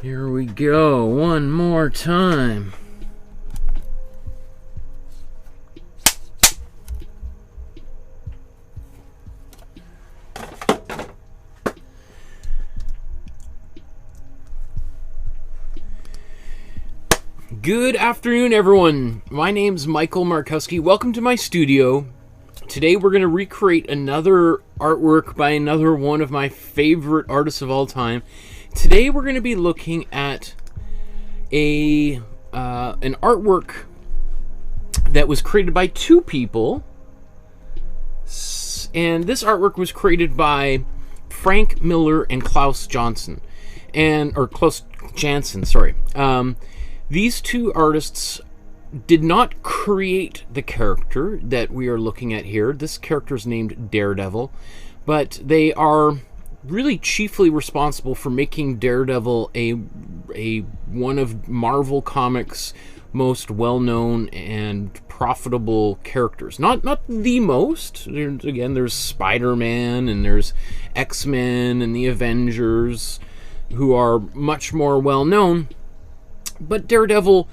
Here we go, one more time. Good afternoon, everyone. My name's Michael Markowsky. Welcome to my studio. Today we're going to recreate another artwork by another one of my favorite artists of all time. Today we're going to be looking at an artwork that was created by two people. And this artwork was created by Frank Miller and Klaus Janson. Klaus Janson, sorry. These two artists did not create the character that we are looking at here. This character is named Daredevil, but they are really chiefly responsible for making Daredevil a one of Marvel Comics' most well-known and profitable characters. Not the most. There's Spider-Man and there's X-Men and the Avengers, who are much more well-known. But Daredevil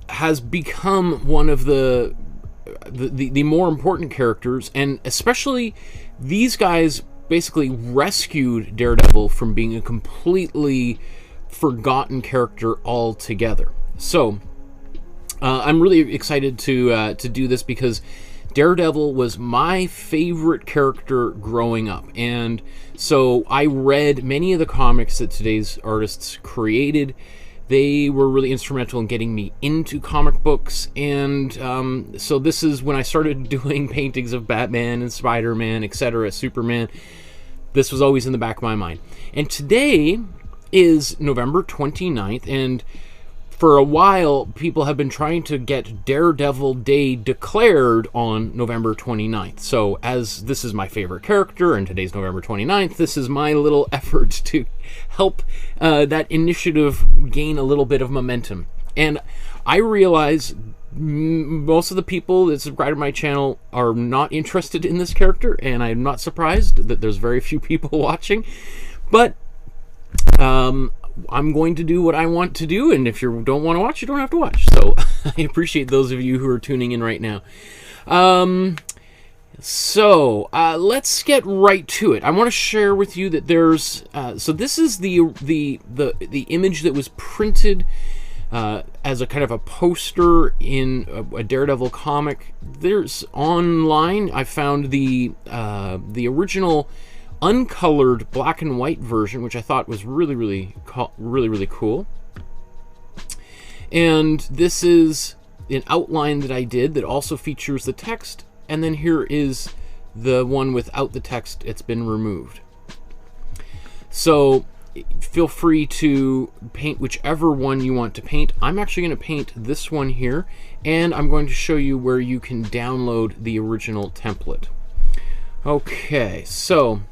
has become one of the more important characters, and especially these guys basically rescued Daredevil from being a completely forgotten character altogether. So I'm really excited to do this because Daredevil was my favorite character growing up, and so I read many of the comics that today's artists created. They were really instrumental in getting me into comic books, and so this is when I started doing paintings of Batman and Spider-Man, etc., Superman. This was always in the back of my mind. And today is November 29th, and for a while, people have been trying to get Daredevil Day declared on November 29th. So, as this is my favorite character, and today's November 29th, this is my little effort to help that initiative gain a little bit of momentum. And I realize most of the people that subscribe to my channel are not interested in this character, and I'm not surprised that there's very few people watching. But I'm going to do what I want to do, and if you don't want to watch, you don't have to watch. So I appreciate those of you who are tuning in right now. Let's get right to it. I want to share with you that there's so this is the image that was printed as a kind of a poster in a Daredevil comic. There's online. I found the original uncolored black and white version, which I thought was really cool. And this is an outline that I did that also features the text, and then here is the one without the text. It's been removed. So feel free to paint whichever one you want to paint. I'm actually going to paint this one here, and I'm going to show you where you can download the original template. Okay, so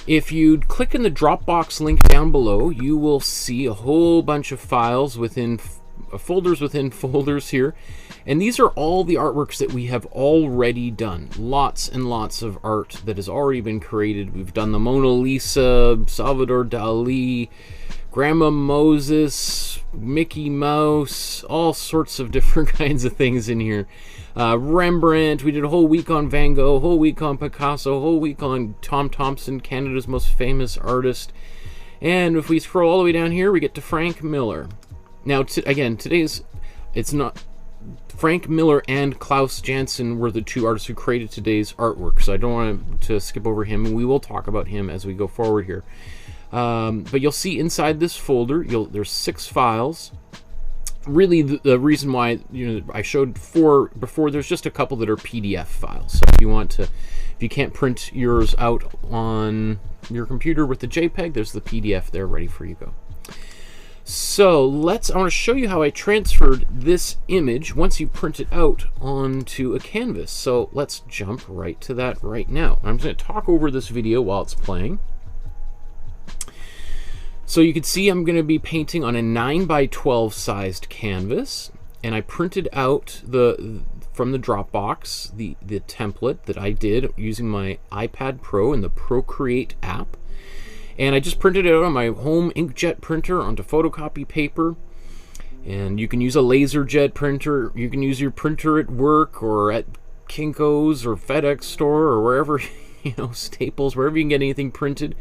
if you click in the Dropbox link down below, you will see a whole bunch of files within folders here. And these are all the artworks that we have already done. Lots and lots of art that has already been created. We've done the Mona Lisa, Salvador Dali, Grandma Moses, Mickey Mouse, all sorts of different kinds of things in here. Rembrandt, we did a whole week on Van Gogh, a whole week on Picasso, a whole week on Tom Thompson, Canada's most famous artist. And if we scroll all the way down here, we get to Frank Miller. Now, again, it's not Frank Miller and Klaus Janson were the two artists who created today's artwork, so I don't want to skip over him, and we will talk about him as we go forward here. But you'll see inside this folder, there's 6 files. Really, the reason why I showed 4 before, there's just a couple that are PDF files. So if you can't print yours out on your computer with the JPEG, there's the PDF there ready for you to go. So I want to show you how I transferred this image once you print it out onto a canvas. So let's jump right to that right now. I'm just going to talk over this video while it's playing. So you can see I'm going to be painting on a 9x12 sized canvas, and I printed out from the Dropbox the template that I did using my iPad Pro and the Procreate app. And I just printed it out on my home inkjet printer onto photocopy paper. And you can use a LaserJet printer. You can use your printer at work or at Kinko's or FedEx store or wherever, you know, Staples, wherever you can get anything printed.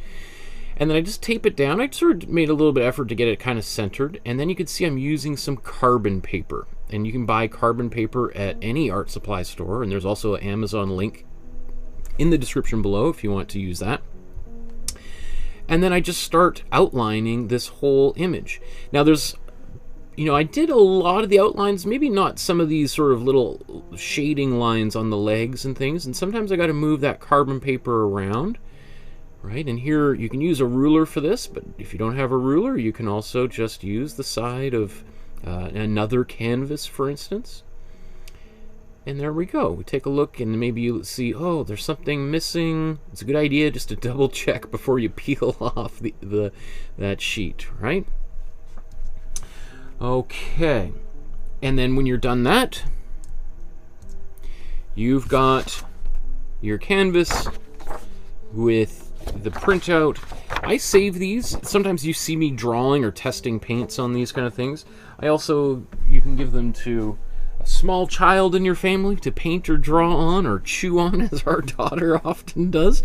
And then I just tape it down. I sort of made a little bit of effort to get it kind of centered. And then you can see I'm using some carbon paper. And you can buy carbon paper at any art supply store. And there's also an Amazon link in the description below if you want to use that. And then I just start outlining this whole image. Now there's, you know, I did a lot of the outlines, maybe not some of these sort of little shading lines on the legs and things. And sometimes I got to move that carbon paper around. Right, and here you can use a ruler for this, but if you don't have a ruler, you can also just use the side of another canvas, for instance. And there we go. We take a look and maybe you see, oh, there's something missing. It's a good idea just to double check before you peel off that sheet, right? Okay, and then when you're done that, you've got your canvas with the printout. I save these. Sometimes you see me drawing or testing paints on these kind of things. You can give them to a small child in your family to paint or draw on or chew on, as our daughter often does.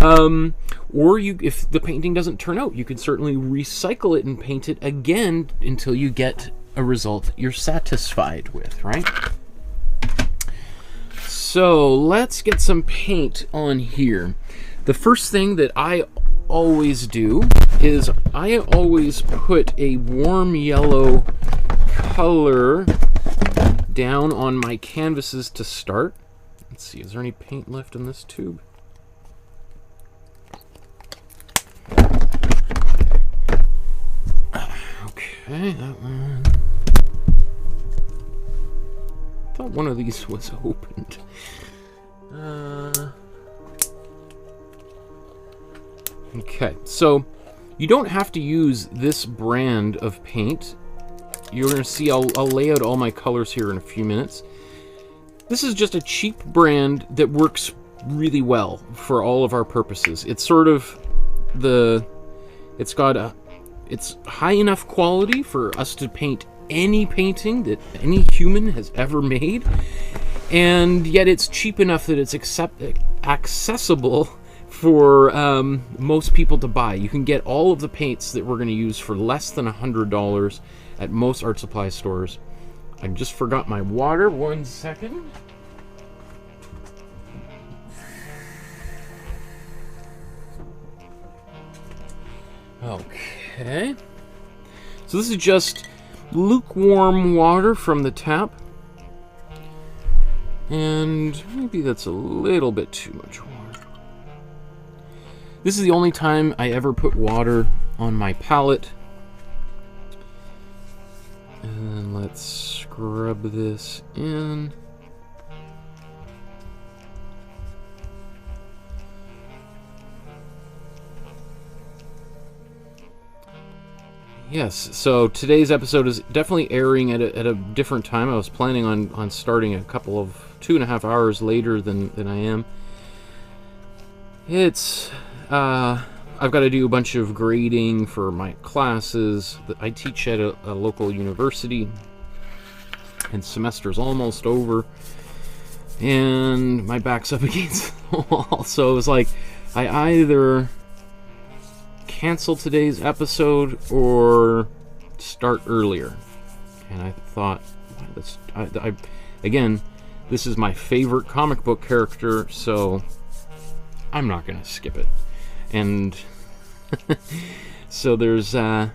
Or if the painting doesn't turn out, you can certainly recycle it and paint it again until you get a result you're satisfied with, right? So let's get some paint on here. The first thing that I always do is I always put a warm yellow color down on my canvases to start. Let's see, is there any paint left in this tube? Okay, that one. I thought one of these was opened. Okay, so you don't have to use this brand of paint. You're going to see I'll lay out all my colors here in a few minutes. This is just a cheap brand that works really well for all of our purposes. It's sort of it's high enough quality for us to paint any painting that any human has ever made, and yet it's cheap enough that it's accessible for most people to buy. You can get all of the paints that we're going to use for less than $100 at most art supply stores. I just forgot my water. 1 second. Okay. So this is just lukewarm water from the tap. And maybe that's a little bit too much water. This is the only time I ever put water on my palette. And let's scrub this in. Yes, so today's episode is definitely airing at a different time. I was planning on starting a couple of 2.5 hours later than I am. It's I've got to do a bunch of grading for my classes. I teach at a local university, and semester's almost over, and my back's up against the wall. So it was like, I either cancel today's episode or start earlier. And I thought, again, this is my favorite comic book character, so I'm not going to skip it. And so there's, so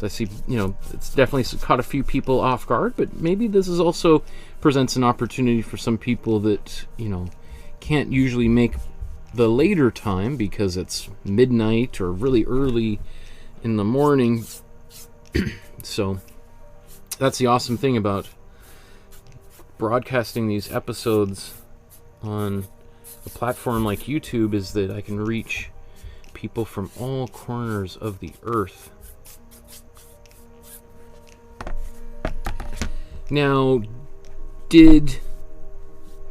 I see, you know, it's definitely caught a few people off guard, but maybe this is also presents an opportunity for some people that, you know, can't usually make the later time because it's midnight or really early in the morning. So that's the awesome thing about broadcasting these episodes on a platform like YouTube, is that I can reach people from all corners of the earth. Now,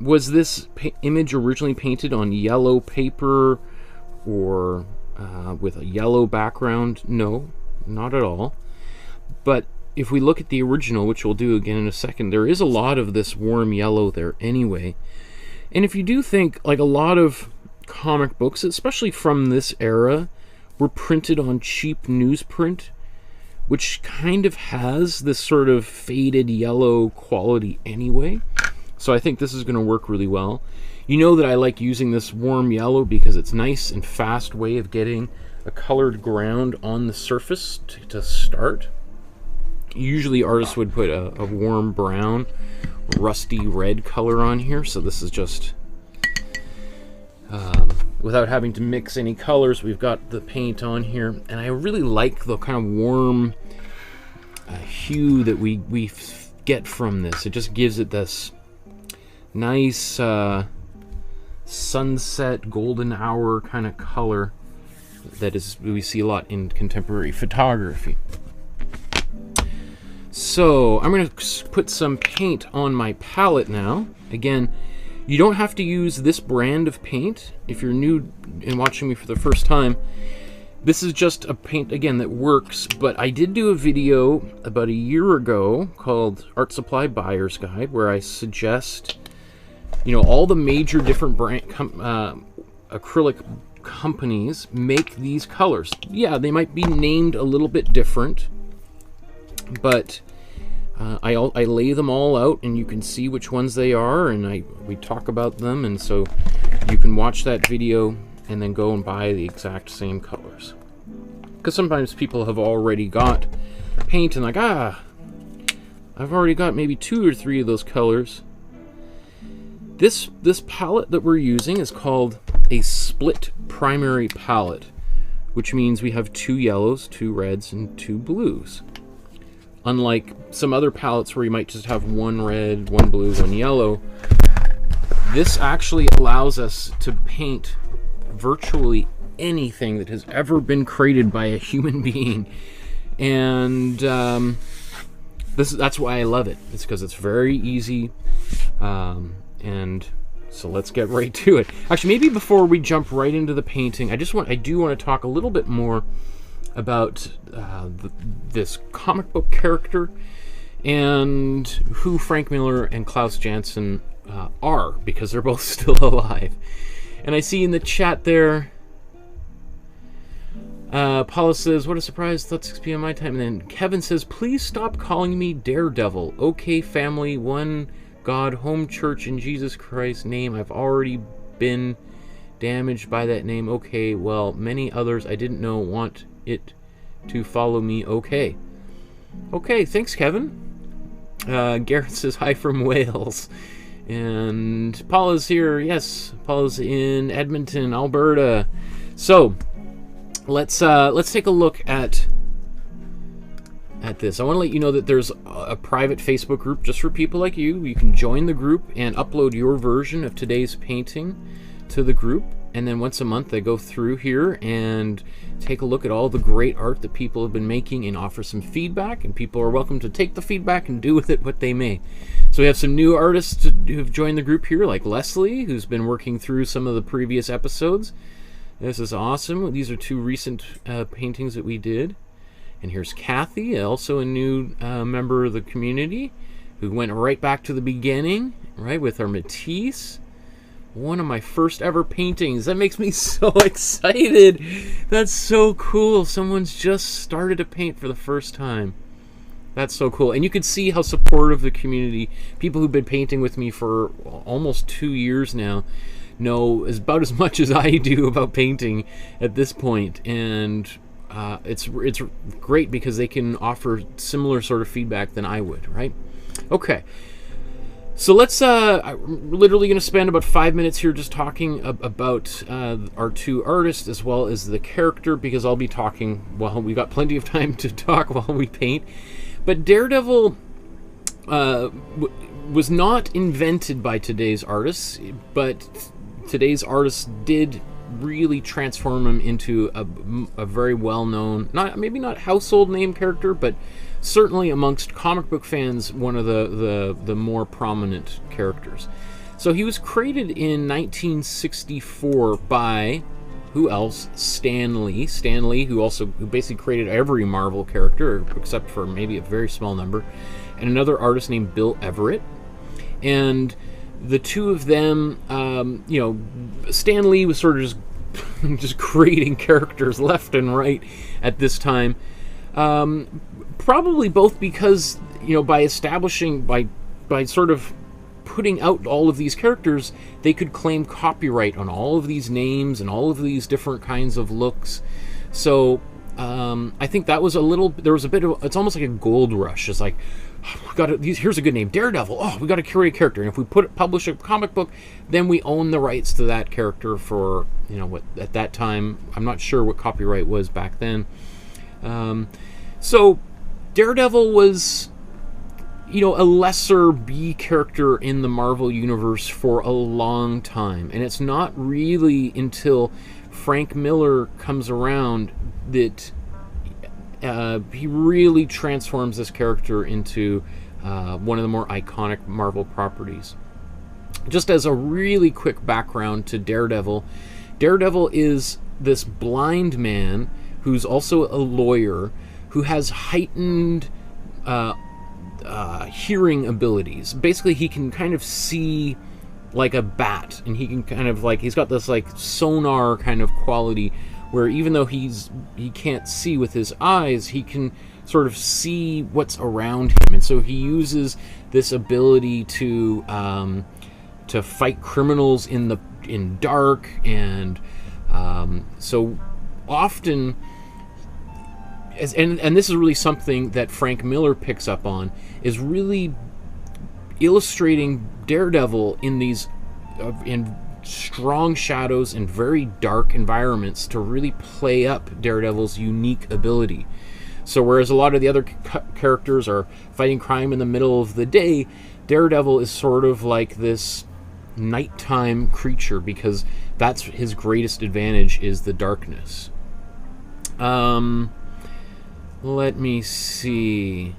was this image originally painted on yellow paper, or with a yellow background. No, not at all. But if we look at the original, which we'll do again in a second, there is a lot of this warm yellow there anyway. And if you do think, like, a lot of comic books, especially from this era, were printed on cheap newsprint, which kind of has this sort of faded yellow quality anyway. So I think this is going to work really well. You know that I like using this warm yellow because it's a nice and fast way of getting a colored ground on the surface to start. Usually artists would put a warm brown, rusty red color on here, so this is just without having to mix any colors. We've got the paint on here, and I really like the kind of warm hue that we get from this. It just gives it this nice sunset, golden hour kind of color that is we see a lot in contemporary photography. So I'm going to put some paint on my palette now. Again, you don't have to use this brand of paint if you're new and watching me for the first time. This is just a paint, again, that works, but I did do a video about a year ago called Art Supply Buyer's Guide, where I suggest, you know, all the major different brand acrylic companies make these colors. Yeah, they might be named a little bit different, but I lay them all out, and you can see which ones they are, and we talk about them, and so you can watch that video and then go and buy the exact same colors. Because sometimes people have already got paint and like, I've already got maybe 2 or 3 of those colors. This palette that we're using is called a split primary palette, which means we have 2 yellows, 2 reds, and 2 blues. Unlike some other palettes where you might just have 1 red, 1 blue, 1 yellow, this actually allows us to paint virtually anything that has ever been created by a human being. And that's why I love it. It's because it's very easy. And so let's get right to it. Actually, maybe before we jump right into the painting, I do want to talk a little bit more about this comic book character and who Frank Miller and Klaus Janson are, because they're both still alive. And I see in the chat there, Paula says, what a surprise, thought 6 p.m. my time. And then Kevin says, please stop calling me Daredevil. Okay, family, one God, home church, in Jesus Christ's name. I've already been damaged by that name. Okay, well, many others I didn't know want it to follow me. Okay. Okay, thanks, Kevin. Garrett says, hi from Wales. And Paula's here. Yes, Paula's in Edmonton, Alberta. So let's take a look at this. I want to let you know that there's a private Facebook group just for people like you. You can join the group and upload your version of today's painting to the group, and then once a month they go through here and take a look at all the great art that people have been making and offer some feedback, and people are welcome to take the feedback and do with it what they may. So we have some new artists who've joined the group here, like Leslie, who's been working through some of the previous episodes. This is awesome. These are 2 recent paintings that we did. And here's Kathy, also a new member of the community, who went right back to the beginning, right, with her Matisse. One of my first ever paintings. That makes me so excited. That's so cool. Someone's just started to paint for the first time. That's so cool. And you can see how supportive the community, people who've been painting with me for almost 2 years now, know about as much as I do about painting at this point. And it's great because they can offer similar sort of feedback than I would, right? Okay. So let's, I'm literally going to spend about 5 minutes here just talking about our 2 artists as well as the character, because I'll be talking, well, we got plenty of time to talk while we paint. But Daredevil was not invented by today's artists, but today's artists did really transform him into a very well-known, maybe not household name character, but certainly amongst comic book fans, one of the more prominent characters. So he was created in 1964 by who else? Stan Lee. Stan Lee, who basically created every Marvel character except for maybe a very small number, and another artist named Bill Everett. And the two of them, you know, Stan Lee was sort of just creating characters left and right at this time. Probably both because, you know, by sort of putting out all of these characters, they could claim copyright on all of these names and all of these different kinds of looks. So I think that was there was a bit of, it's almost like a gold rush. It's like, oh, here's a good name, Daredevil. Oh, we got to create a character, and if we publish a comic book, then we own the rights to that character for, you know, what at that time, I'm not sure what copyright was back then. So Daredevil was, you know, a lesser B character in the Marvel Universe for a long time. And it's not really until Frank Miller comes around that he really transforms this character into one of the more iconic Marvel properties. Just as a really quick background to Daredevil, Daredevil is this blind man who's also a lawyer who has heightened hearing abilities. Basically, he can kind of see like a bat, and he can kind of he's got this like sonar kind of quality where even though he can't see with his eyes, he can sort of see what's around him, and so he uses this ability to fight criminals in dark, and so often. And this is really something that Frank Miller picks up on, is really illustrating Daredevil in these in strong shadows and very dark environments to really play up Daredevil's unique ability. So whereas a lot of the other characters are fighting crime in the middle of the day, Daredevil is sort of like this nighttime creature, because that's his greatest advantage, is the darkness. Let me see.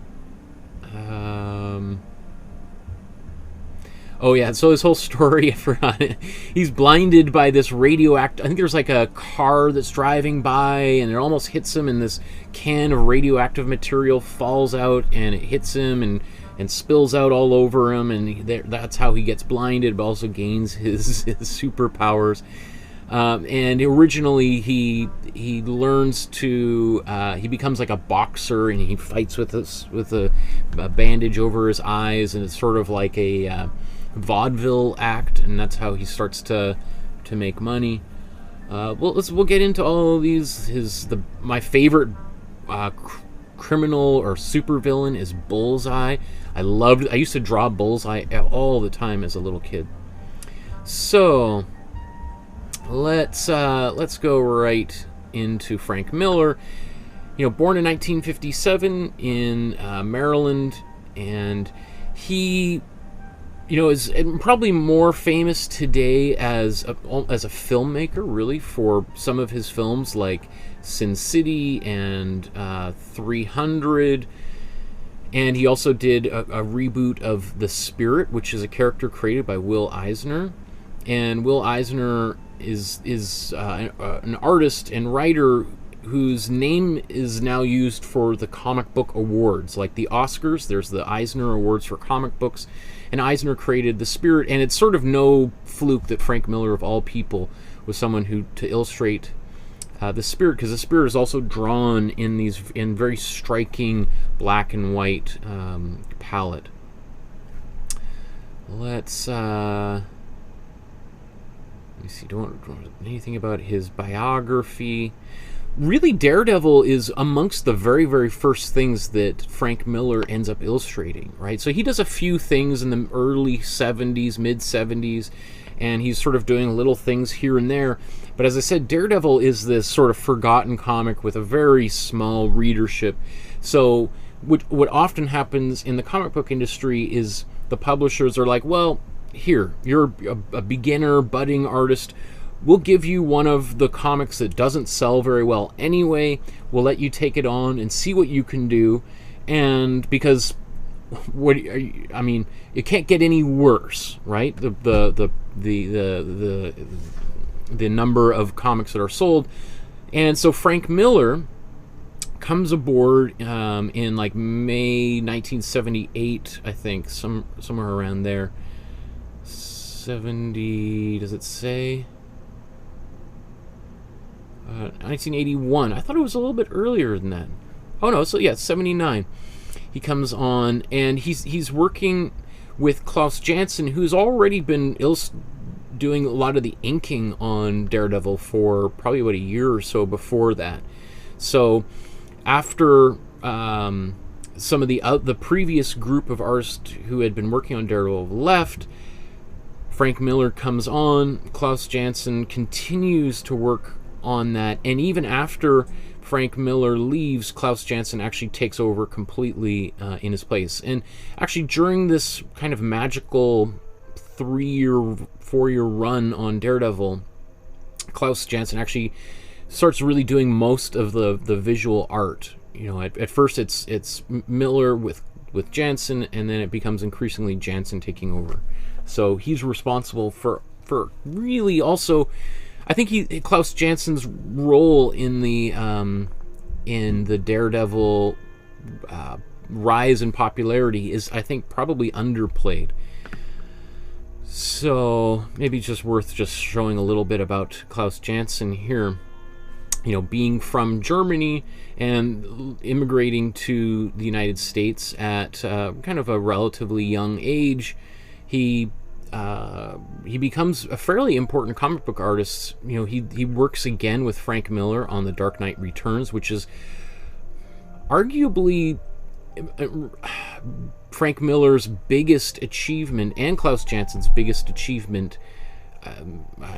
Oh yeah, so his whole story, I forgot it. He's blinded by this radioactive, I think there's like a car that's driving by and it almost hits him, and this can of radioactive material falls out and it hits him and spills out all over him, and that's how he gets blinded, but also gains his superpowers. And originally he learns to he becomes like a boxer, and he fights with a bandage over his eyes, and it's sort of like a vaudeville act, and that's how he starts to make money. We'll get into all of these. My favorite criminal or supervillain is Bullseye. I used to draw Bullseye all the time as a little kid. So let's go right into Frank Miller. You know, born in 1957 in Maryland, and he, you know, is probably more famous today as a filmmaker, really, for some of his films like Sin City and 300. And he also did a reboot of The Spirit, which is a character created by Will Eisner. And Will Eisner is an artist and writer whose name is now used for the comic book awards, like the Oscars. There's the Eisner Awards for comic books, and Eisner created The Spirit. And it's sort of no fluke that Frank Miller, of all people, was someone to illustrate The Spirit, because The Spirit is also drawn in very striking black and white palette. Let's let me see. Don't anything about his biography. Really, Daredevil is amongst the very, very first things that Frank Miller ends up illustrating, right? So he does a few things in the early 70s, mid 70s, and he's sort of doing little things here and there. But as I said, Daredevil is this sort of forgotten comic with a very small readership. So what often happens in the comic book industry is the publishers are like, well, here, you're a beginner, budding artist. We'll give you one of the comics that doesn't sell very well anyway. We'll let you take it on and see what you can do. And because it can't get any worse, right? The the number of comics that are sold. And so Frank Miller comes aboard in like May 1978, I think, somewhere around there. 70, does it say? 1981. I thought it was a little bit earlier than that. Oh no, so yeah, 79. He comes on, and he's working with Klaus Janson, who's already been doing a lot of the inking on Daredevil for probably about a year or so before that. So after some of the previous group of artists who had been working on Daredevil left, Frank Miller comes on. Klaus Janson continues to work on that, and even after Frank Miller leaves, Klaus Janson actually takes over completely in his place. And actually during this kind of magical 3-year, 4-year run on Daredevil, Klaus Janson actually starts really doing most of the visual art. You know, at first it's Miller with Janson, and then it becomes increasingly Janson taking over. So he's responsible for really also, I think Klaus Janson's role in the Daredevil rise in popularity is, I think, probably underplayed. So maybe it's just worth just showing a little bit about Klaus Janson here. You know, being from Germany and immigrating to the United States at kind of a relatively young age, he becomes a fairly important comic book artist. You know, he works again with Frank Miller on The Dark Knight Returns, which is arguably Frank Miller's biggest achievement and Klaus Janson's biggest achievement,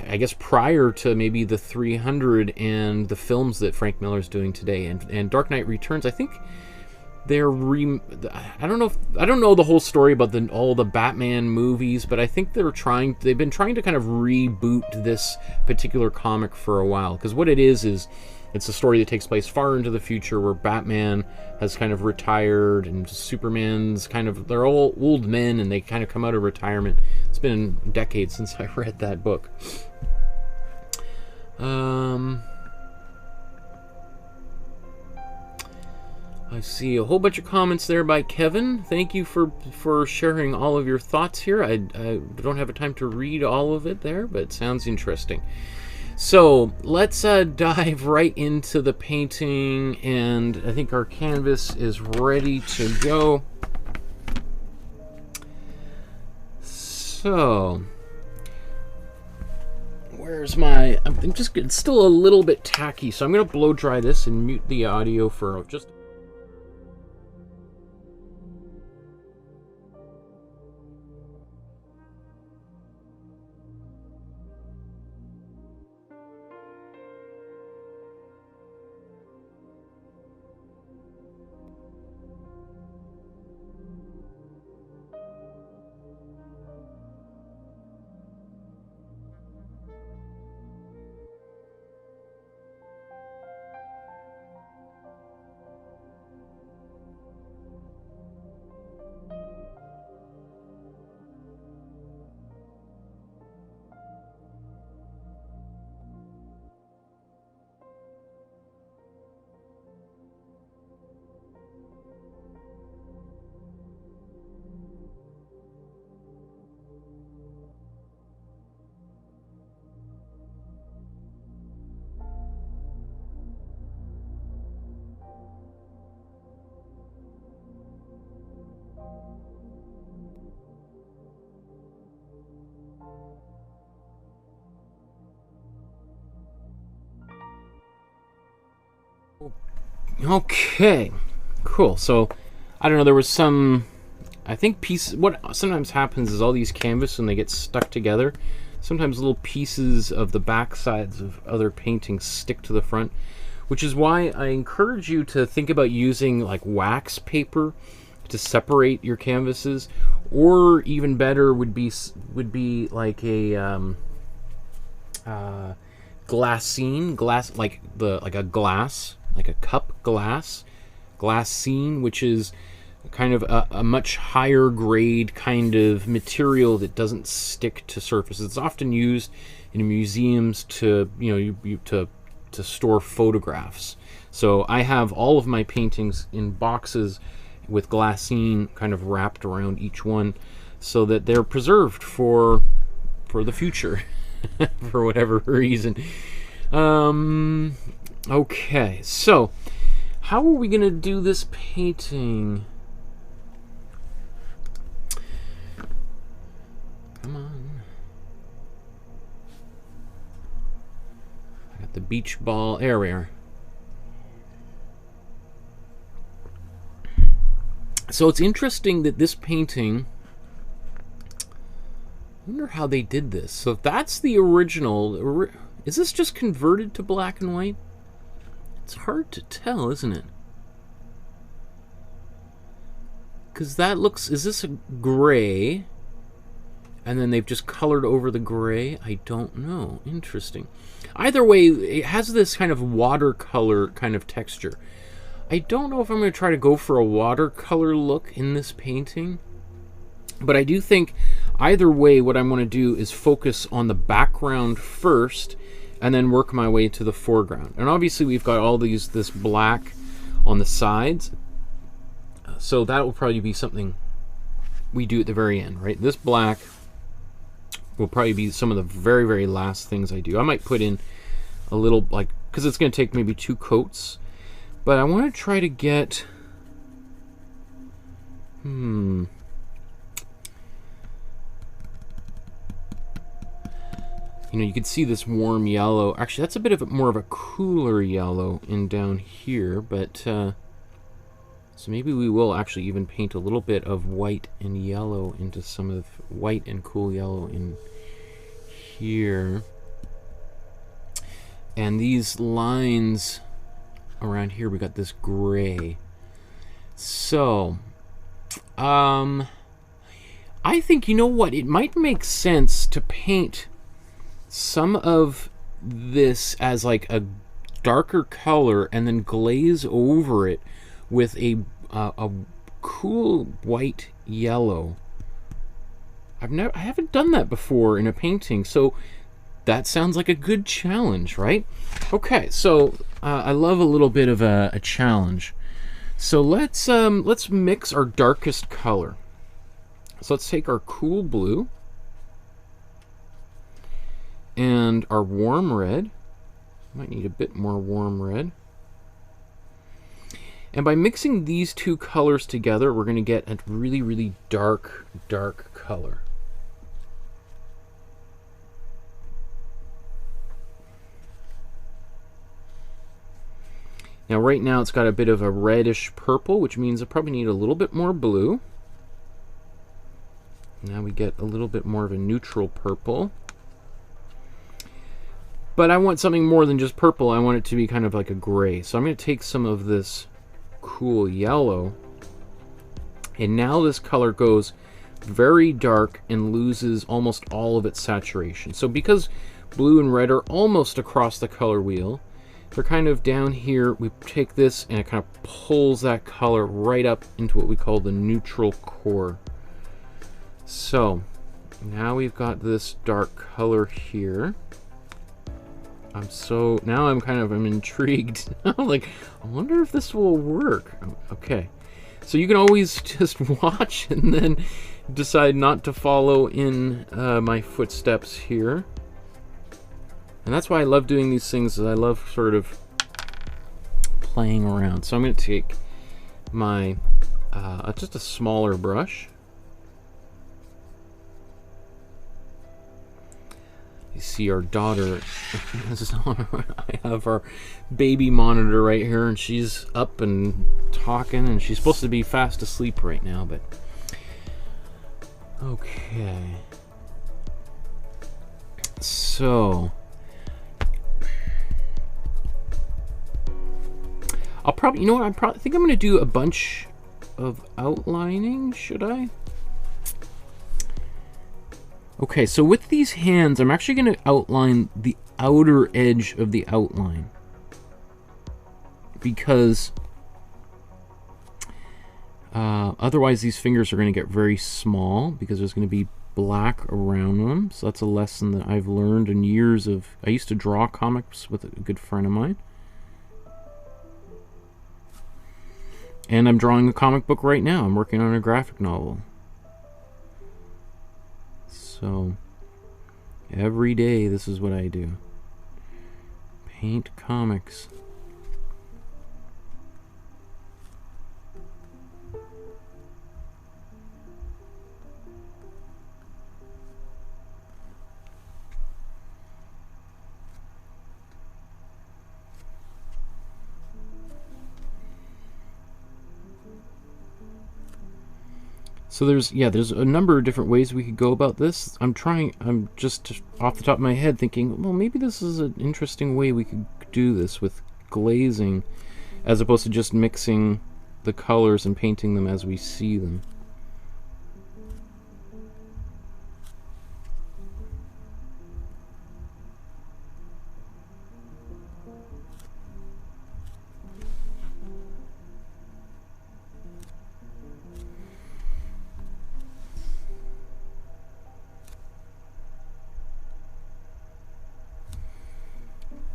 I guess, prior to maybe the 300 and the films that Frank Miller's doing today. And Dark Knight Returns, I think they're I don't know the whole story about all the Batman movies, but I think they've been trying to kind of reboot this particular comic for a while, because what it is it's a story that takes place far into the future where Batman has kind of retired and Superman's they're all old men and they kind of come out of retirement. It's been decades since I read that book. I see a whole bunch of comments there by Kevin. Thank you for sharing all of your thoughts here. I don't have a time to read all of it there, but it sounds interesting. So let's dive right into the painting, and I think our canvas is ready to go. So where's my... it's still a little bit tacky, so I'm going to blow dry this and mute the audio for just... Okay, cool. So, I don't know, there was some, I think what sometimes happens is all these canvas, when they get stuck together, sometimes little pieces of the back sides of other paintings stick to the front, which is why I encourage you to think about using like wax paper to separate your canvases, or even better would be like a glassine, like a cup glass, glassine, which is kind of a much higher grade kind of material that doesn't stick to surfaces. It's often used in museums to, you know, to store photographs. So I have all of my paintings in boxes with glassine kind of wrapped around each one so that they're preserved for the future for whatever reason. Okay, so how are we gonna do this painting? Come on. I got the beach ball. There we are. So it's interesting that this painting, I wonder how they did this. So if that's the original, is this just converted to black and white? It's hard to tell, isn't it? Because that looks, is this a gray? And then they've just colored over the gray? I don't know. Interesting. Either way, it has this kind of watercolor kind of texture. I don't know if I'm going to try to go for a watercolor look in this painting, but I do think either way what I'm going to do is focus on the background first and then work my way to the foreground. And obviously we've got all this black on the sides, so that will probably be something we do at the very end, right? This black will probably be some of the very, very last things I do. I might put in a little, like, because it's going to take maybe 2 coats. But I want to try to get, you know, you can see this warm yellow. Actually, that's a bit of more of a cooler yellow in down here, but so maybe we will actually even paint a little bit of white and yellow into some of white and cool yellow in here. And these lines around here, we got this gray. So I think, you know what, it might make sense to paint some of this as like a darker color and then glaze over it with a cool white yellow. I haven't done that before in a painting, so that sounds like a good challenge, right? Okay, so I love a little bit of a challenge. So let's mix our darkest color. So let's take our cool blue and our warm red. Might need a bit more warm red. And by mixing these two colors together, we're going to get a really, really dark, dark color. Now right now it's got a bit of a reddish purple, which means I probably need a little bit more blue. Now we get a little bit more of a neutral purple. But I want something more than just purple. I want it to be kind of like a gray. So I'm going to take some of this cool yellow. And now this color goes very dark and loses almost all of its saturation. So because blue and red are almost across the color wheel, they're kind of down here. We take this and it kind of pulls that color right up into what we call the neutral core. So now we've got this dark color here. I'm intrigued. I'm like, I wonder if this will work. Okay, so you can always just watch and then decide not to follow in my footsteps here. And that's why I love doing these things, is I love sort of playing around. So I'm going to take my, just a smaller brush. You see our daughter, I have our baby monitor right here, and she's up and talking, and she's supposed to be fast asleep right now, but okay. So I'll probably, you know what, I think I'm going to do a bunch of outlining, should I? Okay, so with these hands, I'm actually going to outline the outer edge of the outline. Because Otherwise, these fingers are going to get very small because there's going to be black around them. So that's a lesson that I've learned in years of... I used to draw comics with a good friend of mine. And I'm drawing a comic book right now. I'm working on a graphic novel. So, every day this is what I do. Paint comics. So there's a number of different ways we could go about this. I'm just off the top of my head thinking, well, maybe this is an interesting way we could do this with glazing, as opposed to just mixing the colors and painting them as we see them.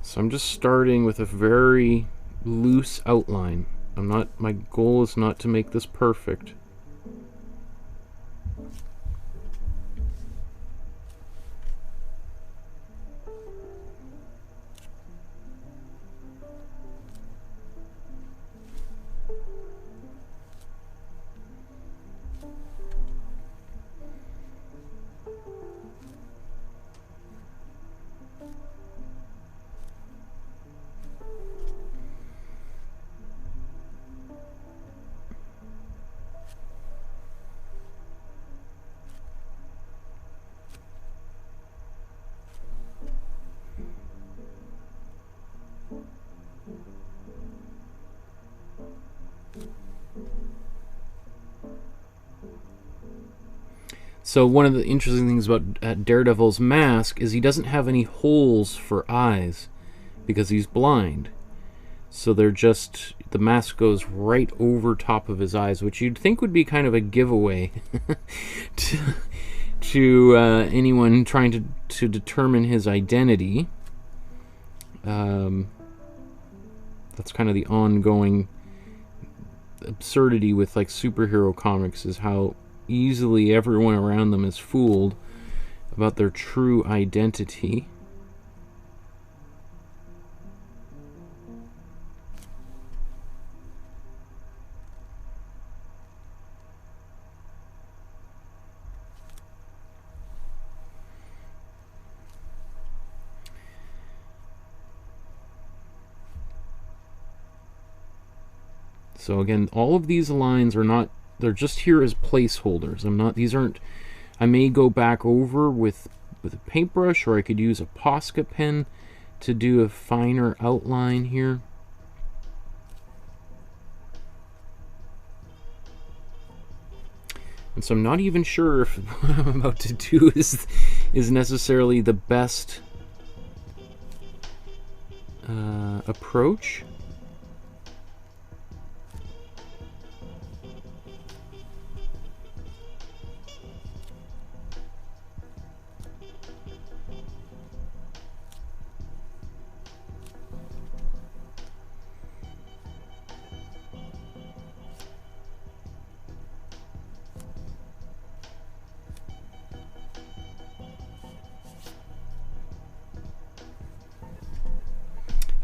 So I'm just starting with a very loose outline. My goal is not to make this perfect. So one of the interesting things about Daredevil's mask is he doesn't have any holes for eyes because he's blind. So they're just, the mask goes right over top of his eyes, which you'd think would be kind of a giveaway to anyone trying to determine his identity. That's kind of the ongoing absurdity with like superhero comics, is how easily everyone around them is fooled about their true identity. So again, all of these lines are not, they're just here as placeholders. I may go back over with a paintbrush, or I could use a Posca pen to do a finer outline here. And so I'm not even sure if what I'm about to do is necessarily the best approach.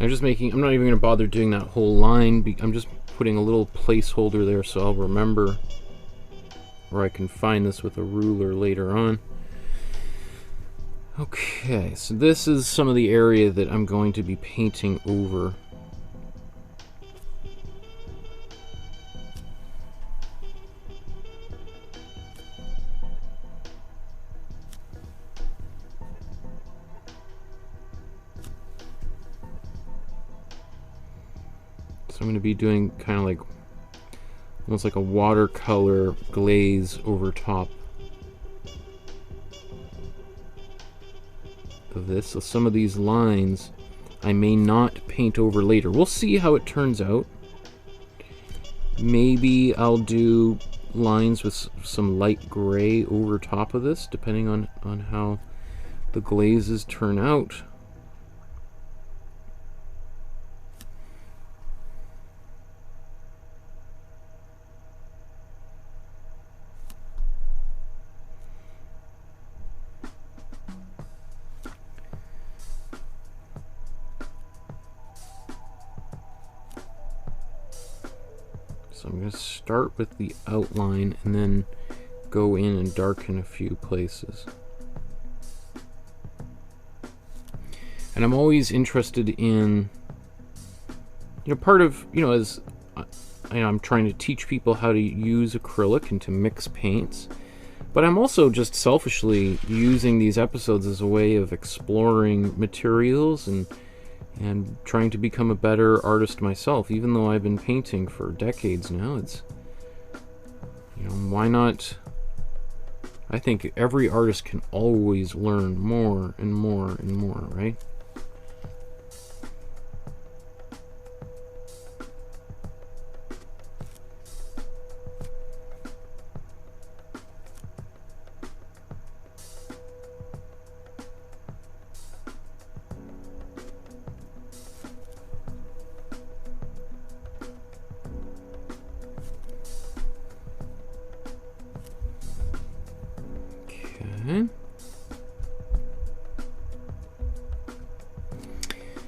I'm not even going to bother doing that whole line. I'm just putting a little placeholder there so I'll remember, or I can find this with a ruler later on. Okay, so this is some of the area that I'm going to be painting over. So I'm going to be doing kind of like almost like a watercolor glaze over top of this. So some of these lines I may not paint over later. We'll see how it turns out. Maybe I'll do lines with some light gray over top of this, depending on how the glazes turn out. So I'm going to start with the outline and then go in and darken a few places. And I'm always interested in, part of, as I'm trying to teach people how to use acrylic and to mix paints, but I'm also just selfishly using these episodes as a way of exploring materials and trying to become a better artist myself. Even though I've been painting for decades now, it's, why not? I think every artist can always learn more and more and more, right?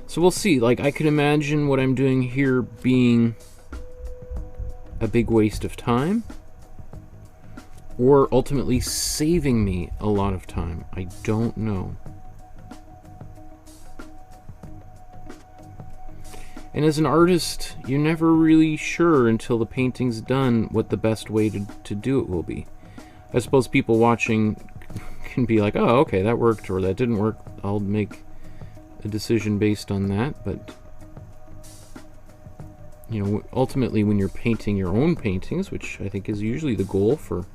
So we'll see. Like, I could imagine what I'm doing here being a big waste of time, or ultimately saving me a lot of time. I don't know. And as an artist, you're never really sure until the painting's done what the best way to do it will be. I suppose people watching can be like, oh, okay, that worked, or that didn't work. I'll make a decision based on that. But ultimately, when you're painting your own paintings, which I think is usually the goal for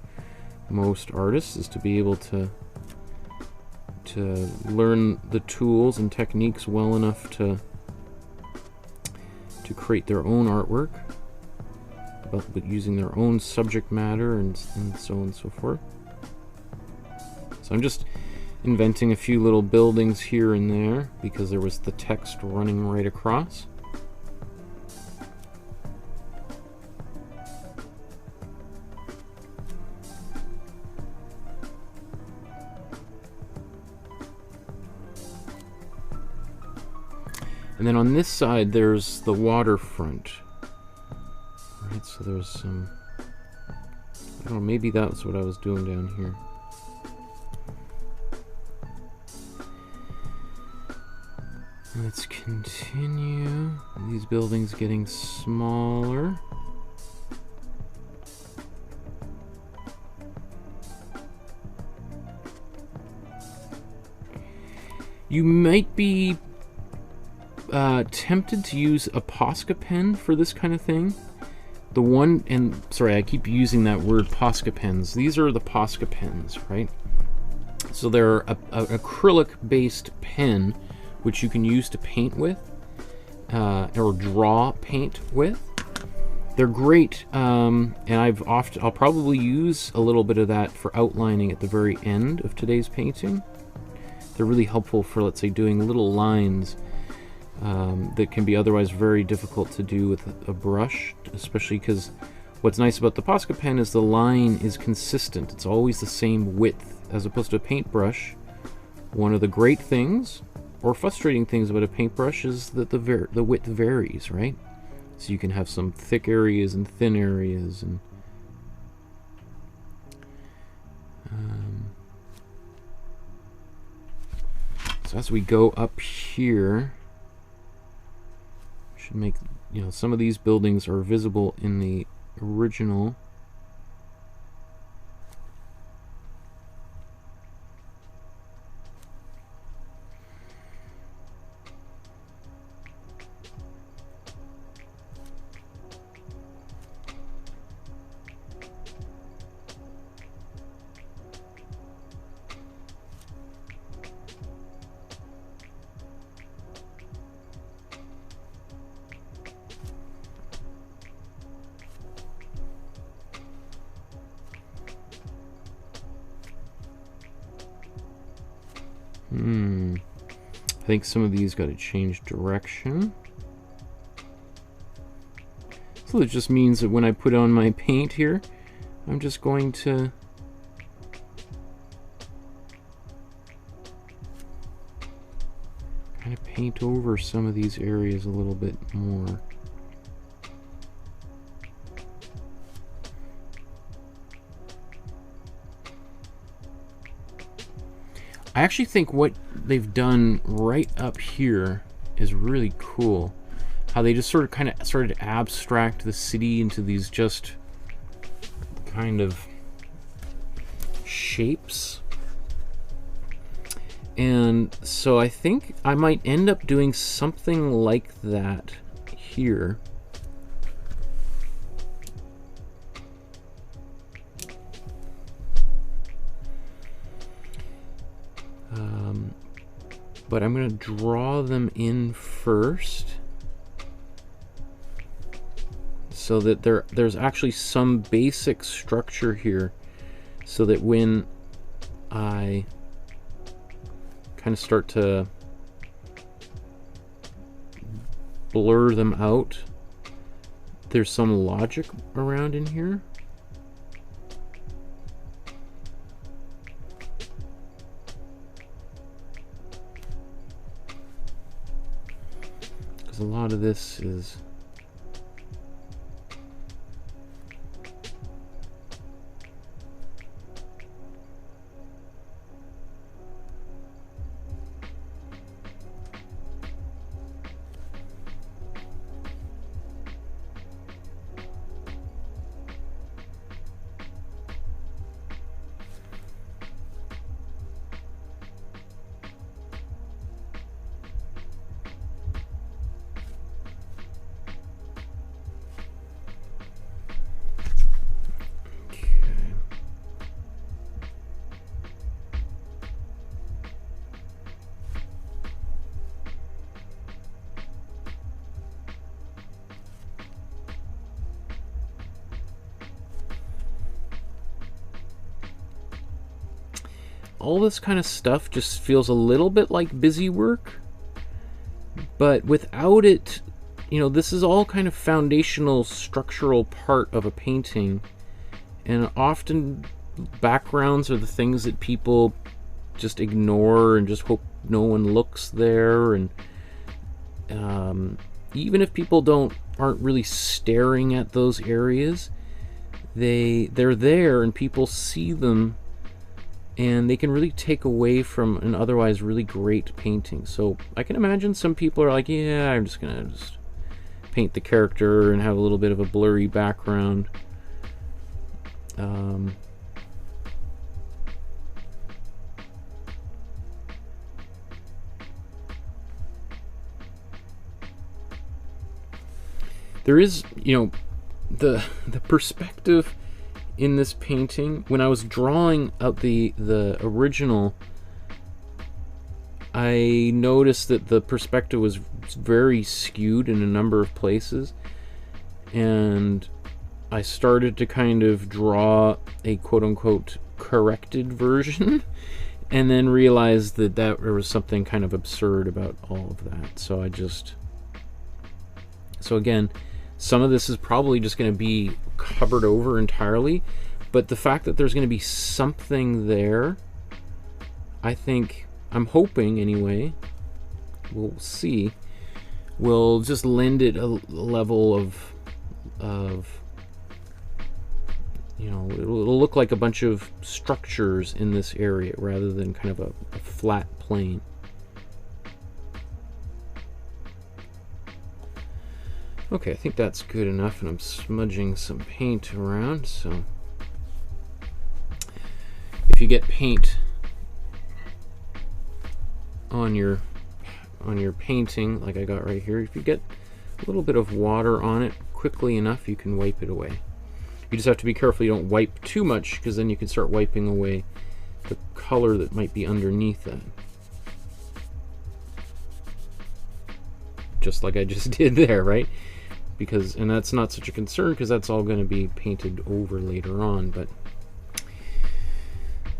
most artists, is to be able to learn the tools and techniques well enough to create their own artwork, but using their own subject matter and so on and so forth. So I'm just inventing a few little buildings here and there because there was the text running right across. And then on this side there's the waterfront. Right, so there's some, I don't know, maybe that's what I was doing down here. Let's continue. These buildings getting smaller. You might be tempted to use a Posca pen for this kind of thing. The one, and sorry, I keep using that word, Posca pens. These are the Posca pens, right? So they're an acrylic-based pen which you can use to paint with, or draw paint with. They're great, and I'll probably use a little bit of that for outlining at the very end of today's painting. They're really helpful for, let's say, doing little lines that can be otherwise very difficult to do with a brush, especially because what's nice about the Posca pen is the line is consistent. It's always the same width, as opposed to a paintbrush. One of the great things, or frustrating things about a paintbrush, is that the width varies, right? So you can have some thick areas and thin areas, and so as we go up here, should make, some of these buildings are visible in the original. I think some of these got to change direction. So it just means that when I put on my paint here, I'm just going to kind of paint over some of these areas a little bit more. I actually think what they've done right up here is really cool. How they just sort of kind of started to abstract the city into these just kind of shapes. And so I think I might end up doing something like that here. But I'm going to draw them in first so that there's actually some basic structure here, so that when I kind of start to blur them out, there's some logic around in here. Because a lot of this is all this kind of stuff just feels a little bit like busy work, but without it, you know, this is all kind of foundational structural part of a painting, and often backgrounds are the things that people just ignore and just hope no one looks there. And even if people aren't really staring at those areas, they're there and people see them, and they can really take away from an otherwise really great painting. So I can imagine some people are like, yeah, I'm just gonna paint the character and have a little bit of a blurry background. There is, you know, the perspective in this painting. When I was drawing out the original, I noticed that the perspective was very skewed in a number of places, and I started to kind of draw a quote-unquote corrected version and then realized that there was something kind of absurd about all of that. So again, some of this is probably just going to be covered over entirely, but the fact that there's going to be something there, I think, I'm hoping anyway, we'll see, will just lend it a level of you know, it'll look like a bunch of structures in this area rather than kind of a flat plane. Okay, I think that's good enough, and I'm smudging some paint around. So if you get paint on your painting like I got right here, if you get a little bit of water on it quickly enough, you can wipe it away. You just have to be careful you don't wipe too much, because then you can start wiping away the color that might be underneath that. Just like I just did there, right? And that's not such a concern, because that's all going to be painted over later on. But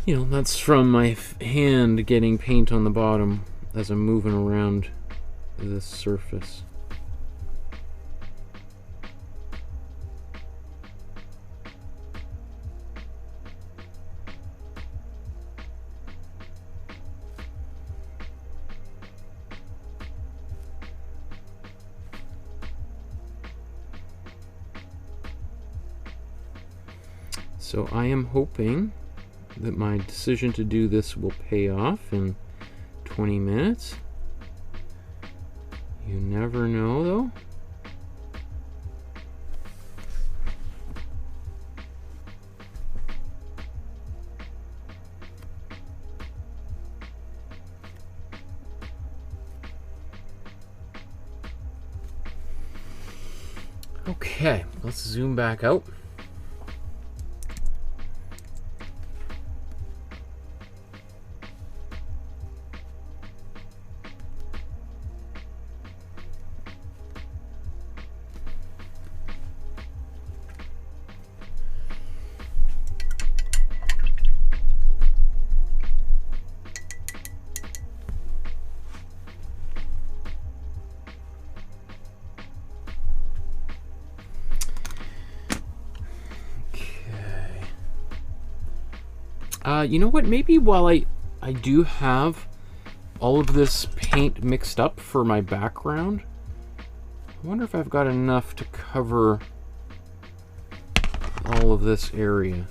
You know, that's from my hand getting paint on the bottom as I'm moving around this surface. So I am hoping that my decision to do this will pay off in 20 minutes. You never know, though. Okay, let's zoom back out. You know what? Maybe while I do have all of this paint mixed up for my background, I wonder if I've got enough to cover all of this area.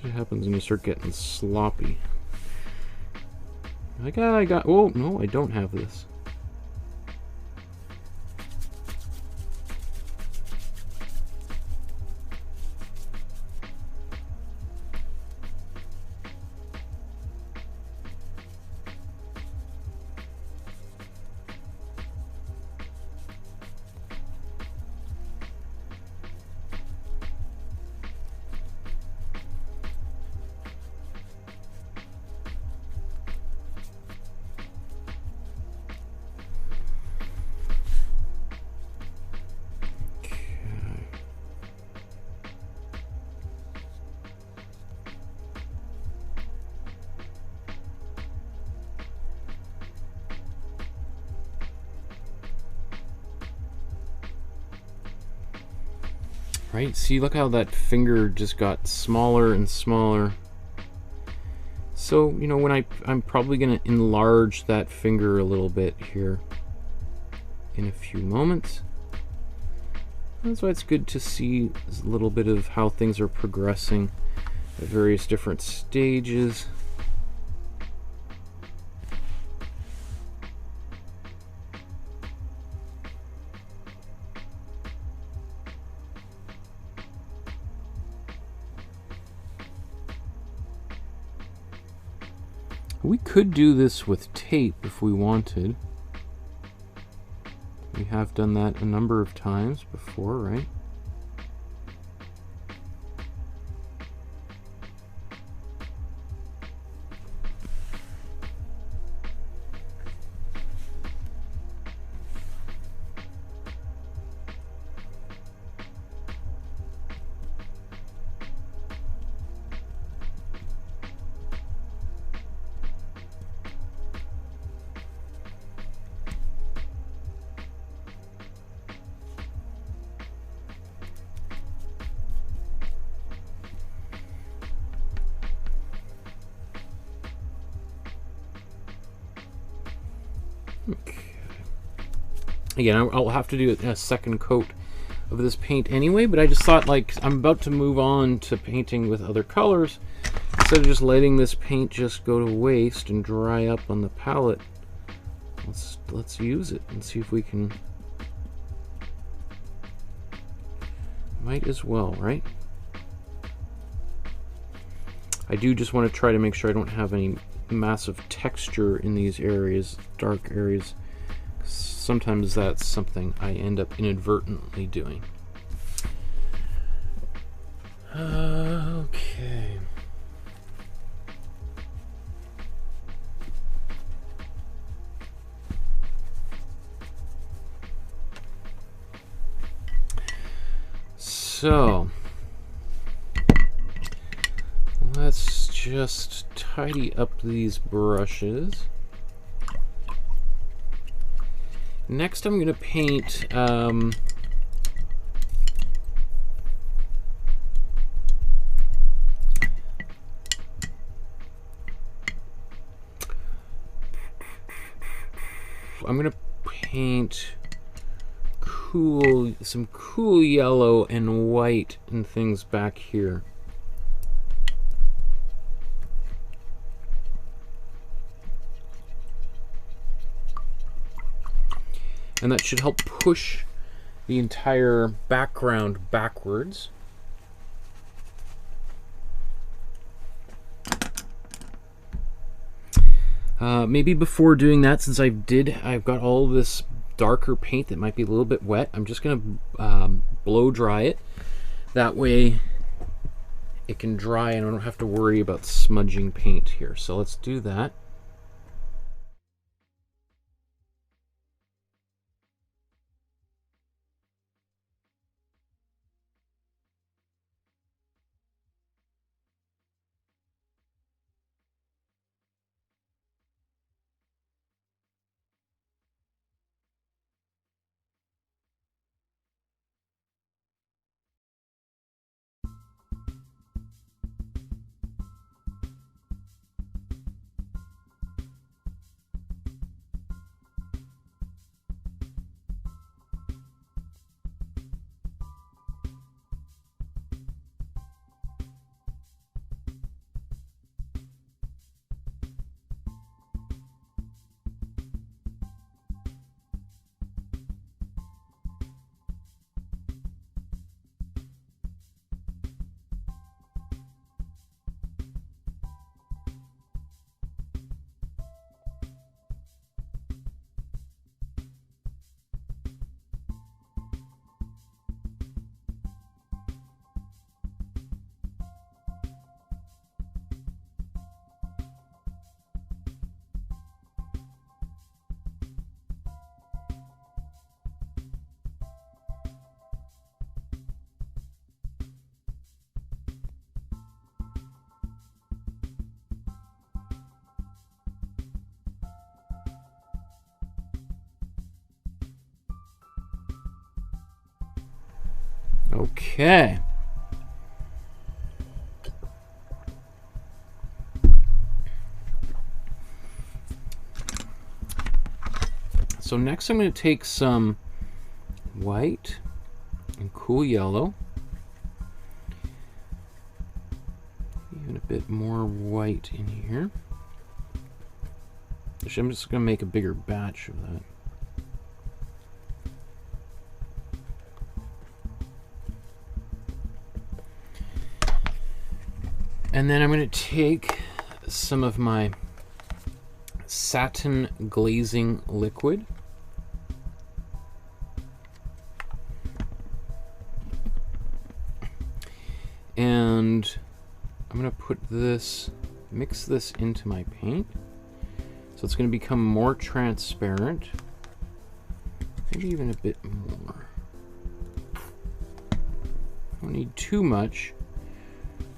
What happens when you start getting sloppy? I got, oh no, I don't have this. Right, see, look how that finger just got smaller and smaller. So, you know, when I'm probably going to enlarge that finger a little bit here in a few moments. That's why it's good to see a little bit of how things are progressing at various different stages. We could do this with tape if we wanted. We have done that a number of times before, right? Okay. Again, I'll have to do a second coat of this paint anyway, but I just thought, like, I'm about to move on to painting with other colors. Instead of just letting this paint just go to waste and dry up on the palette, let's use it and see if we can. Might as well, right? I do just want to try to make sure I don't have any massive texture in these areas, dark areas, Sometimes that's something I end up inadvertently doing. Okay. So let's just tidy up these brushes. Next I'm going to paint some cool yellow and white and things back here. And that should help push the entire background backwards. Maybe before doing that, since I've got all this darker paint that might be a little bit wet, I'm just going to blow dry it. That way it can dry and I don't have to worry about smudging paint here. So let's do that. Okay. So next I'm going to take some white and cool yellow. Even a bit more white in here. Actually, I'm just going to make a bigger batch of that. And then I'm going to take some of my satin glazing liquid. And I'm going to put this, mix this into my paint. So it's going to become more transparent. Maybe even a bit more. Don't need too much.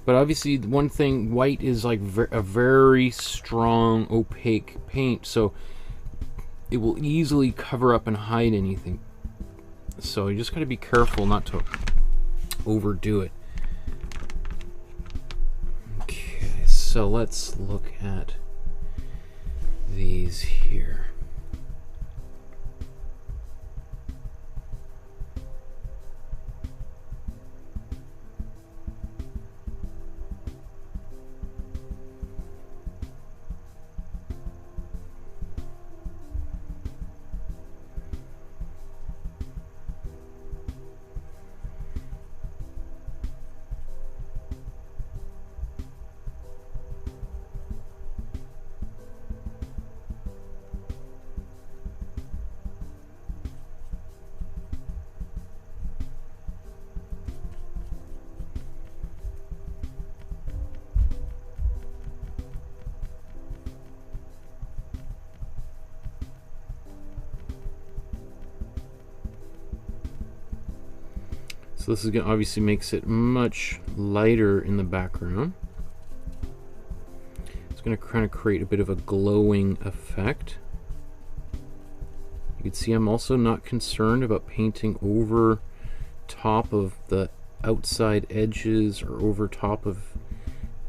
But obviously, one thing, white is like a very strong, opaque paint, so it will easily cover up and hide anything. So you just got to be careful not to overdo it. Okay, so let's look at these here. So this is gonna obviously makes it much lighter in the background. It's going to kind of create a bit of a glowing effect. You can see I'm also not concerned about painting over top of the outside edges or over top of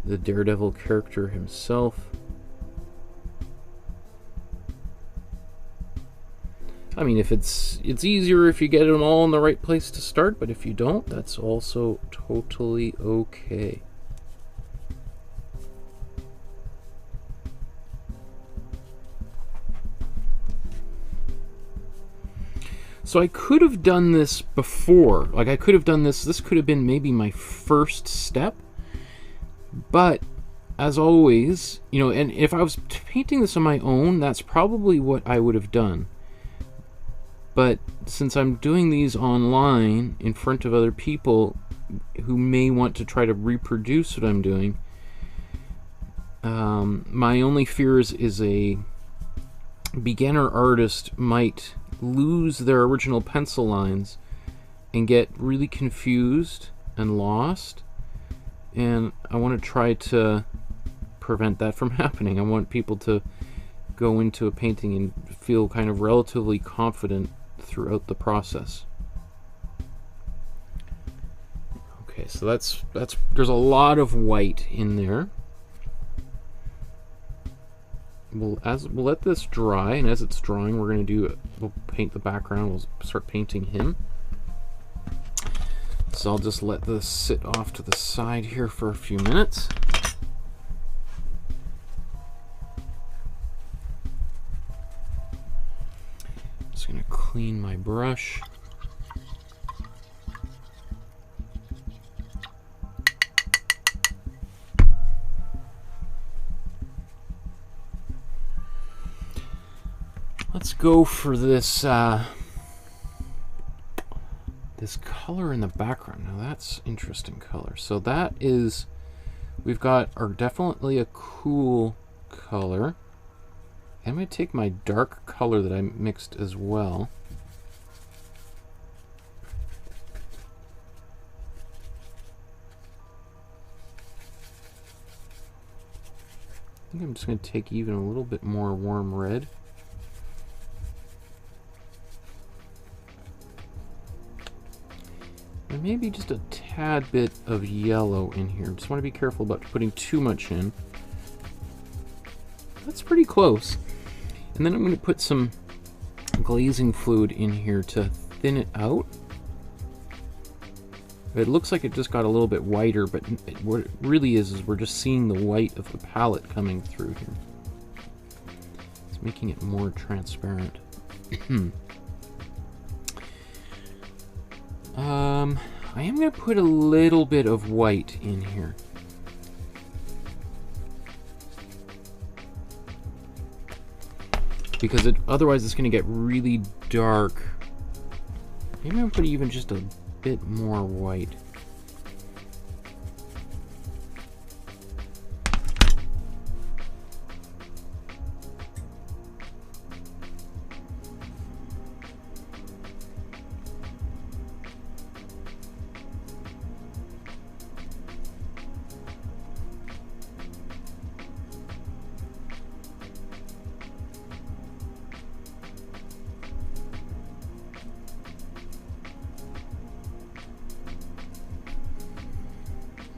the Daredevil character himself. I mean, if it's easier if you get them all in the right place to start, but if you don't, that's also totally okay. So I could have done this before. Like, I could have done this could have been maybe my first step. But as always, you know, and if I was painting this on my own, that's probably what I would have done. But since I'm doing these online in front of other people who may want to try to reproduce what I'm doing, my only fear is a beginner artist might lose their original pencil lines and get really confused and lost. And I want to try to prevent that from happening. I want people to go into a painting and feel kind of relatively confident throughout the process. Okay, so that's there's a lot of white in there. We'll let this dry, and as it's drying, we'll paint the background. We'll start painting him. So I'll just let this sit off to the side here for a few minutes. Just gonna clean my brush. Let's go for this this color in the background. Now that's interesting color. So that is, we've got definitely a cool color. I'm going to take my dark color that I mixed as well. I think I'm just going to take even a little bit more warm red. And maybe just a tad bit of yellow in here. Just want to be careful about putting too much in. That's pretty close. And then I'm going to put some glazing fluid in here to thin it out. It looks like it just got a little bit whiter, but what it really is we're just seeing the white of the palette coming through here. It's making it more transparent. I am going to put a little bit of white in here. Because otherwise it's going to get really dark. Maybe I'm going to put even just a bit more white.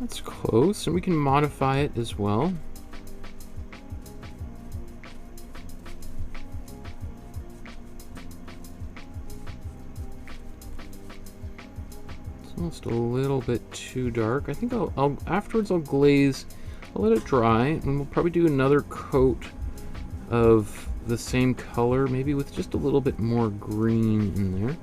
That's close, and we can modify it as well. It's almost a little bit too dark. I think afterwards I'll glaze. I'll let it dry, and we'll probably do another coat of the same color, maybe with just a little bit more green in there.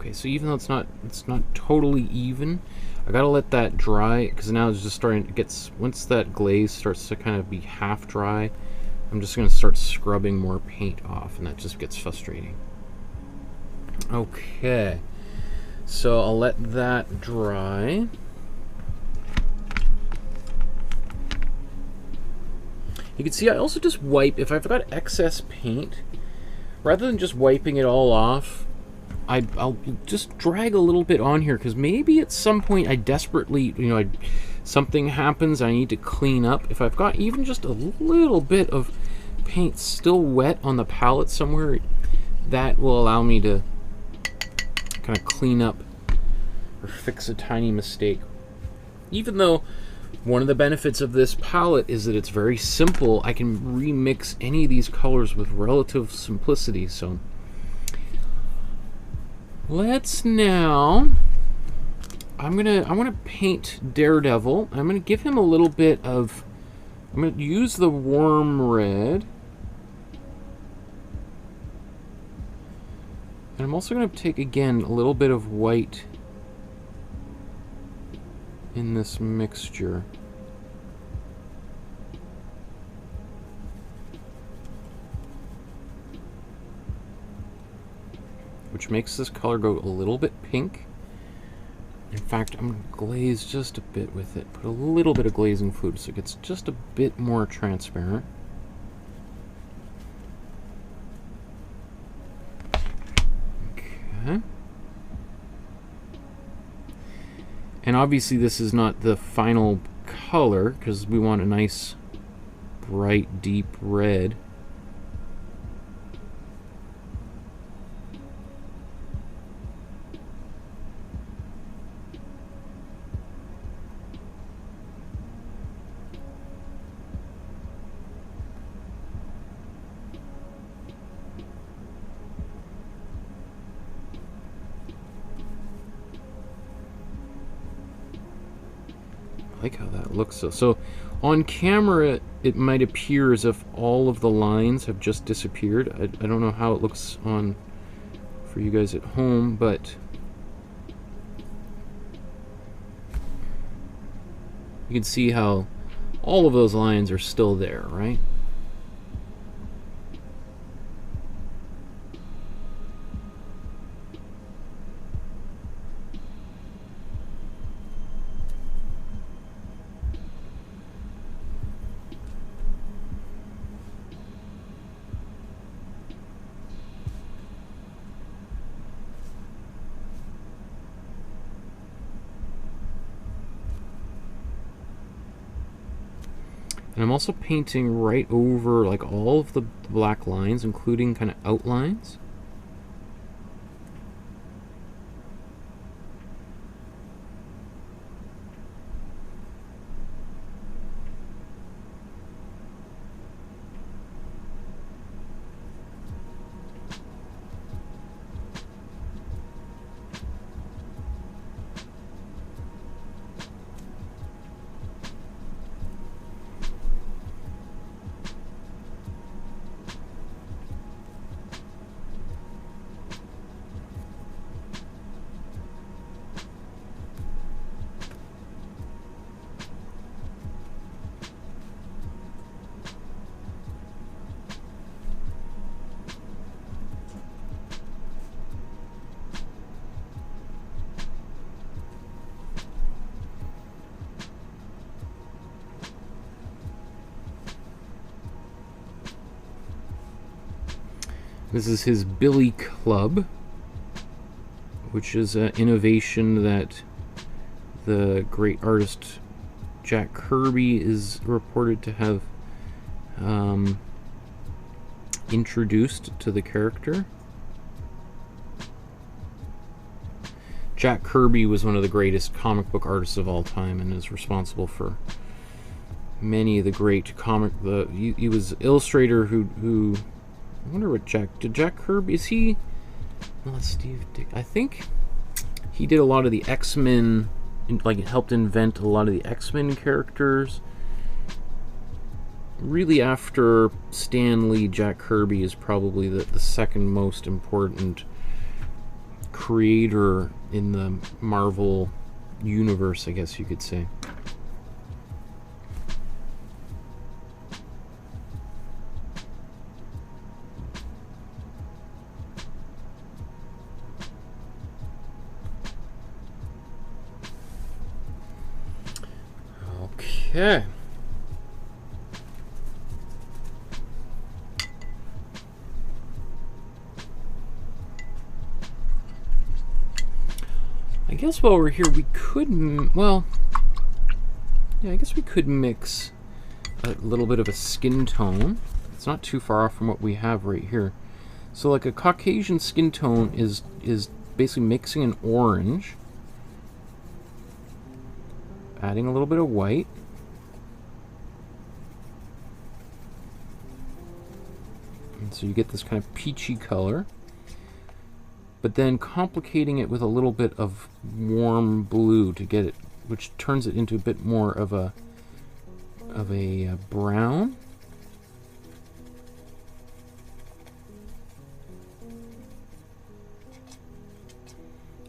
Okay, so even though it's not totally even, I gotta let that dry, because now it's just starting to get, once that glaze starts to kind of be half dry, I'm just gonna start scrubbing more paint off, and that just gets frustrating. Okay, so I'll let that dry. You can see I also just wipe, if I've got excess paint, rather than just wiping it all off, I'll just drag a little bit on here, because maybe at some point I desperately, you know, something happens, I need to clean up. If I've got even just a little bit of paint still wet on the palette somewhere, that will allow me to kind of clean up or fix a tiny mistake. Even though one of the benefits of this palette is that it's very simple, I can remix any of these colors with relative simplicity. So let's now, I want to paint Daredevil. I'm gonna give him a little bit of, I'm gonna use the warm red, and I'm also gonna take again a little bit of white in this mixture. Which makes this color go a little bit pink. In fact, I'm going to glaze just a bit with it. Put a little bit of glazing fluid so it gets just a bit more transparent. Okay. And obviously this is not the final color, because we want a nice bright deep red. I like how that looks. So on camera it might appear as if all of the lines have just disappeared. I don't know how it looks on for you guys at home, but you can see how all of those lines are still there, right? And I'm also painting right over like all of the black lines, including kind of outlines. This is his Billy Club, which is an innovation that the great artist Jack Kirby is reported to have introduced to the character. Jack Kirby was one of the greatest comic book artists of all time and is responsible for many of the great he was illustrator who I wonder what did Jack Kirby, is he, well, Steve Dick, I think he did a lot of the X-Men, like helped invent a lot of the X-Men characters. Really after Stan Lee, Jack Kirby is probably the second most important creator in the Marvel universe, I guess you could say. Okay. I guess while we're here, we could, well, yeah, I guess we could mix a little bit of a skin tone. It's not too far off from what we have right here. So like a Caucasian skin tone is basically mixing an orange, adding a little bit of white, and so you get this kind of peachy color, but then complicating it with a little bit of warm blue to get it, which turns it into a bit more of a brown.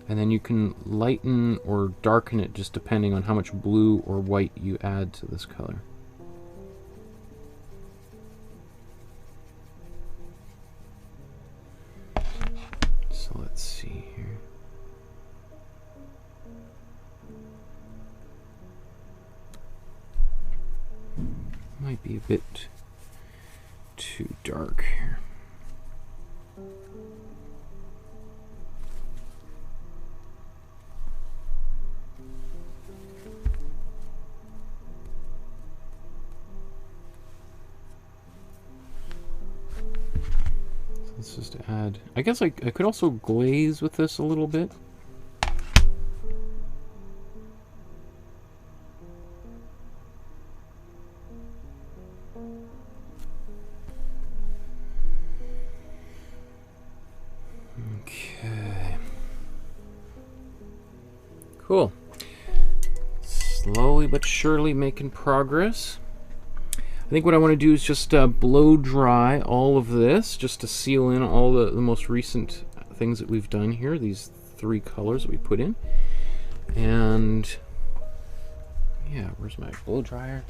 And then you can lighten or darken it just depending on how much blue or white you add to this color. So let's see here. Might be a bit too dark here. Let's just add, I guess I could also glaze with this a little bit. Okay. Cool. Slowly but surely making progress. I think what I want to do is just blow dry all of this, just to seal in all the most recent things that we've done here, these 3 colors that we put in. And yeah, where's my blow dryer?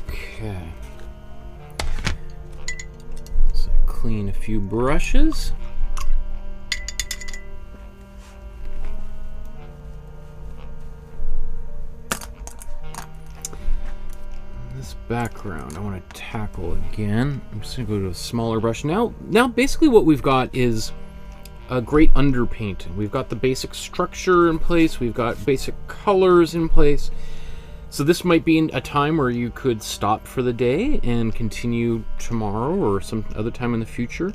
Okay. So clean a few brushes. This background I want to tackle again. I'm just going to go to a smaller brush. Now basically what we've got is a great underpainting. We've got the basic structure in place. We've got basic colors in place. So this might be a time where you could stop for the day and continue tomorrow or some other time in the future.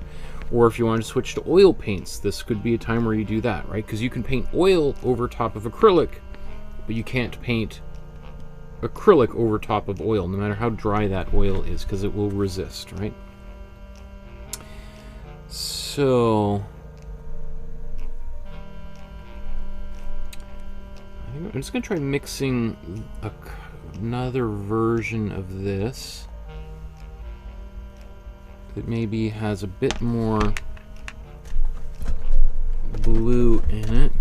Or if you wanted to switch to oil paints, this could be a time where you do that, right? Because you can paint oil over top of acrylic, but you can't paint acrylic over top of oil, no matter how dry that oil is, because it will resist, right? So I'm just going to try mixing another version of this that maybe has a bit more blue in it.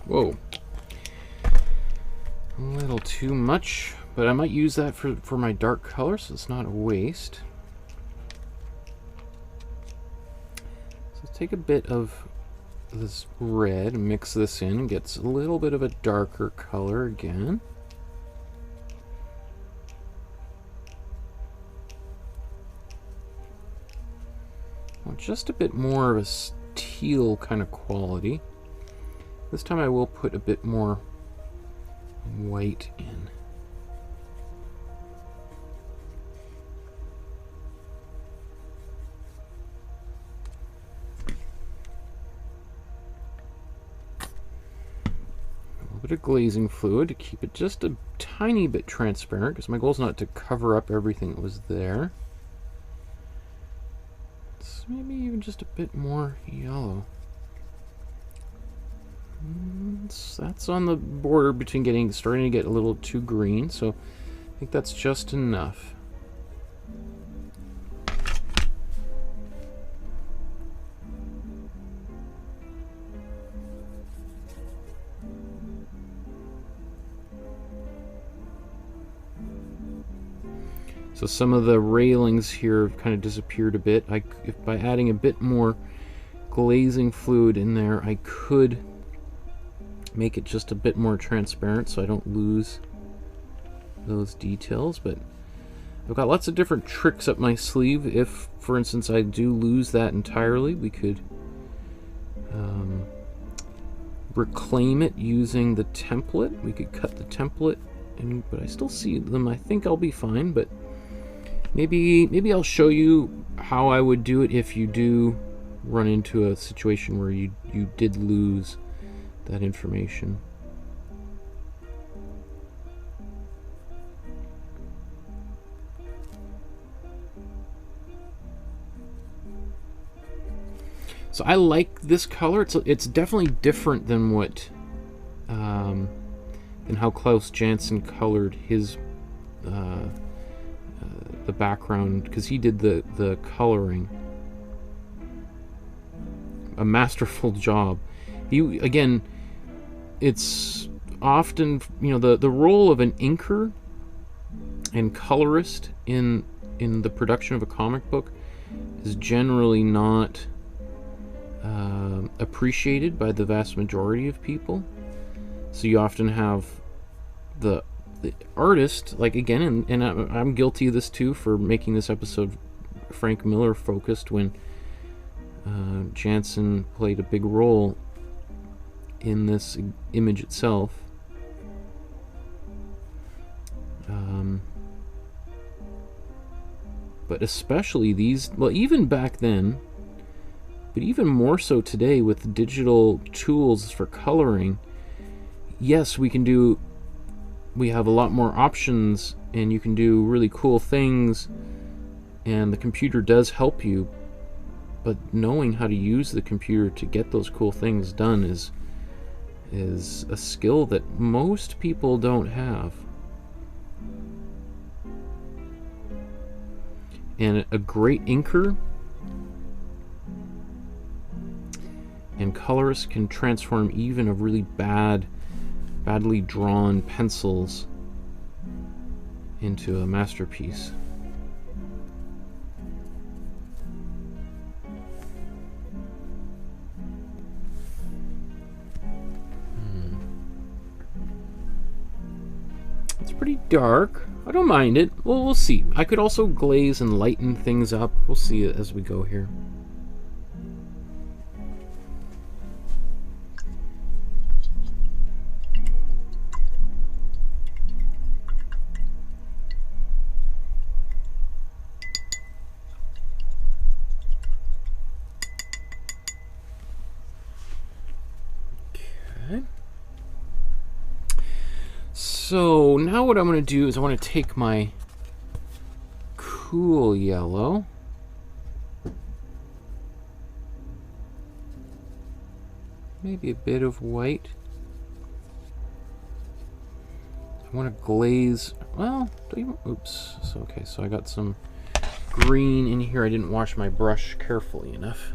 Whoa. A little too much, but I might use that for my dark color, so it's not a waste. So let's take a bit of this red, mix this in, gets a little bit of a darker color again. Well, just a bit more of a teal kind of quality. This time I will put a bit more white in. A little bit of glazing fluid to keep it just a tiny bit transparent, because my goal is not to cover up everything that was there. It's maybe even just a bit more yellow. That's on the border between starting to get a little too green, so I think that's just enough. So some of the railings here have kind of disappeared a bit. If by adding a bit more glazing fluid in there, I could make it just a bit more transparent so I don't lose those details. But I've got lots of different tricks up my sleeve. If, for instance, I do lose that entirely, we could reclaim it using the template. We could cut the template, but I still see them. I think I'll be fine, but maybe I'll show you how I would do it if you do run into a situation where you did lose that information. So I like this color. It's definitely different than what than how Klaus Janson colored his the background, because he did the coloring. A masterful job. Again, it's often, the role of an inker and colorist in the production of a comic book is generally not appreciated by the vast majority of people. So you often have the artist, like, again, and I'm guilty of this too for making this episode Frank Miller focused, when Janson played a big role in this image itself. But especially these, well, even back then, but even more so today with digital tools for coloring, yes, we have a lot more options, and you can do really cool things, and the computer does help you, but knowing how to use the computer to get those cool things done is a skill that most people don't have. And a great inker and colorist can transform even a really badly drawn pencils into a masterpiece. It's pretty dark. I don't mind it. Well, we'll see. I could also glaze and lighten things up. We'll see it as we go here. Okay. So now what I'm going to do is I want to take my cool yellow, maybe a bit of white. I want to glaze, well, oops, so okay, so I got some green in here. I didn't wash my brush carefully enough.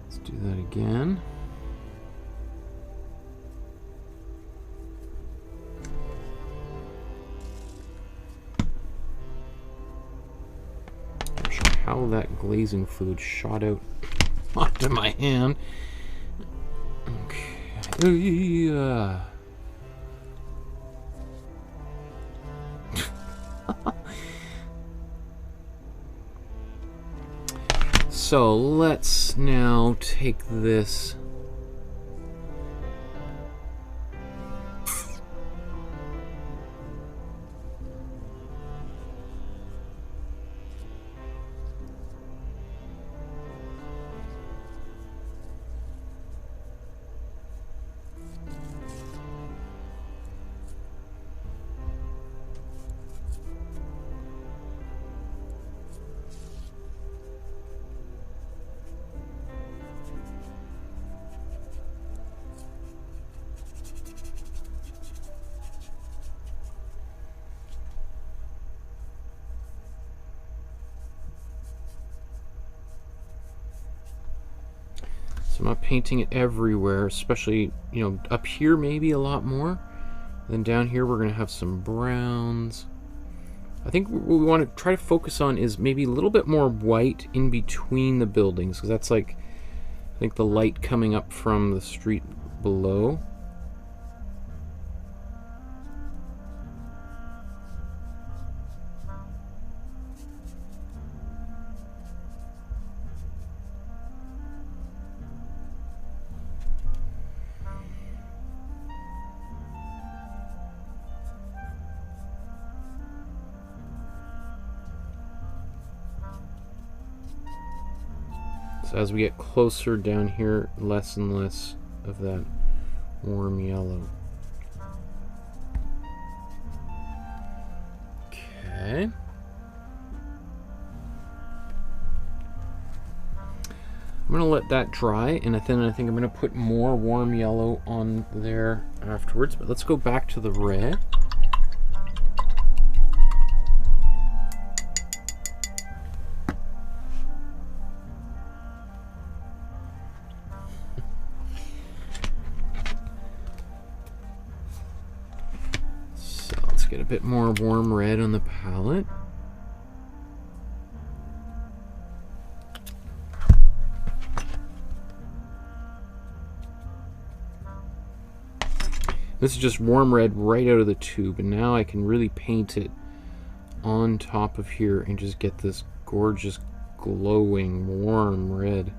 Let's do that again. Not sure how that glazing fluid shot out onto my hand. Okay. So let's now take this. So I'm not painting it everywhere, especially, you know, up here maybe a lot more. Then down here we're going to have some browns. I think what we want to try to focus on is maybe a little bit more white in between the buildings, because that's like, I think, the light coming up from the street below. So as we get closer down here, less and less of that warm yellow. Okay. I'm going to let that dry, and then I think I'm going to put more warm yellow on there afterwards. But let's go back to the red. Get a bit more warm red on the palette. This is just warm red right out of the tube, and now I can really paint it on top of here and just get this gorgeous glowing warm red.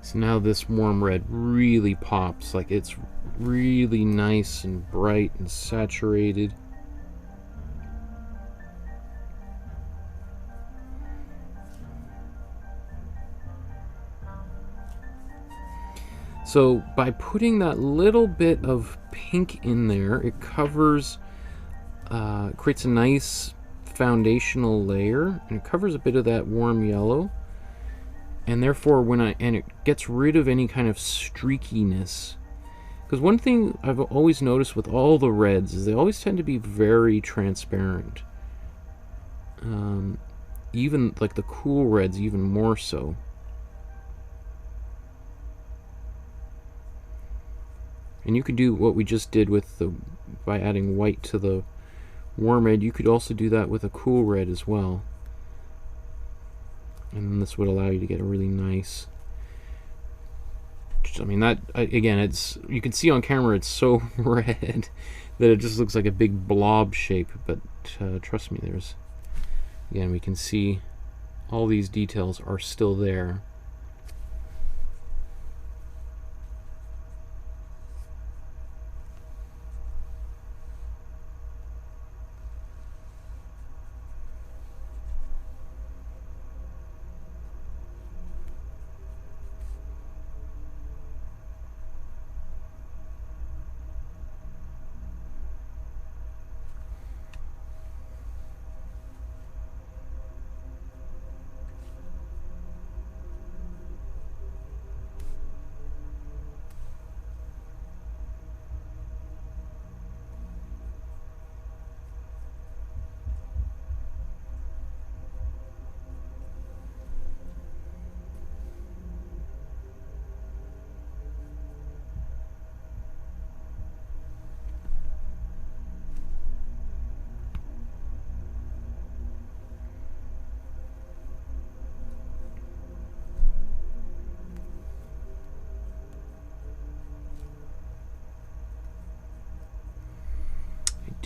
So now this warm red really pops, like it's really nice and bright and saturated. So by putting that little bit of pink in there, it covers, creates a nice foundational layer, and it covers a bit of that warm yellow. And therefore, and it gets rid of any kind of streakiness. Because one thing I've always noticed with all the reds is they always tend to be very transparent. Even like the cool reds, even more so. And you could do what we just did with by adding white to the warm red. You could also do that with a cool red as well. And then this would allow you to get a really nice, I mean, that, again, it's, you can see on camera it's so red that it just looks like a big blob shape, but trust me, there's, again, we can see all these details are still there.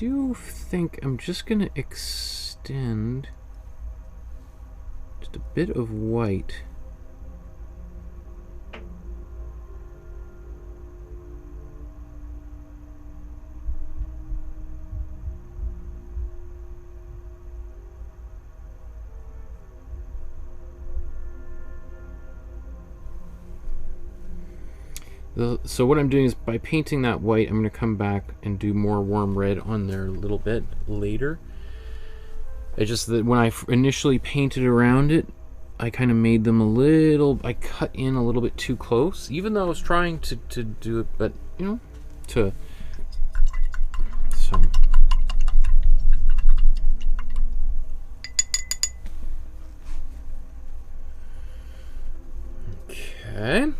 do think I'm just going to extend just a bit of white. So what I'm doing is, by painting that white, I'm going to come back and do more warm red on there a little bit later. It's just that when I initially painted around it, I kind of made them a little, I cut in a little bit too close, even though I was trying to do it, but, you know, so. Okay.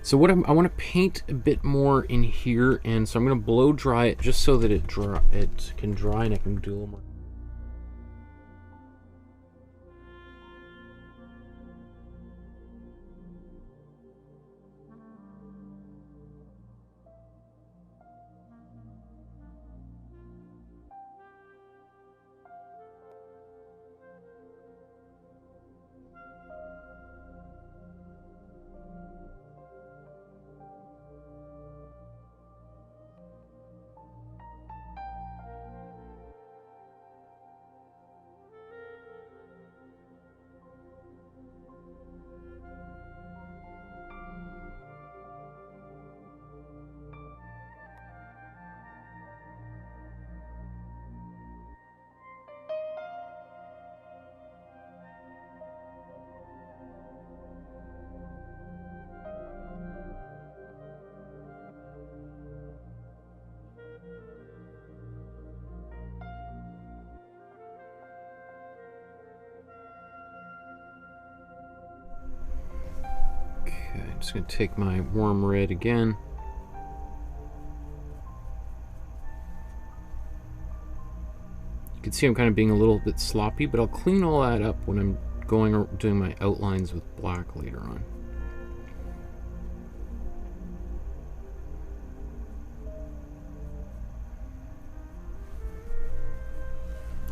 So what I want to paint a bit more in here, and so I'm going to blow dry it just so that it can dry and I can do a little more. I'm just going to take my warm red again. You can see I'm kind of being a little bit sloppy, but I'll clean all that up when I'm doing my outlines with black later on.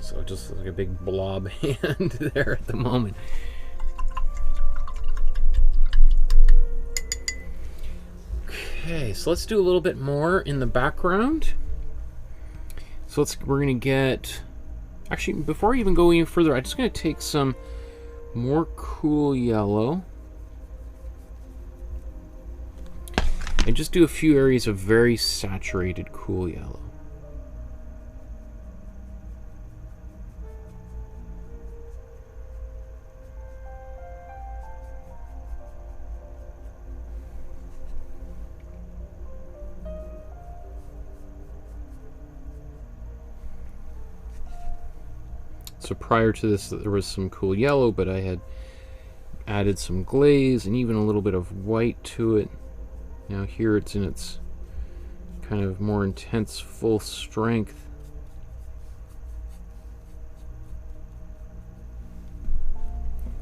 So just like a big blob hand there at the moment. Okay, so let's do a little bit more in the background. So we're gonna get, actually, before I even go any further, I'm just gonna take some more cool yellow and just do a few areas of very saturated cool yellow. So prior to this, there was some cool yellow, but I had added some glaze and even a little bit of white to it. Now here it's in its kind of more intense full strength.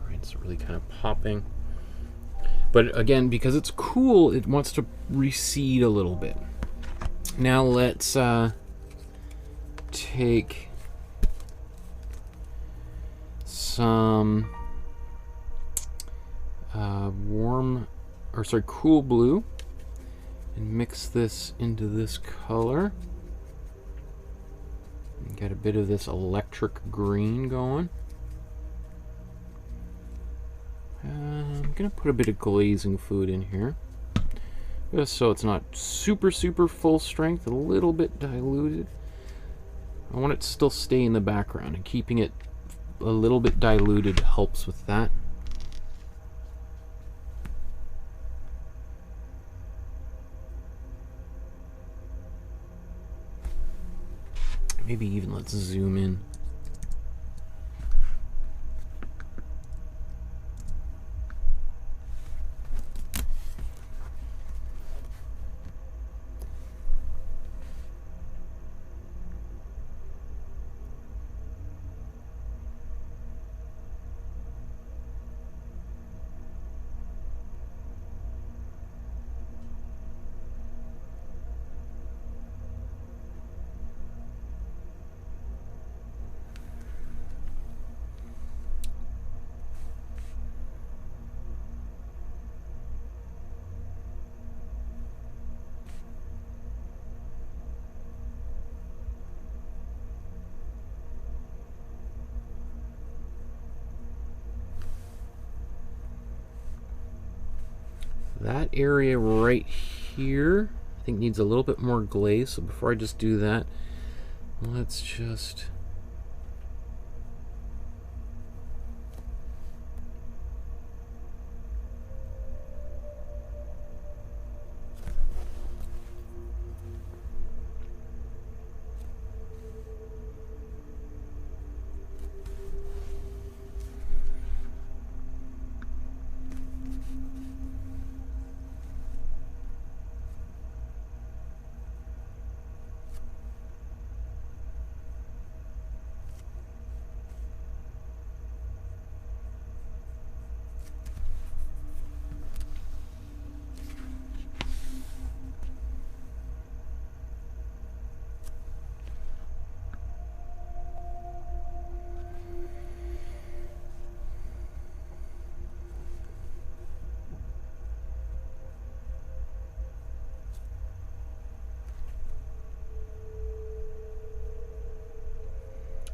Right, it's really kind of popping. But again, because it's cool, it wants to recede a little bit. Now let's take some cool blue and mix this into this color. And get a bit of this electric green going. I'm gonna put a bit of glazing fluid in here, just so it's not super full strength, a little bit diluted. I want it to still stay in the background, and keeping it a little bit diluted helps with that. Maybe even let's zoom in. That area right here, I think needs a little bit more glaze. So before I just do that, let's just...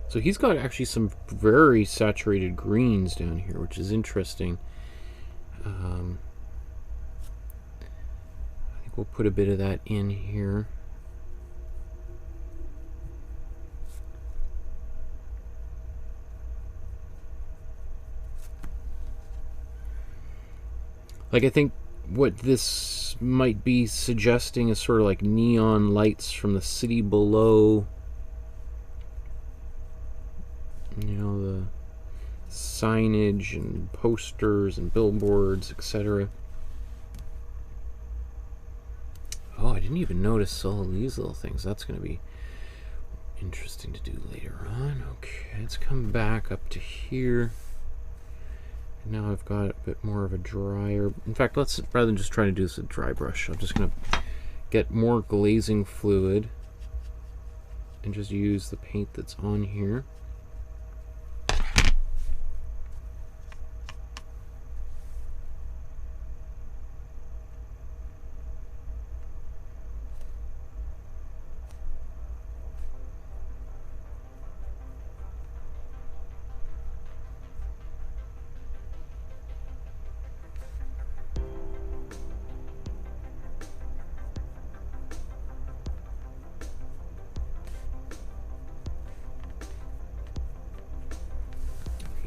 So he's got actually some very saturated greens down here, which is interesting. I think we'll put a bit of that in here. Like, I think what this might be suggesting is sort of like neon lights from the city below. You know, the signage and posters and billboards, etc. Oh, I didn't even notice all of these little things. That's going to be interesting to do later on. Okay, let's come back up to here. And now I've got a bit more of a drier... In fact, let's, rather than just try to do this with a dry brush, I'm just going to get more glazing fluid and just use the paint that's on here.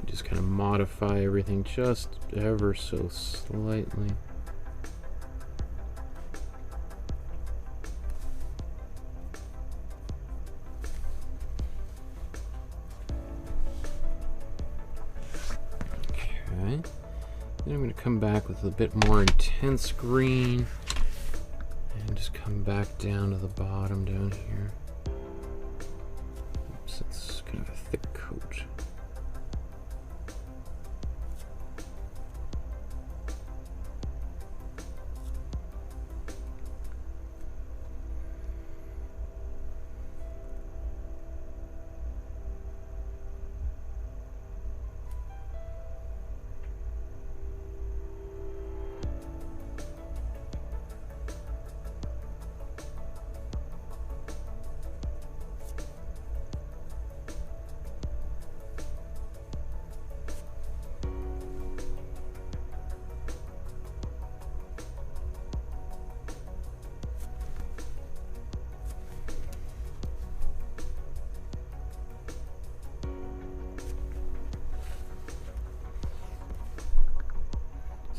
Just kind of modify everything just ever so slightly. Okay. Then I'm going to come back with a bit more intense green and just come back down to the bottom down here. Oops, it's kind of a thick coat.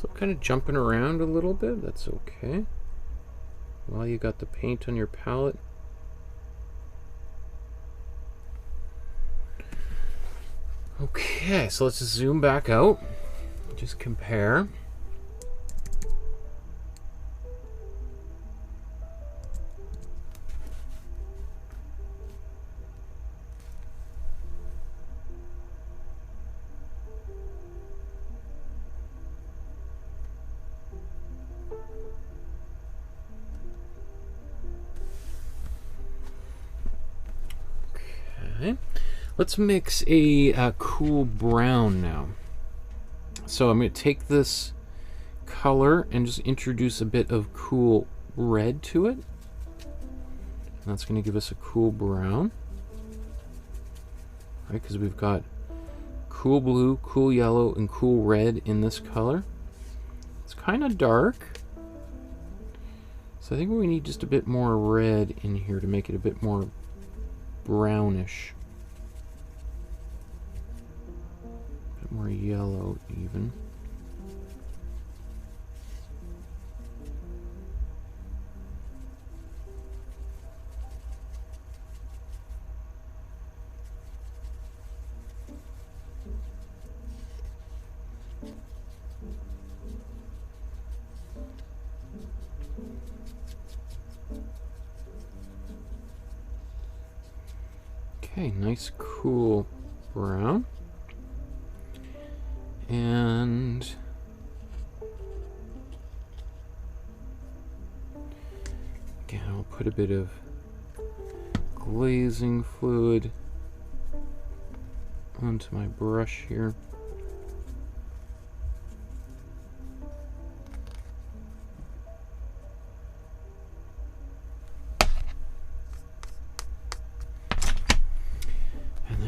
So kind of jumping around a little bit, that's okay. While you got the paint on your palette. Okay, so let's just zoom back out. Just compare. Let's mix a cool brown now. So I'm going to take this color and just introduce a bit of cool red to it. And that's going to give us a cool brown. Right, because we've got cool blue, cool yellow, and cool red in this color. It's kind of dark. So I think we need just a bit more red in here to make it a bit more brownish. A bit more yellow even. Okay, nice cool brown. And again, I'll put a bit of glazing fluid onto my brush here.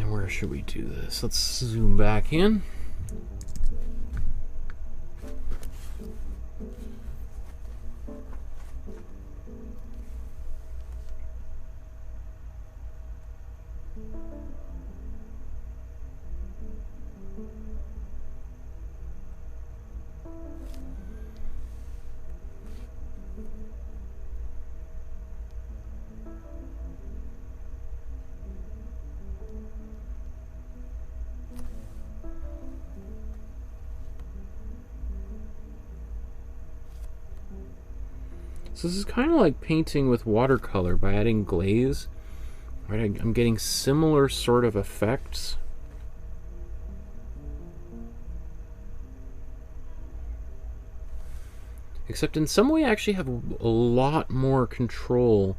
Where should we do this? Let's zoom back in. So this is kind of like painting with watercolor by adding glaze. Right, I'm getting similar sort of effects. Except in some way I actually have a lot more control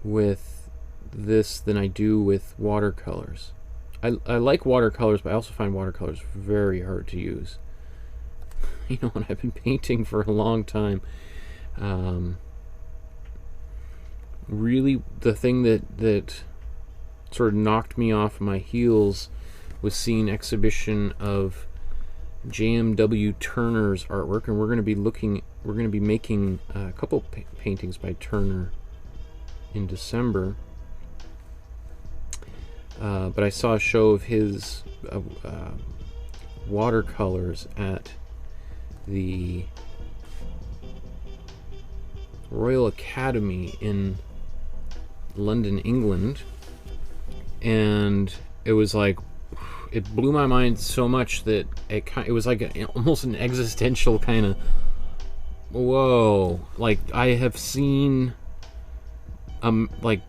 with this than I do with watercolors. I like watercolors, but I also find watercolors very hard to use. You know, when I've been painting for a long time, really the thing that sort of knocked me off my heels was seeing an exhibition of JMW Turner's artwork, and we're going to be making a couple paintings by Turner in December. But I saw a show of his watercolors at the Royal Academy in London, England, and it was like, it blew my mind so much that it was like almost an existential kind of whoa. Like, I have seen like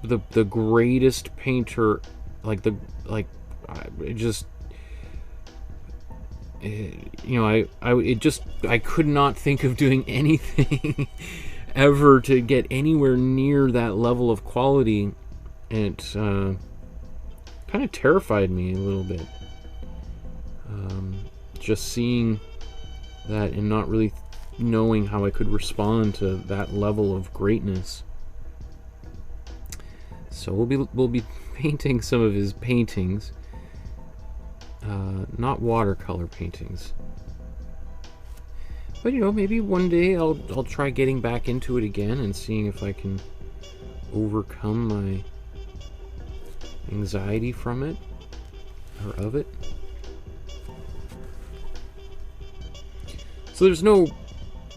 the greatest painter, you know, I could not think of doing anything ever to get anywhere near that level of quality. And it kind of terrified me a little bit. Just seeing that and not really knowing how I could respond to that level of greatness. So we'll be painting some of his paintings. Not watercolor paintings, but you know, maybe one day I'll try getting back into it again and seeing if I can overcome my anxiety from it, or of it. So there's no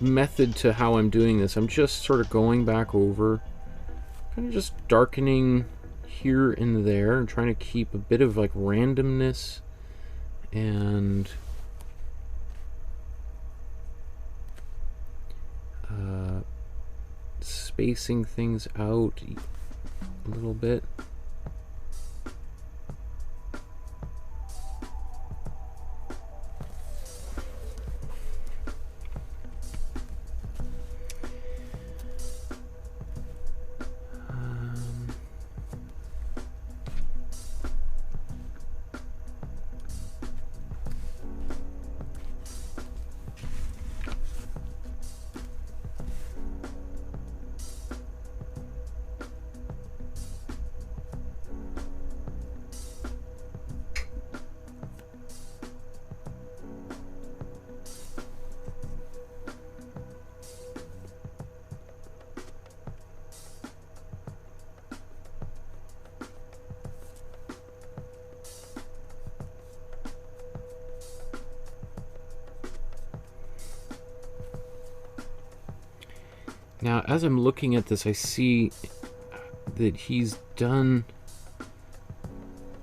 method to how I'm doing this. I'm just sort of going back over, kind of just darkening here and there and trying to keep a bit of like randomness and spacing things out a little bit. Now, as I'm looking at this, I see that he's done...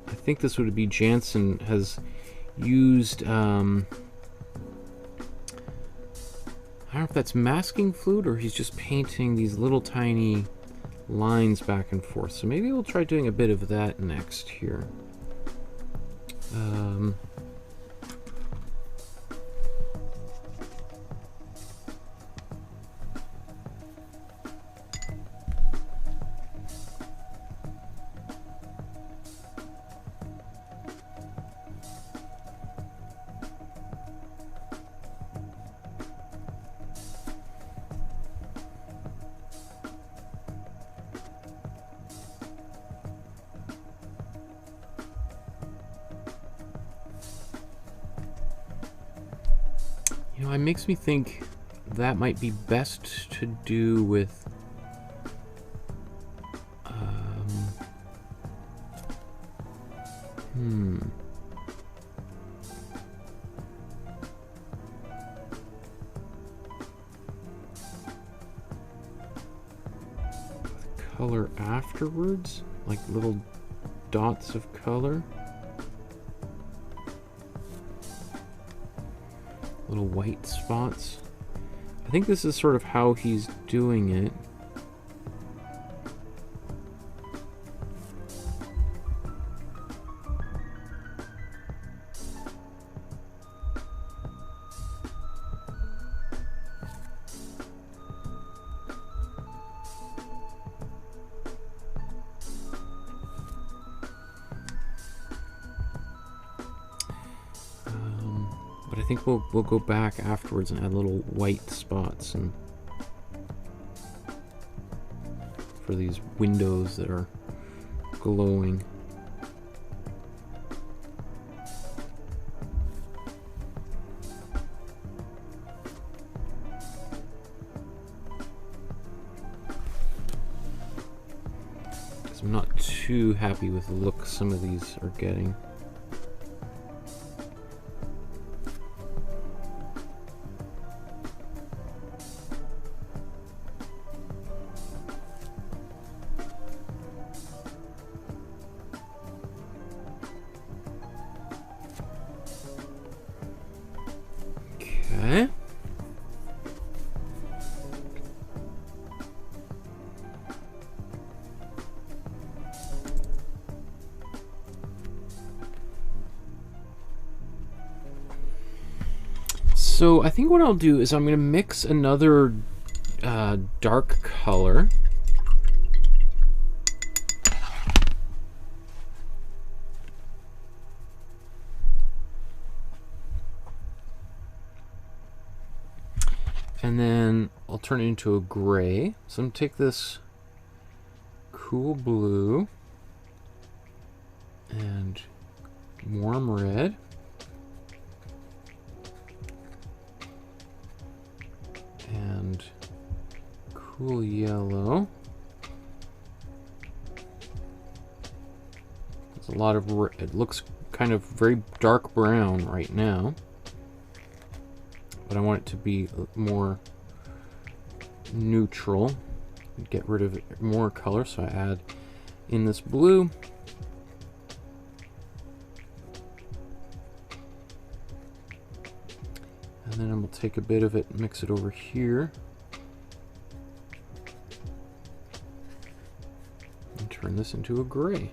I think this would be Janson has used... I don't know if that's masking fluid or he's just painting these little tiny lines back and forth. So maybe we'll try doing a bit of that next here. You know, it makes me think that might be best to do with color afterwards, like little dots of color. Little white spots. I think this is sort of how he's doing it. But I think we'll go back afterwards and add little white spots and for these windows that are glowing. Because I'm not too happy with the look some of these are getting. Okay. So I think what I'll do is I'm going to mix another dark color. And then I'll turn it into a gray. So I'm going to take this cool blue and warm red. And cool yellow. There's a lot of, it looks kind of very dark brown right now. But I want it to be more neutral. Get rid of more color, so I add in this blue. And then I'm going to take a bit of it and mix it over here. And turn this into a gray.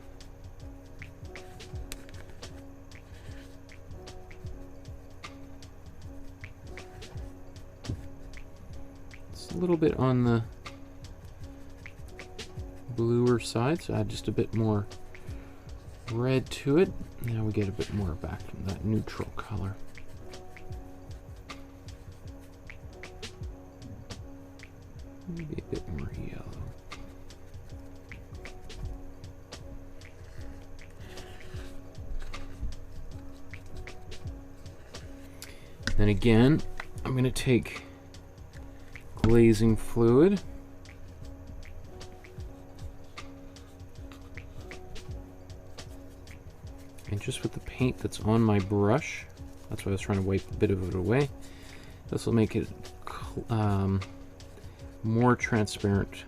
A little bit on the bluer side, so add just a bit more red to it. Now we get a bit more back from that neutral color. Maybe a bit more yellow. Then again, I'm going to take glazing fluid and just with the paint that's on my brush, that's why I was trying to wipe a bit of it away. This will make it more transparent.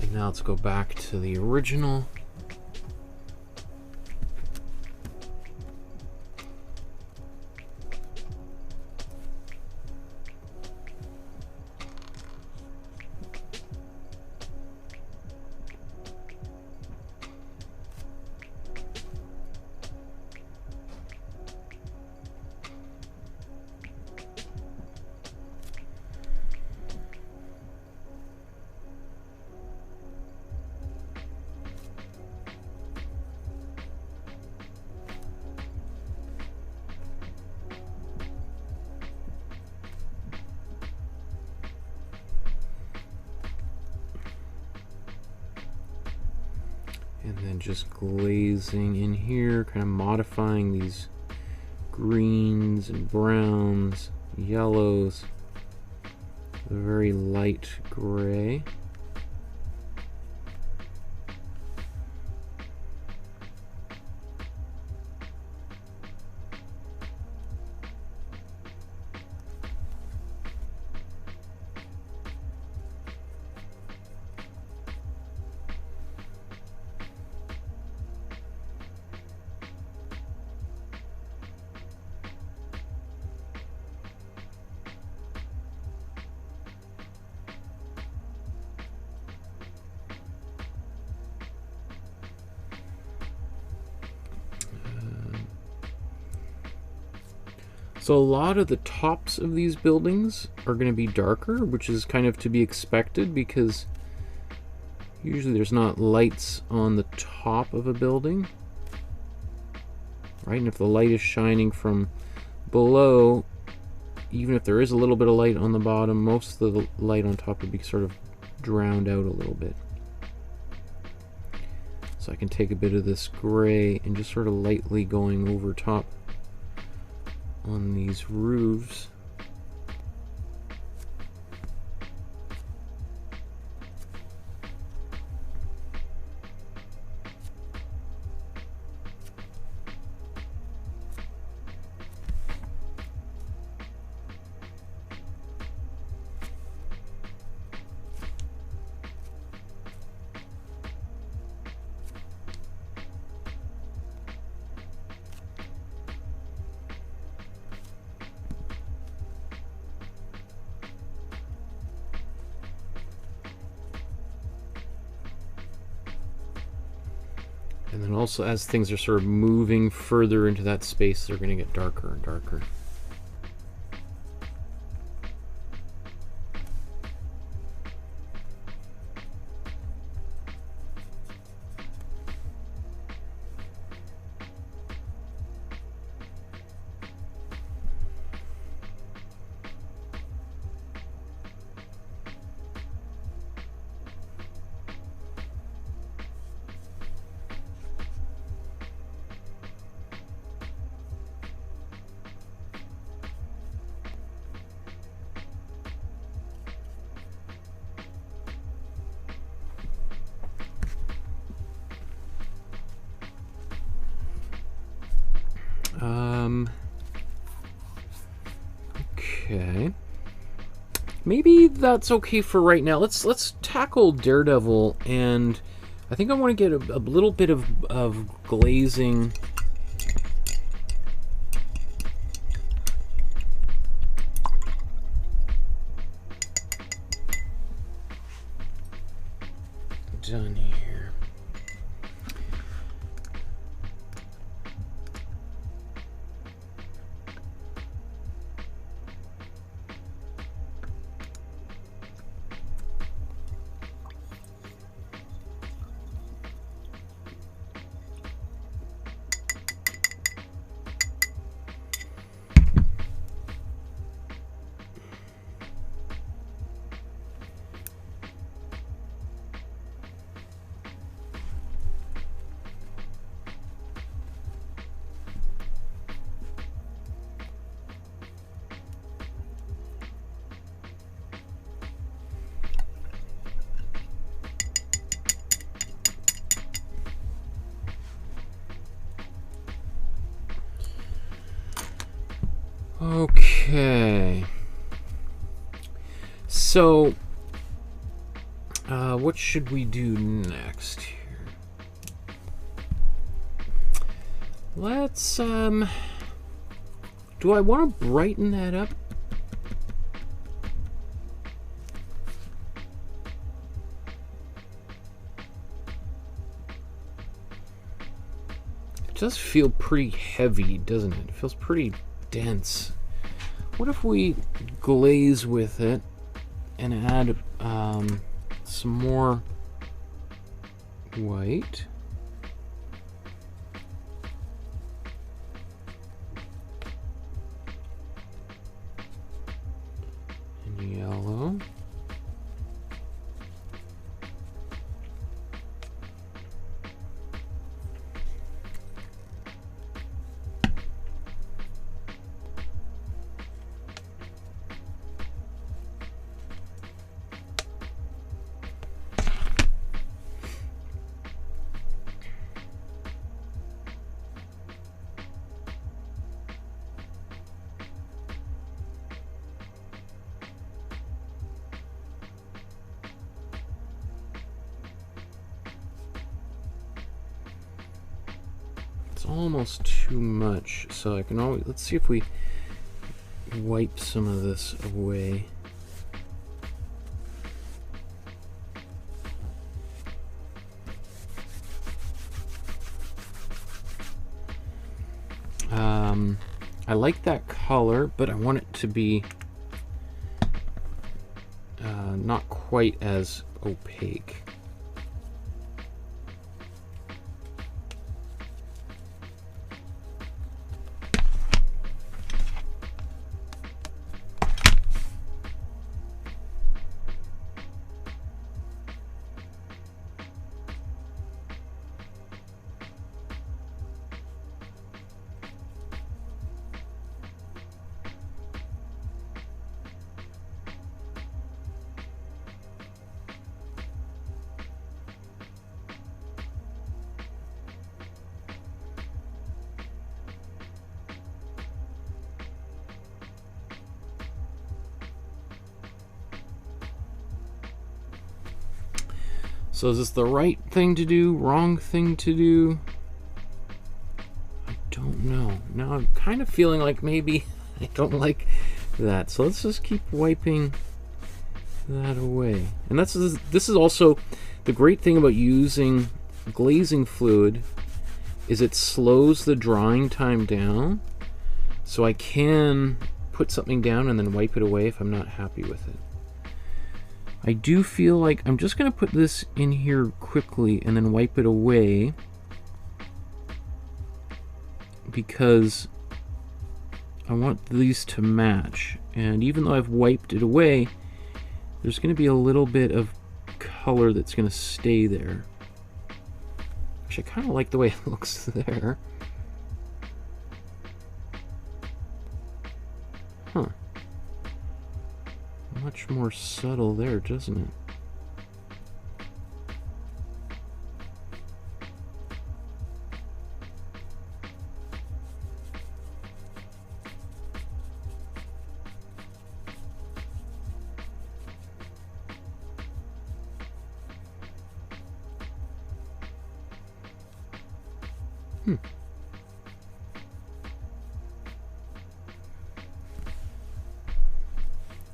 And now let's go back to the original. And then just glazing in here, kind of modifying these greens and browns, yellows, a very light gray. So a lot of the tops of these buildings are going to be darker, which is kind of to be expected because usually there's not lights on the top of a building, right? And if the light is shining from below, even if there is a little bit of light on the bottom, most of the light on top would be sort of drowned out a little bit. So I can take a bit of this gray and just sort of lightly going over top on these roofs. And then also as things are sort of moving further into that space, they're going to get darker and darker. Okay. Maybe that's okay for right now. Let's tackle Daredevil, and I think I want to get a little bit of glazing. Done here. Okay. So, what should we do next here? Let's, do I want to brighten that up? It does feel pretty heavy, doesn't it? It feels pretty dense. What if we glaze with it and add some more white? And yellow. Almost too much, so I can always, let's see if we wipe some of this away. I like that color, but I want it to be not quite as opaque. So is this the right thing to do, wrong thing to do? I don't know. Now I'm kind of feeling like maybe I don't like that. So let's just keep wiping that away. And this is also the great thing about using glazing fluid is it slows the drying time down. So I can put something down and then wipe it away if I'm not happy with it. I do feel like I'm just going to put this in here quickly and then wipe it away, because I want these to match. And even though I've wiped it away, there's going to be a little bit of color that's going to stay there. Actually, I kind of like the way it looks there. Huh. Much more subtle there, doesn't it?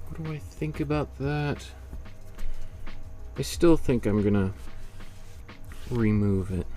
What do I think about that? I still think I'm gonna remove it.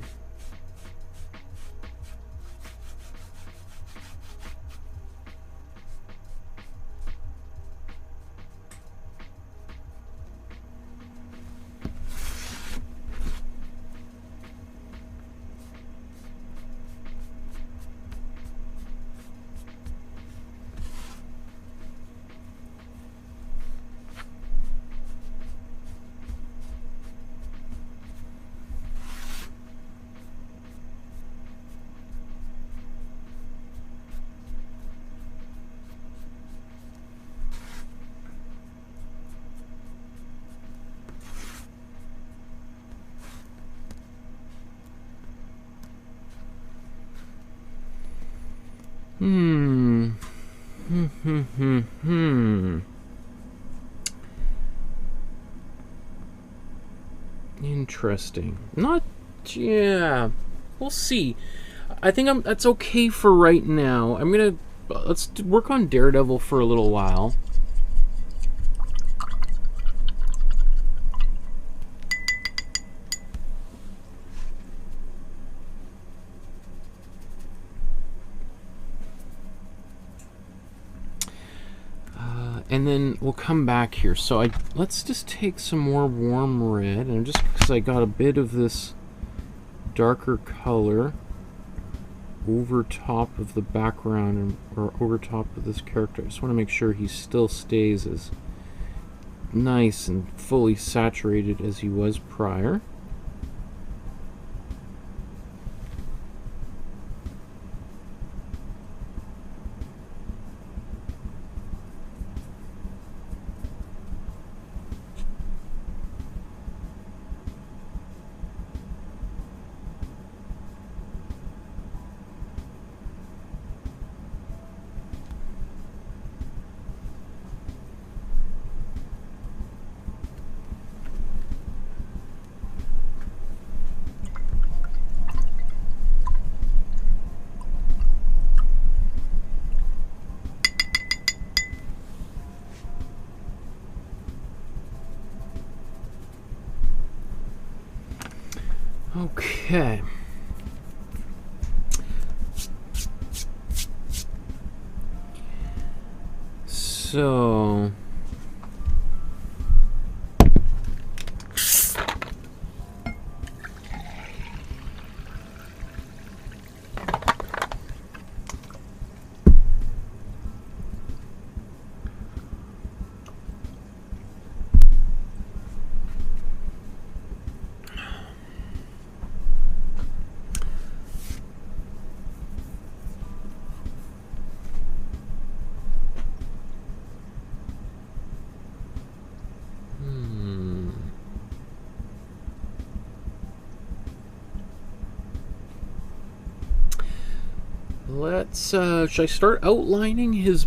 Interesting. Not, yeah. We'll see. I think that's okay for right now. Let's work on Daredevil for a little while. And then we'll come back here. So let's just take some more warm red, and just because I got a bit of this darker color over top of the background, or over top of this character. I just want to make sure he still stays as nice and fully saturated as he was prior. Okay. So let's, should I start outlining his,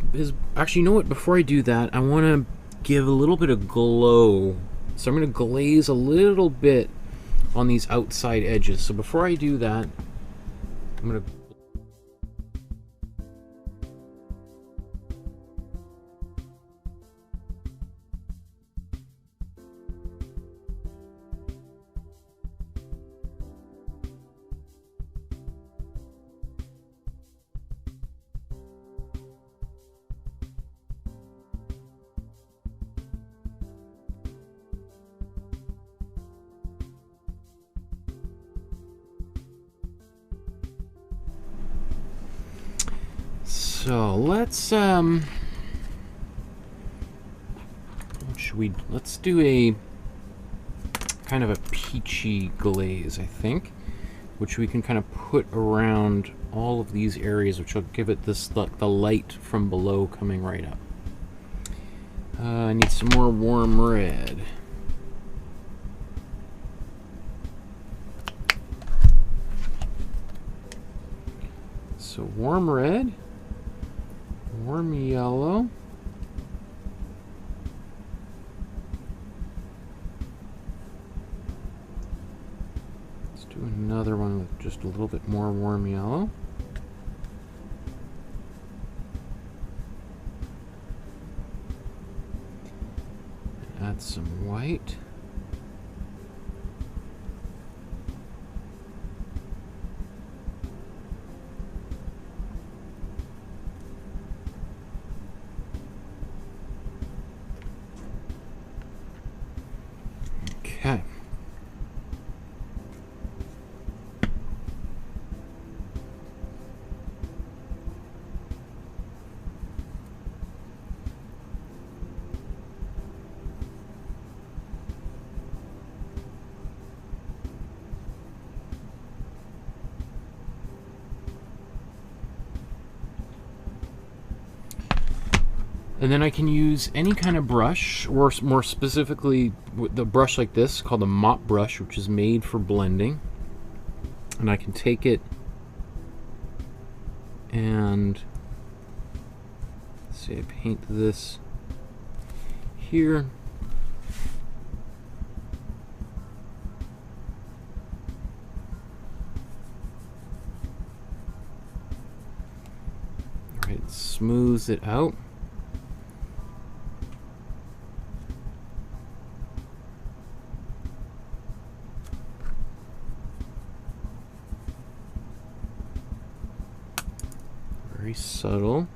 actually, you know what, before I do that, I want to give a little bit of glow. So I'm going to glaze a little bit on these outside edges. So before I do that, I'm going to... So let's what should we, let's do a kind of a peachy glaze, I think, which we can kind of put around all of these areas, which will give it this, the light from below coming right up. I need some more warm red. So warm red, warm yellow, let's do another one with just a little bit more warm yellow. Add some white. Okay. And then I can use any kind of brush, or more specifically the brush like this called a mop brush, which is made for blending. And I can take it and, let's see, I paint this here. smooths it out. Very subtle.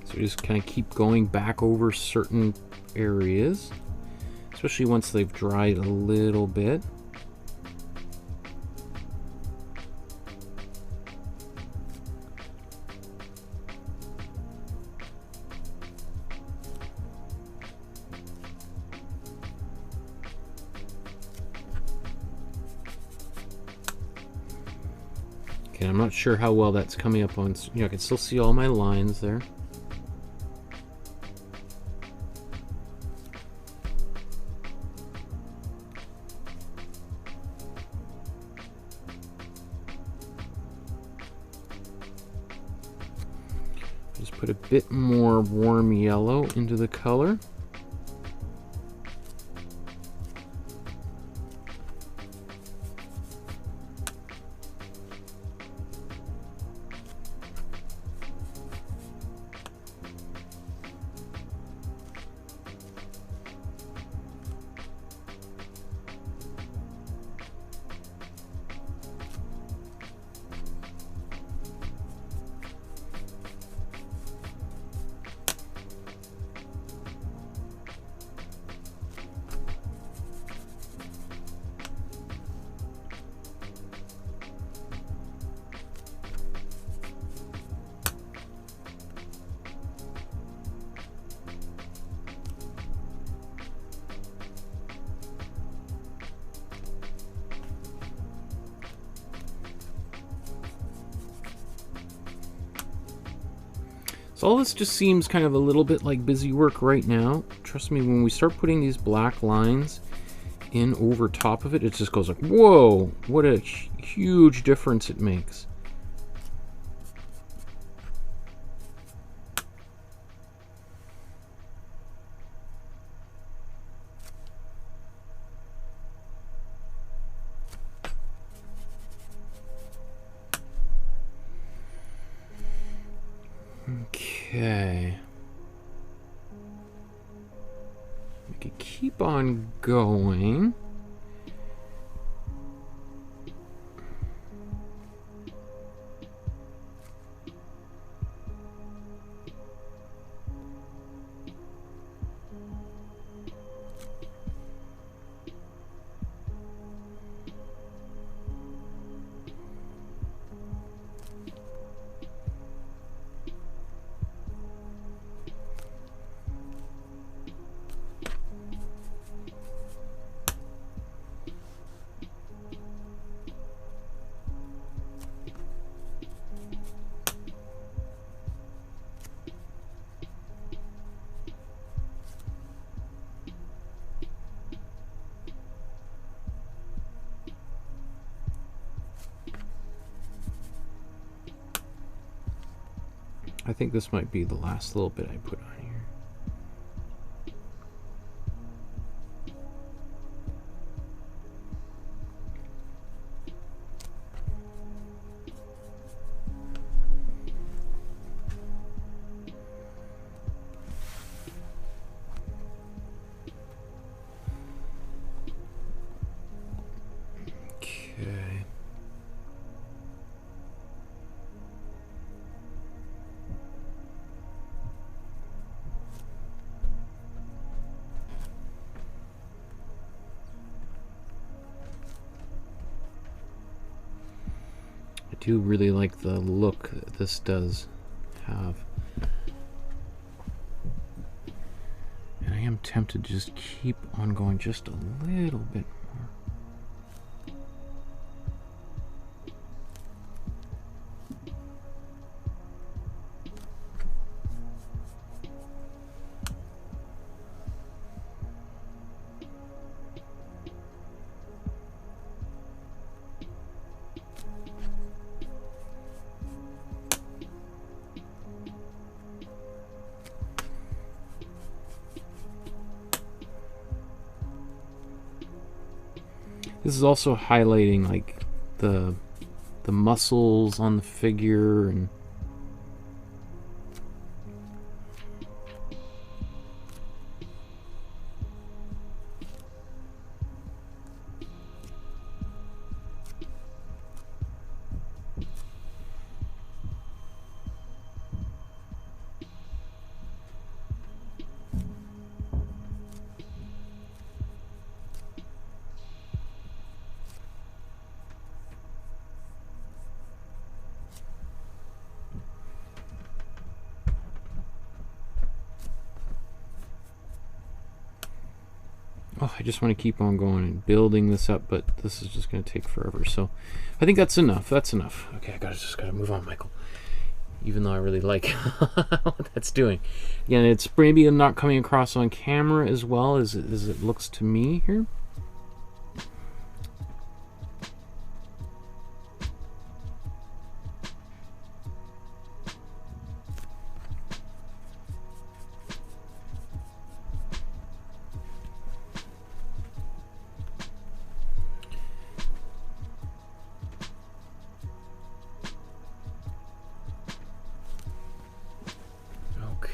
So just kind of keep going back over certain areas, especially once they've dried a little bit. Okay, I'm not sure how well that's coming up on, you know, I can still see all my lines there. Just put a bit more warm yellow into the color. So all this just seems kind of a little bit like busy work right now. Trust me, when we start putting these black lines in over top of it, it just goes like, whoa, what a huge difference it makes. Okay. We could keep on going. I think this might be the last little bit I put on here. Okay. I do really like the look that this does have. And I am tempted to just keep on going just a little bit more. This is also highlighting like the muscles on the figure and oh, I just want to keep on going and building this up, but this is just going to take forever. So I think that's enough. That's enough. Okay, just gotta move on, Michael. Even though I really like what that's doing. Again, it's maybe not coming across on camera as well as it looks to me here.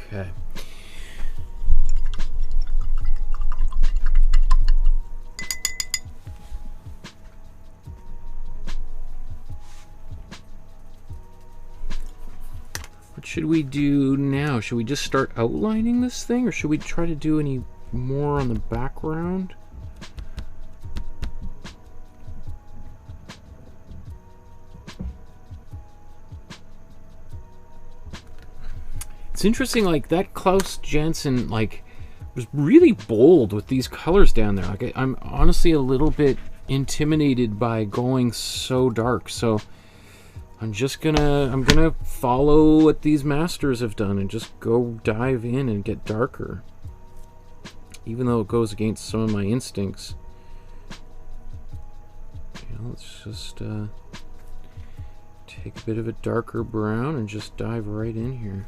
Okay. What should we do now? Should we just start outlining this thing, or should we try to do any more on the background? It's interesting, like that Klaus Janson like was really bold with these colors down there. Like I'm honestly a little bit intimidated by going so dark. So I'm gonna follow what these masters have done and just go dive in and get darker. Even though it goes against some of my instincts. You know, let's just take a bit of a darker brown and just dive right in here.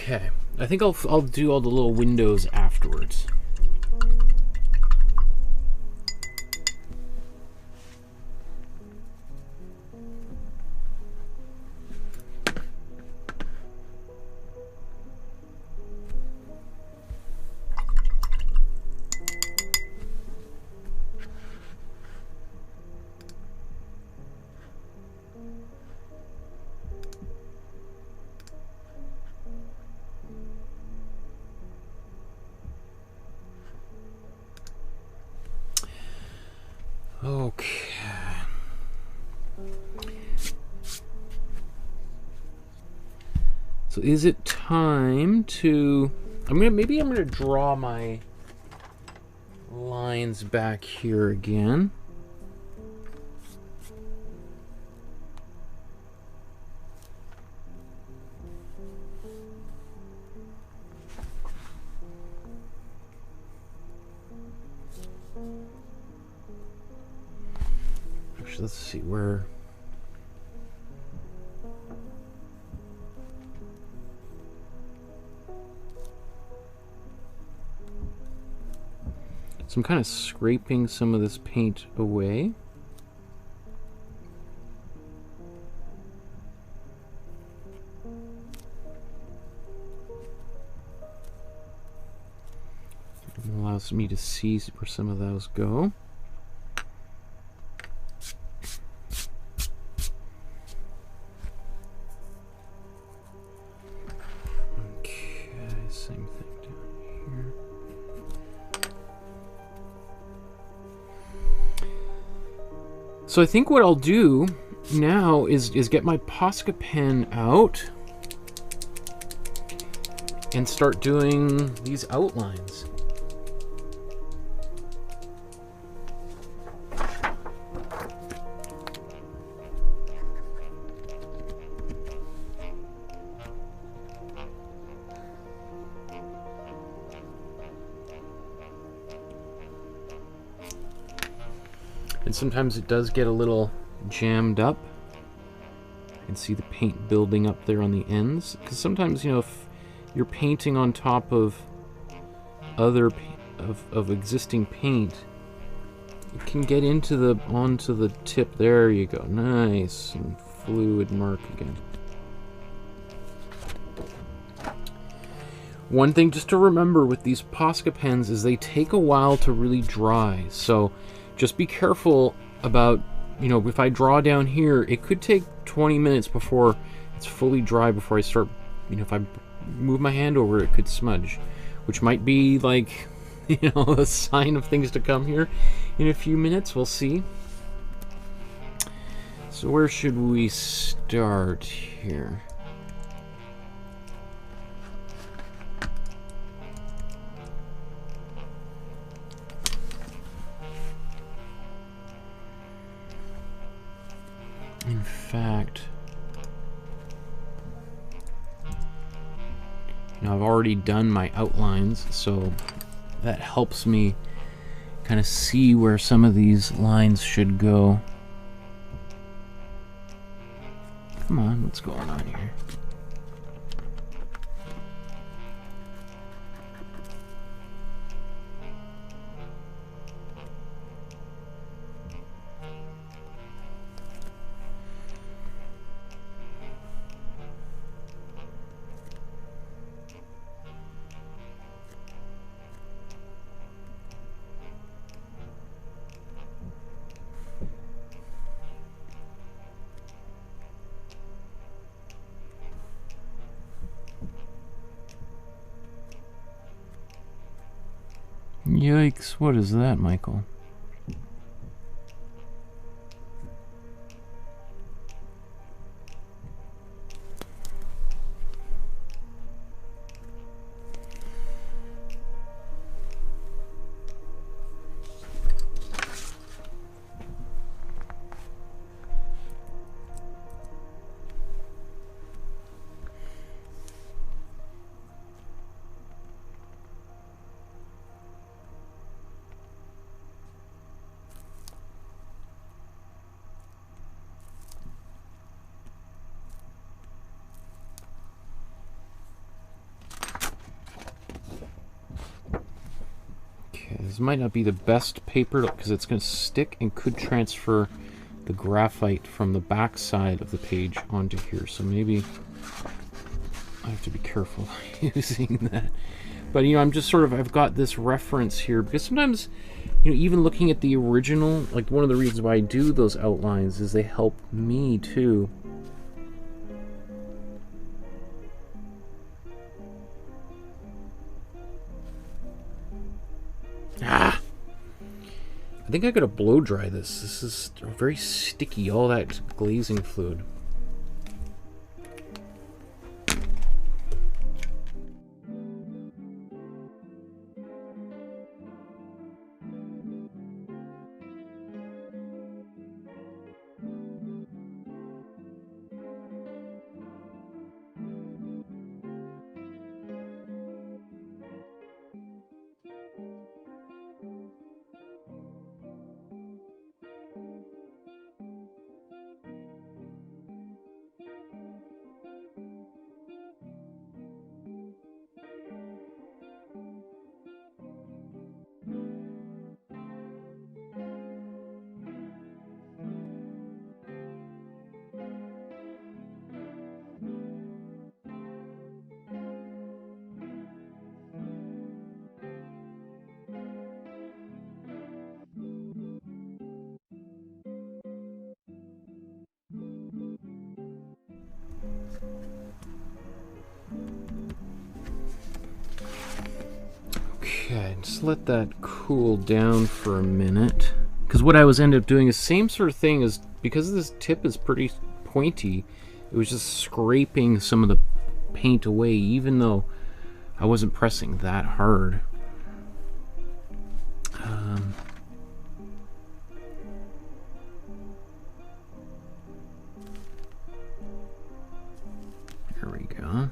Okay, I think I'll do all the little windows afterwards. Okay. So is it time to... maybe I'm gonna draw my lines back here again. Let's see where. So I'm kind of scraping some of this paint away. It allows me to see where some of those go. So I think what I'll do now is get my Posca pen out and start doing these outlines. And sometimes it does get a little jammed up. You can see the paint building up there on the ends. Because sometimes, you know, if you're painting on top of other of existing paint, it can get into onto the tip. There you go. Nice and fluid mark again. One thing just to remember with these Posca pens is they take a while to really dry. So just be careful about, you know, if I draw down here, it could take 20 minutes before it's fully dry before I start, you know, if I move my hand over it could smudge, which might be like, you know, a sign of things to come here in a few minutes. We'll see. So where should we start here? In fact, you know, I've already done my outlines, so that helps me kind of see where some of these lines should go. Come on, what's going on here? Yikes, what is that, Michael? This might not be the best paper because it's going to stick and could transfer the graphite from the back side of the page onto here. So maybe I have to be careful using that. But, you know, I'm just sort of, I've got this reference here because sometimes, you know, even looking at the original, like one of the reasons why I do those outlines is they help me too. Ah! I think I gotta blow dry this. This is very sticky, all that glazing fluid. Okay, just let that cool down for a minute. Because what I was ended up doing is same sort of thing as, because this tip is pretty pointy, it was just scraping some of the paint away, even though I wasn't pressing that hard. There we go.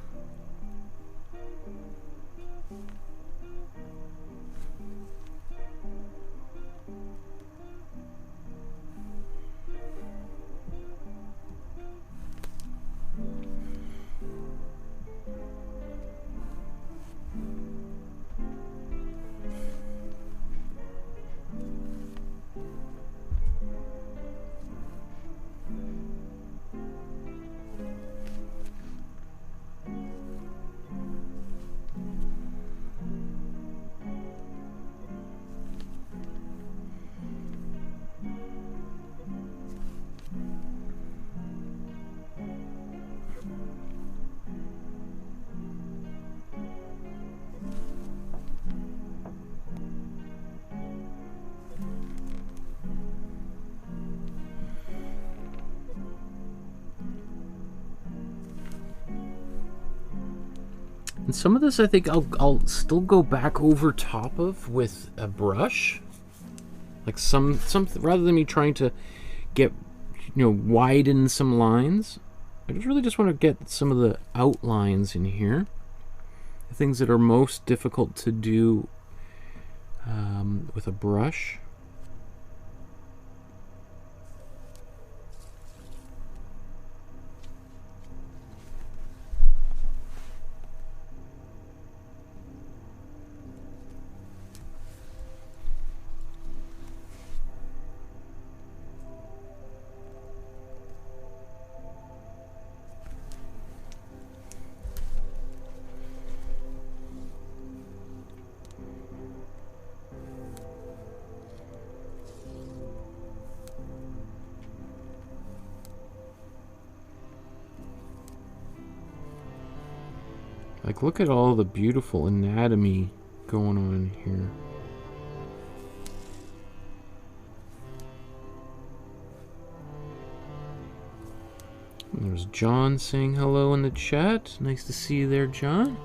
And some of this I think I'll still go back over top of with a brush. Like some rather than me trying to get, you know, widen some lines. I just really just want to get some of the outlines in here. The things that are most difficult to do with a brush. Like, look at all the beautiful anatomy going on here. And there's John saying hello in the chat. Nice to see you there, John.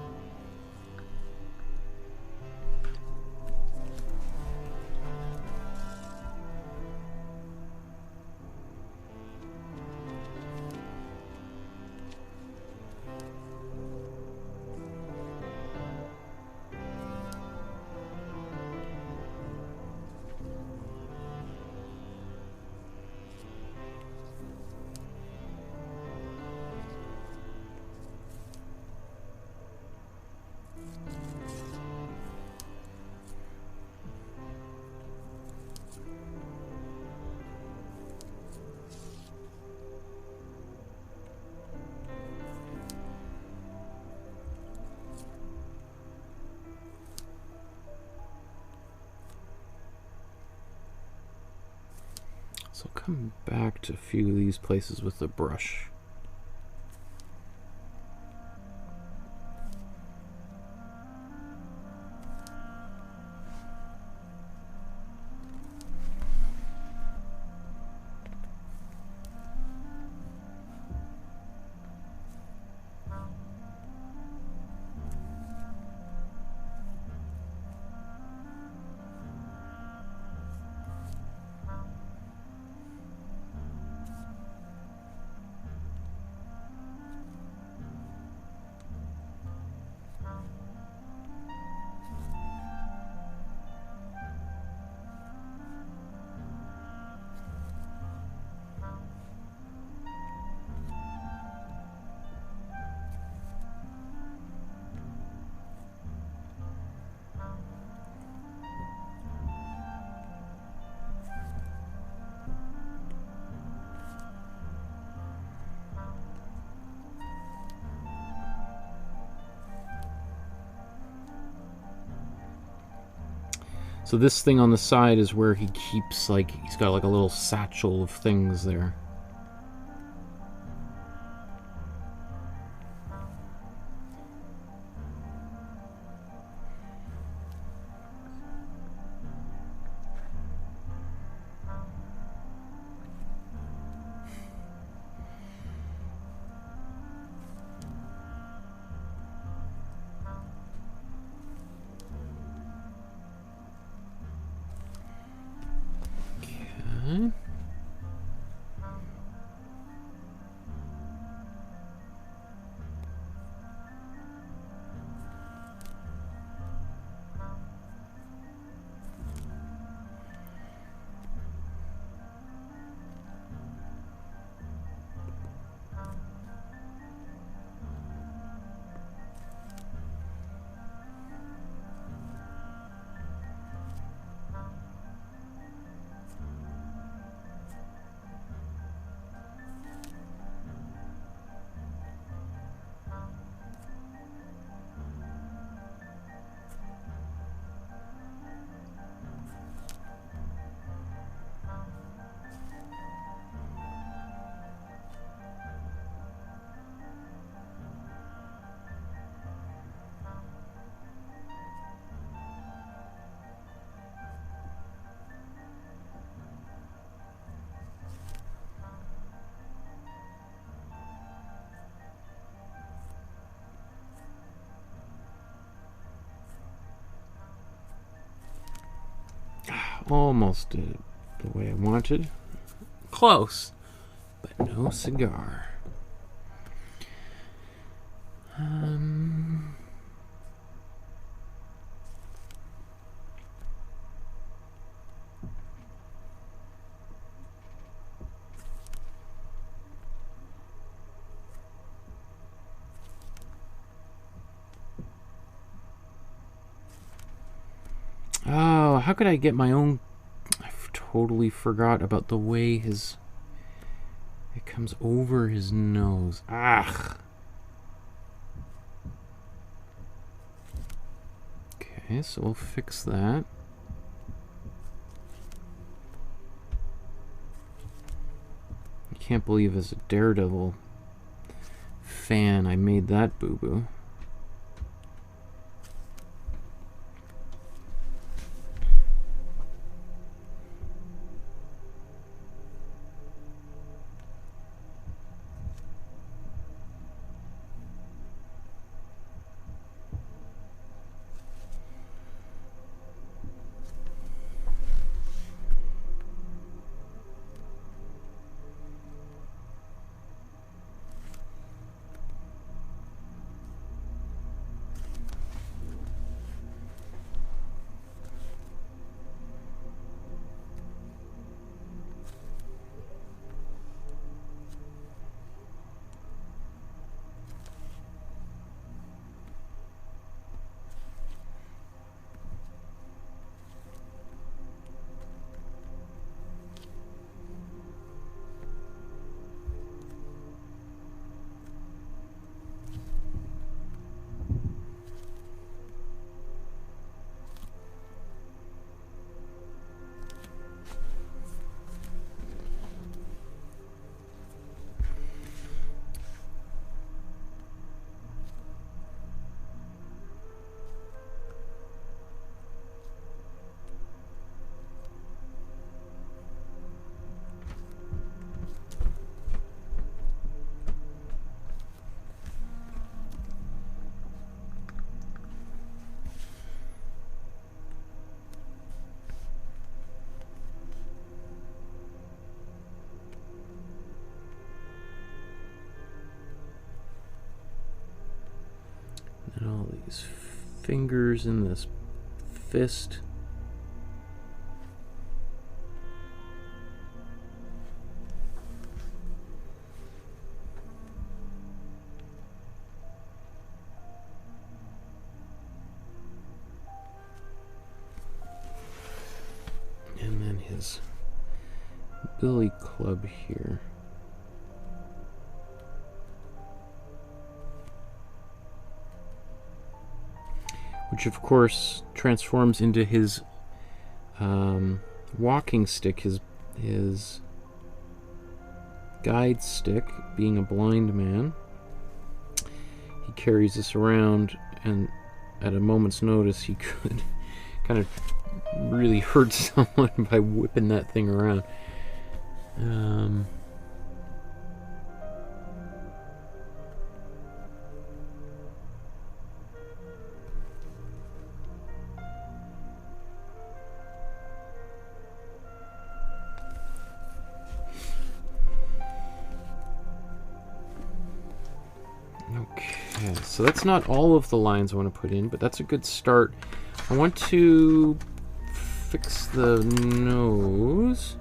So I'll come back to a few of these places with the brush. So this thing on the side is where he keeps, like, he's got like a little satchel of things there. Almost did it the way I wanted. Close, but no cigar. Oh, how could I get my own? I totally forgot about the way it comes over his nose. Ah. Okay, so we'll fix that. I can't believe as a Daredevil fan I made that boo-boo. And all these fingers in this fist. And then his billy club here. Which of course transforms into his walking stick, his guide stick, being a blind man. He carries this around, and at a moment's notice he could kind of really hurt someone by whipping that thing around. Okay, so that's not all of the lines I want to put in, but that's a good start. I want to fix the nose.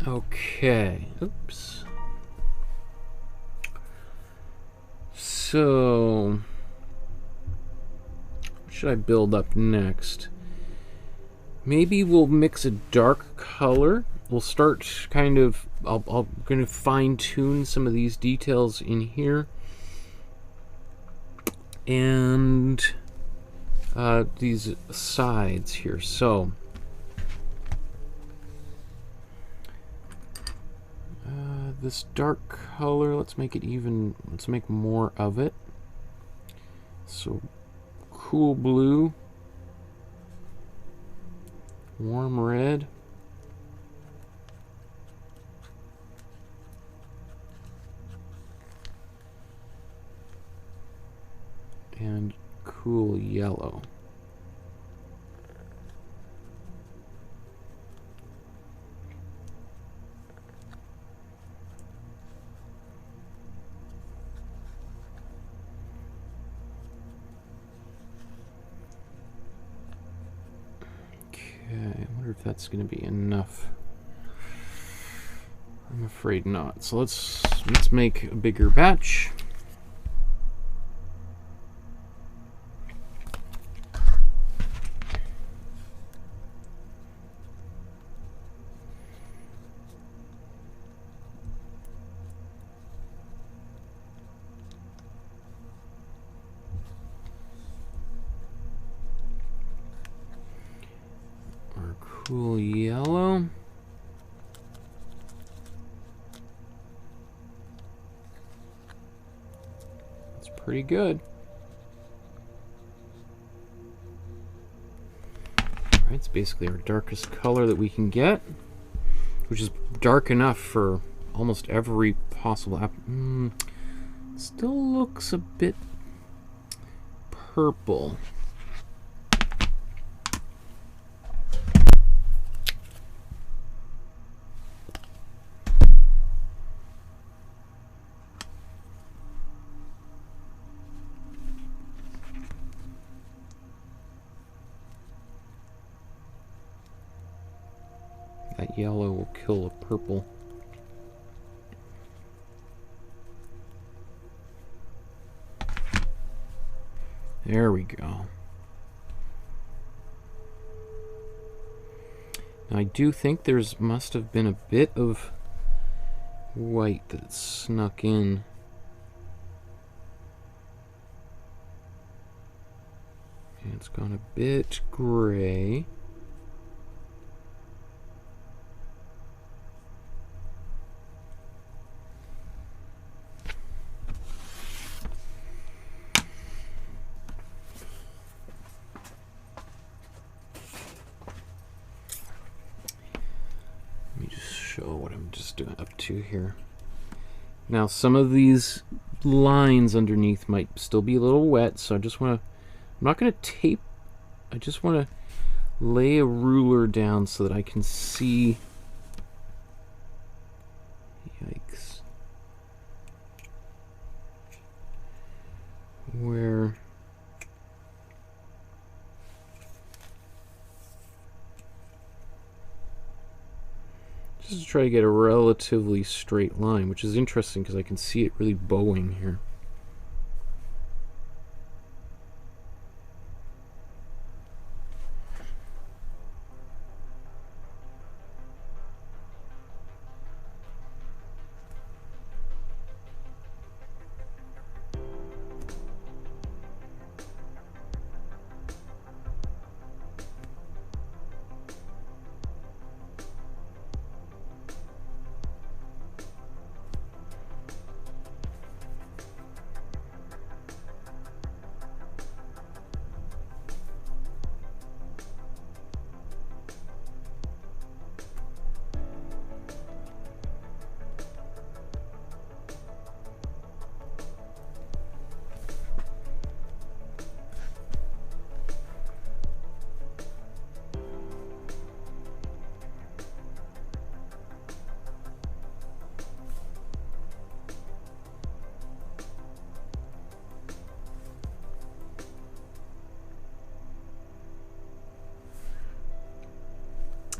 Okay, oops. So, what should I build up next? Maybe we'll mix a dark color. We'll start kind of, I'm going to fine tune some of these details in here. And these sides here. So, this dark color, let's make it even, let's make more of it. So, cool blue, warm red, and cool yellow. I wonder if that's going to be enough. I'm afraid not. So let's make a bigger batch. Cool yellow. That's pretty good. Alright, it's basically our darkest color that we can get, which is dark enough for almost every possible app. Still looks a bit purple. that yellow will kill a purple. There we go. Now, I do think there's must have been a bit of white that snuck in. And it's gone a bit gray. Up to here. Now some of these lines underneath might still be a little wet, so I just want to, I'm not going to tape, I just want to lay a ruler down so that I can see. Yikes. Where just to try to get a relatively straight line, which is interesting because I can see it really bowing here.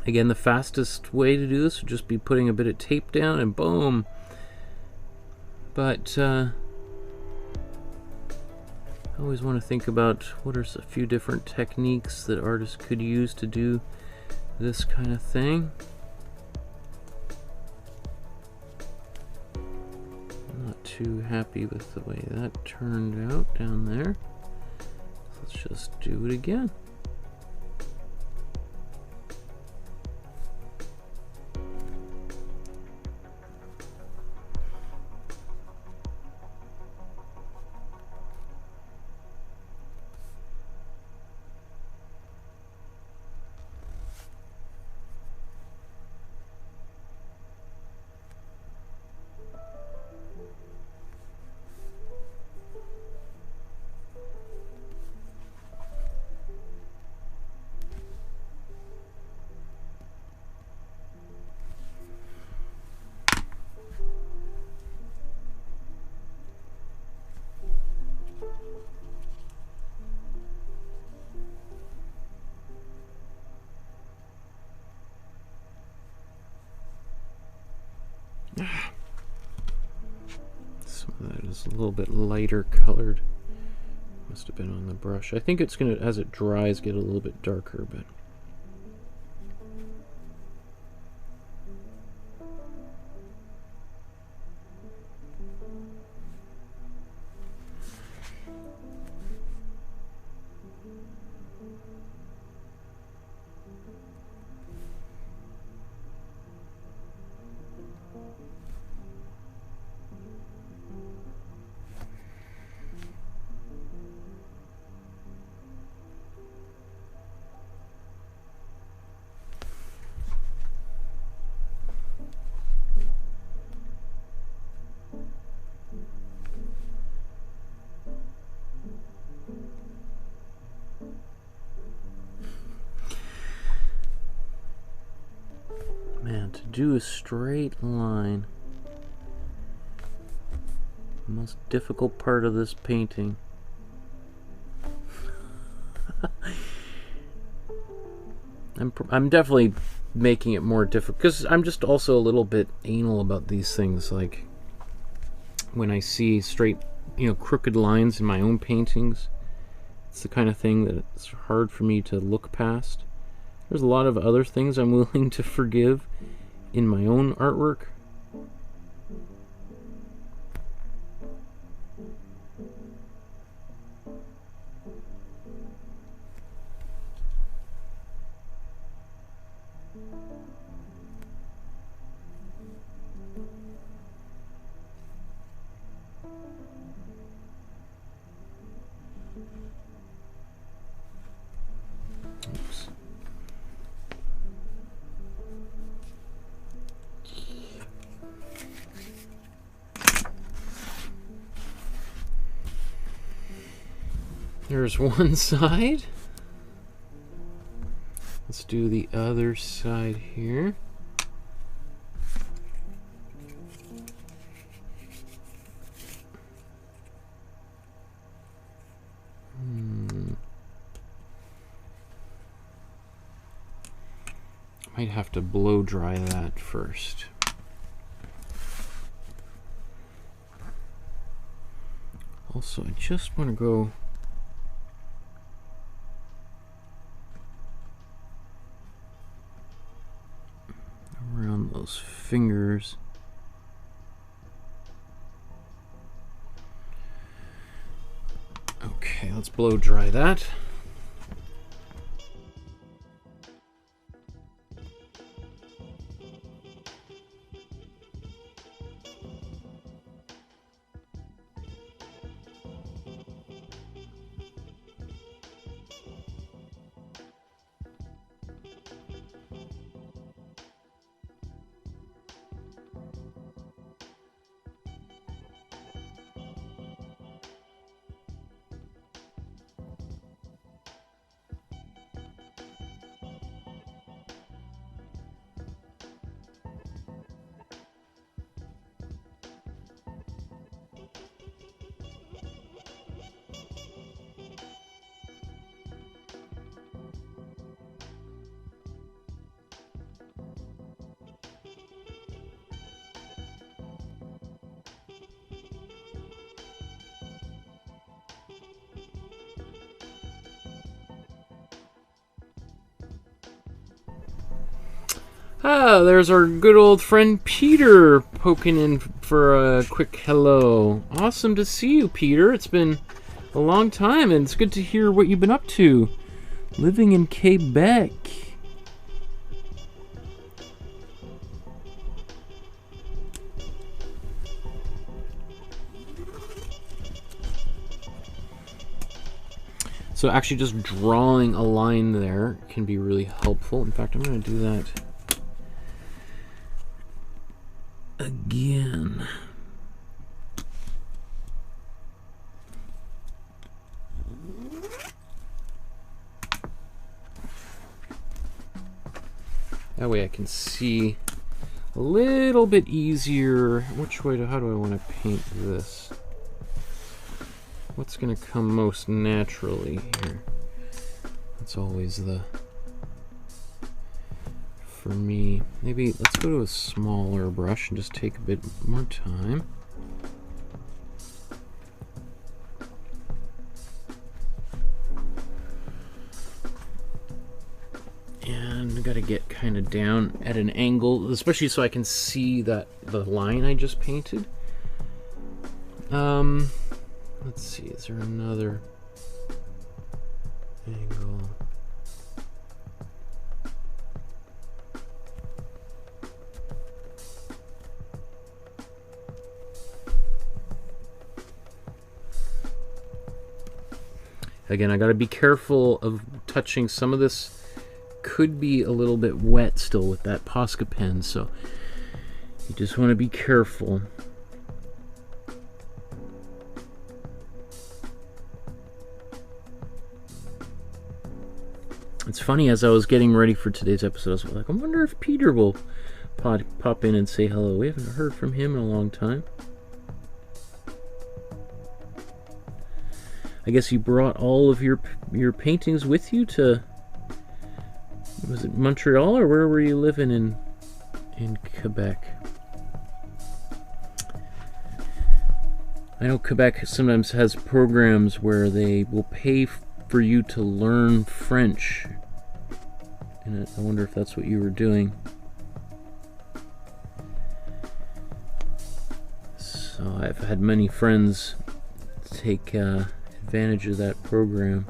Again, the fastest way to do this would just be putting a bit of tape down and boom. But I always want to think about what are a few different techniques that artists could use to do this kind of thing. I'm not too happy with the way that turned out down there. Let's just do it again. Some of that is a little bit lighter colored. Must have been on the brush. I think it's gonna, as it dries, get a little bit darker, but man, to do a straight line, the most difficult part of this painting. I'm definitely making it more difficult, because I'm just also a little bit anal about these things. Like when I see straight, crooked lines in my own paintings, it's the kind of thing that it's hard for me to look past. There's a lot of other things I'm willing to forgive in my own artwork. There's one side. Let's do the other side here. Might have to blow dry that first. Also, I just want to go around those fingers. Okay, let's blow dry that. Ah, there's our good old friend Peter poking in for a quick hello. Awesome to see you, Peter. It's been a long time, and it's good to hear what you've been up to. Living in Quebec. So actually just drawing a line there can be really helpful. In fact, I'm going to do that again. That way I can see a little bit easier which way how do I want to paint this. What's going to come most naturally here? That's always the, for me, maybe let's go to a smaller brush and just take a bit more time. And I got to get kind of down at an angle, especially so I can see that the line I just painted. Let's see, is there another angle? Again, I gotta be careful of touching. Some of this could be a little bit wet still with that Posca pen, so you just want to be careful. It's funny, as I was getting ready for today's episode, I was like, I wonder if Peter will pop in and say hello. We haven't heard from him in a long time. I guess you brought all of your paintings with you to Was it Montreal, or where were you living in Quebec? I know Quebec sometimes has programs where they will pay for you to learn French. And I wonder if that's what you were doing. So I've had many friends take advantage of that program.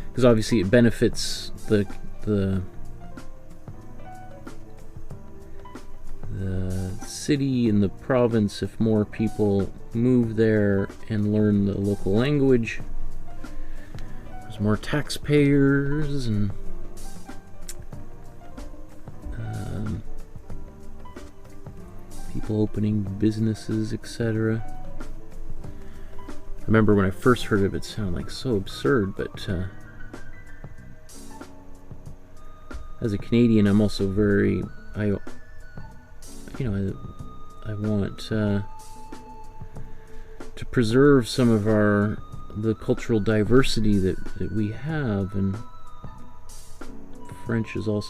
Because obviously it benefits the city and the province if more people move there and learn the local language. There's more taxpayers and people opening businesses, etc. I remember when I first heard of it, it sounded like so absurd, but as a Canadian, I'm also very, I want to preserve some of the cultural diversity that we have, and French is a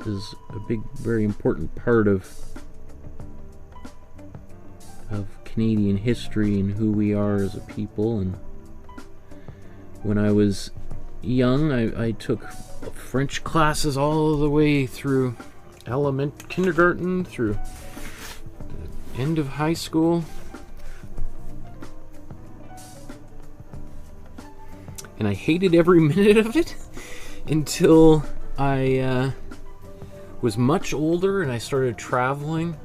big, very important part of Canadian history and who we are as a people. And when I was young, I took French classes all the way through kindergarten through the end of high school, and I hated every minute of it until I was much older and I started traveling.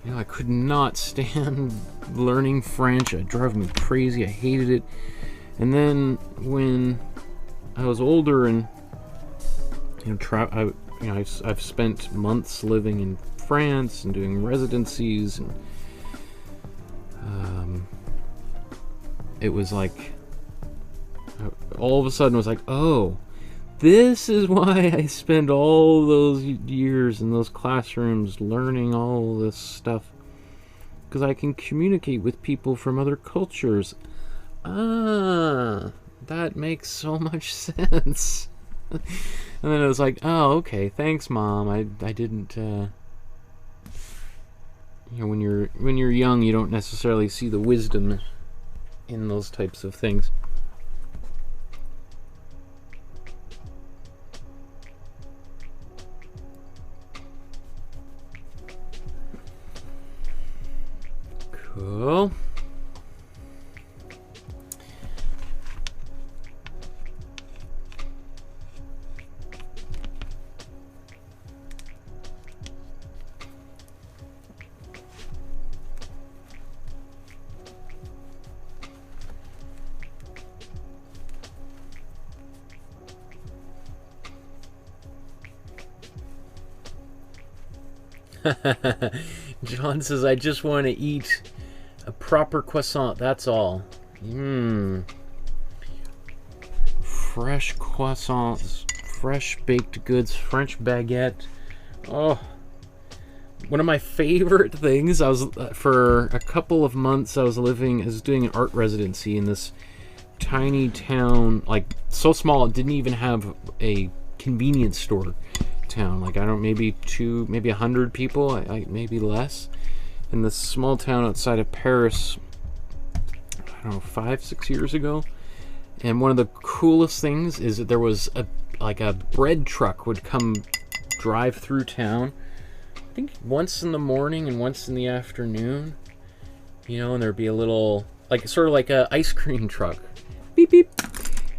You know, I could not stand learning French. It drove me crazy. I hated it. And then when I was older and I've spent months living in France and doing residencies, and it was like all of a sudden it was like, oh, this is why I spend all those years in those classrooms learning all this stuff, because I can communicate with people from other cultures. That makes so much sense. And then it was like, oh, okay, thanks, Mom. I didn't. When you're young, you don't necessarily see the wisdom in those types of things. Cool. John says, I just want to eat a proper croissant, that's all. Fresh croissants, fresh baked goods, French baguette. Oh, one of my favorite things. I was for a couple of months I was doing an art residency in this tiny town, like so small it didn't even have a convenience store town. Like, I don't, maybe 100 people, maybe less, in this small town outside of Paris. I don't know, 5-6 years ago. And one of the coolest things is that there was a bread truck would come drive through town, I think once in the morning and once in the afternoon, and there'd be a little, sort of like a ice cream truck, beep beep,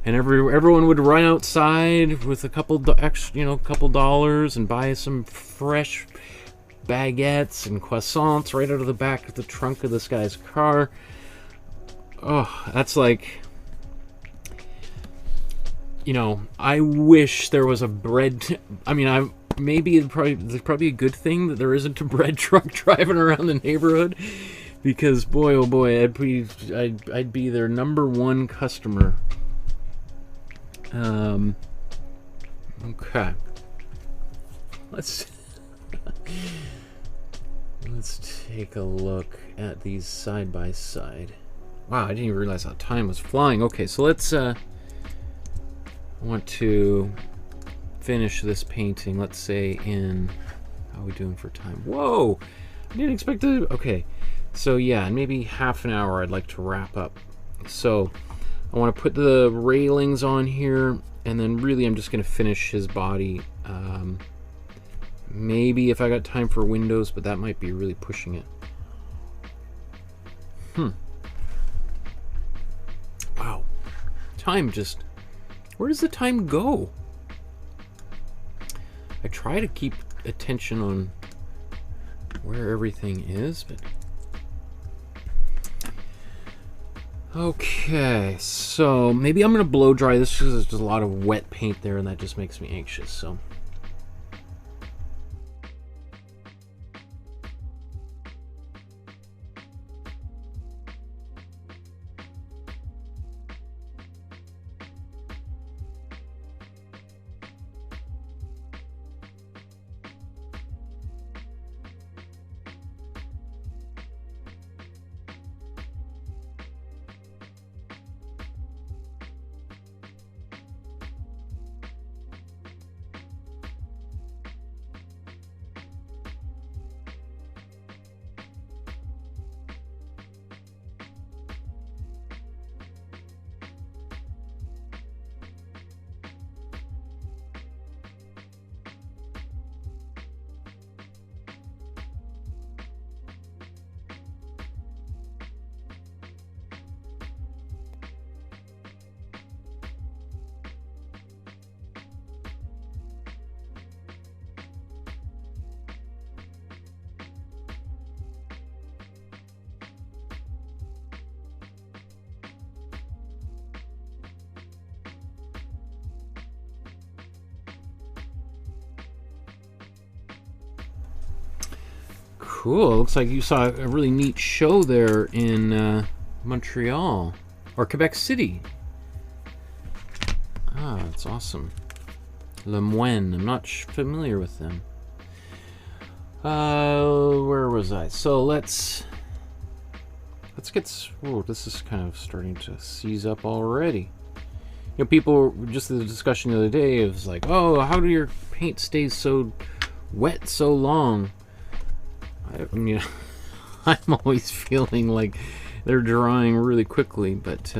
and everyone would run outside with a couple dollars and buy some fresh baguettes and croissants right out of the back of the trunk of this guy's car. Oh, that's like, I wish there was a bread. Maybe it's probably a good thing that there isn't a bread truck driving around the neighborhood, because boy, oh boy, I'd be their number one customer. Okay. Let's take a look at these side by side. Wow, I didn't even realize how time was flying. Okay, so let's, I want to finish this painting, let's say in, how are we doing for time? Whoa! I didn't expect to, okay. So yeah, in maybe half an hour I'd like to wrap up. So I want to put the railings on here, and then really I'm just going to finish his body. Maybe if I got time for windows, but that might be really pushing it. Wow. Time just... Where does the time go? I try to keep attention on where everything is, but... Okay, so maybe I'm going to blow dry this because there's just a lot of wet paint there, and that just makes me anxious, so... Cool. Looks like you saw a really neat show there in Montreal or Quebec City. Ah, that's awesome. Le Moine. I'm not familiar with them. Where was I? So let's get. Oh, this is kind of starting to seize up already. You know, people, just the discussion the other day, it was like, oh, how do your paint stay so wet so long? I mean, I'm always feeling like they're drying really quickly, but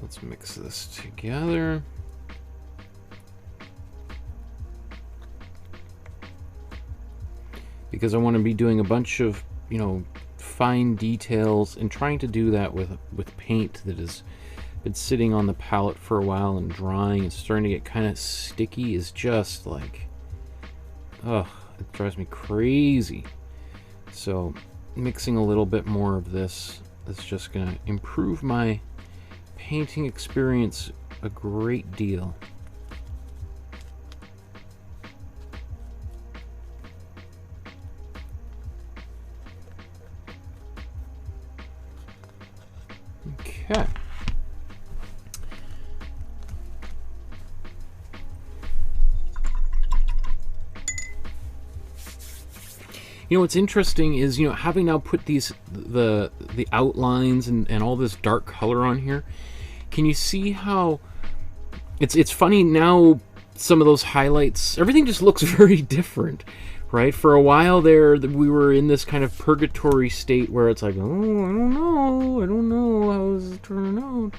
let's mix this together. Because I want to be doing a bunch of, you know, fine details, and trying to do that with paint that has been sitting on the palette for a while and drying and starting to get kind of sticky is just like, ugh, it drives me crazy. So mixing a little bit more of this is just going to improve my painting experience a great deal. Okay. You know what's interesting is, you know, having now put these the outlines and all this dark color on here, can you see how it's funny now? Some of those highlights, everything just looks very different, right? For a while there, we were in this kind of purgatory state where it's like, oh, I don't know, how's it turning out?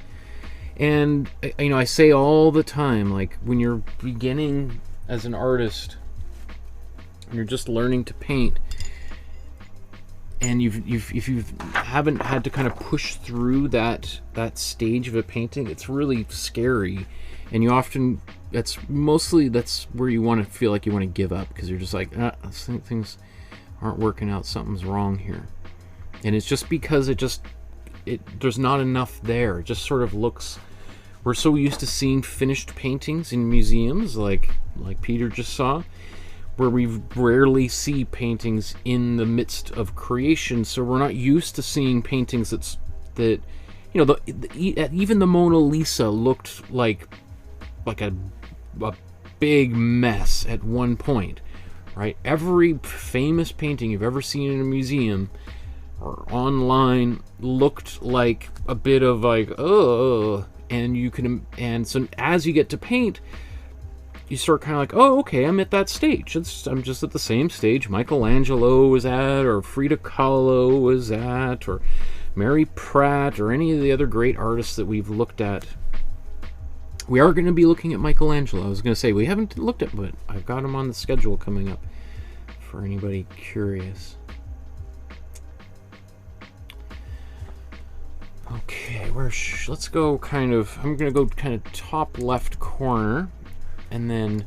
And, you know, I say all the time, like, when you're beginning as an artist, and you're just learning to paint, and if you haven't had to kind of push through that stage of a painting, it's really scary. And you often, that's where you want to feel like you want to give up, because you're just like, things aren't working out, something's wrong here. And it's just because there's not enough there. It just sort of looks, we're so used to seeing finished paintings in museums, like Peter just saw, where we rarely see paintings in the midst of creation. So we're not used to seeing paintings that you know, even the Mona Lisa looked like a big mess at one point, right? Every famous painting you've ever seen in a museum or online looked like a bit of like, oh, and so as you get to paint, you start kind of like, oh, okay, I'm at that stage. I'm just at the same stage Michelangelo was at, or Frida Kahlo was at, or Mary Pratt, or any of the other great artists that we've looked at. We are going to be looking at Michelangelo. I was going to say we haven't looked at, but I've got him on the schedule coming up for anybody curious. Okay, let's go kind of, I'm going to go kind of top left corner, and then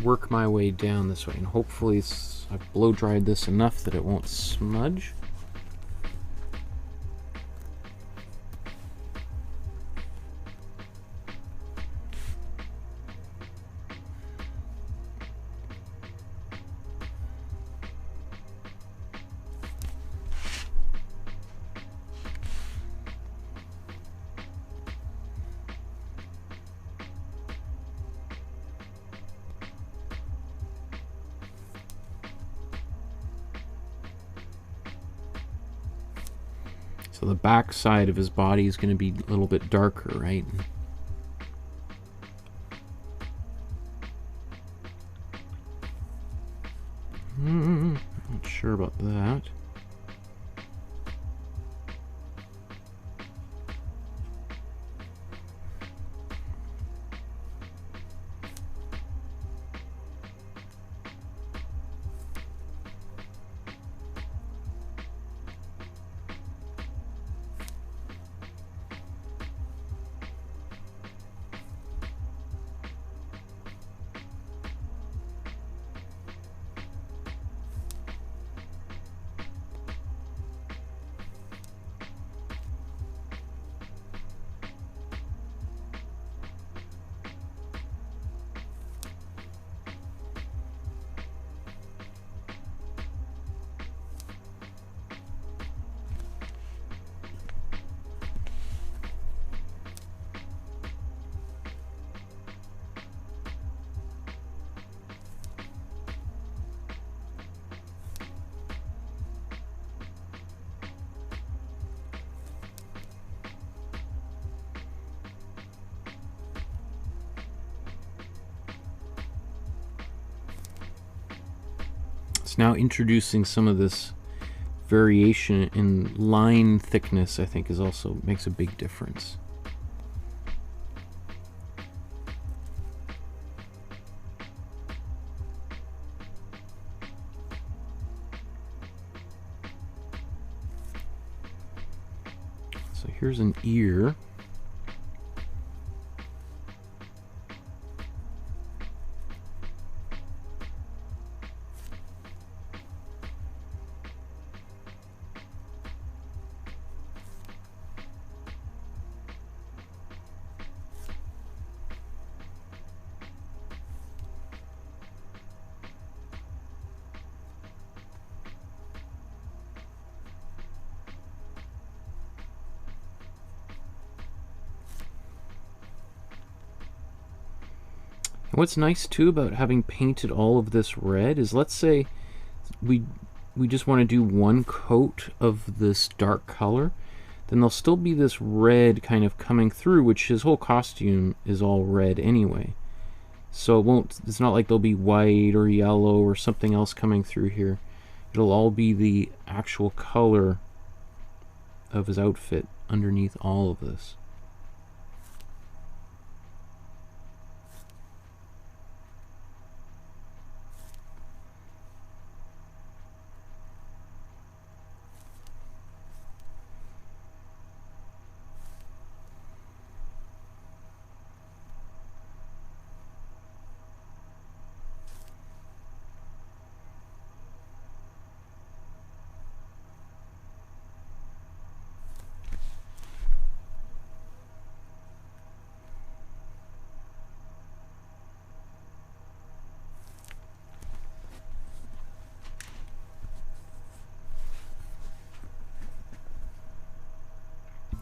work my way down this way. And hopefully I've blow dried this enough that it won't smudge. So the back side of his body is going to be a little bit darker, right? Not sure about that. It's now introducing some of this variation in line thickness, I think, is also makes a big difference. So here's an ear. What's nice too about having painted all of this red is, let's say we just want to do one coat of this dark color, then there'll still be this red kind of coming through, which his whole costume is all red anyway. So it's not like there'll be white or yellow or something else coming through here. It'll all be the actual color of his outfit underneath all of this.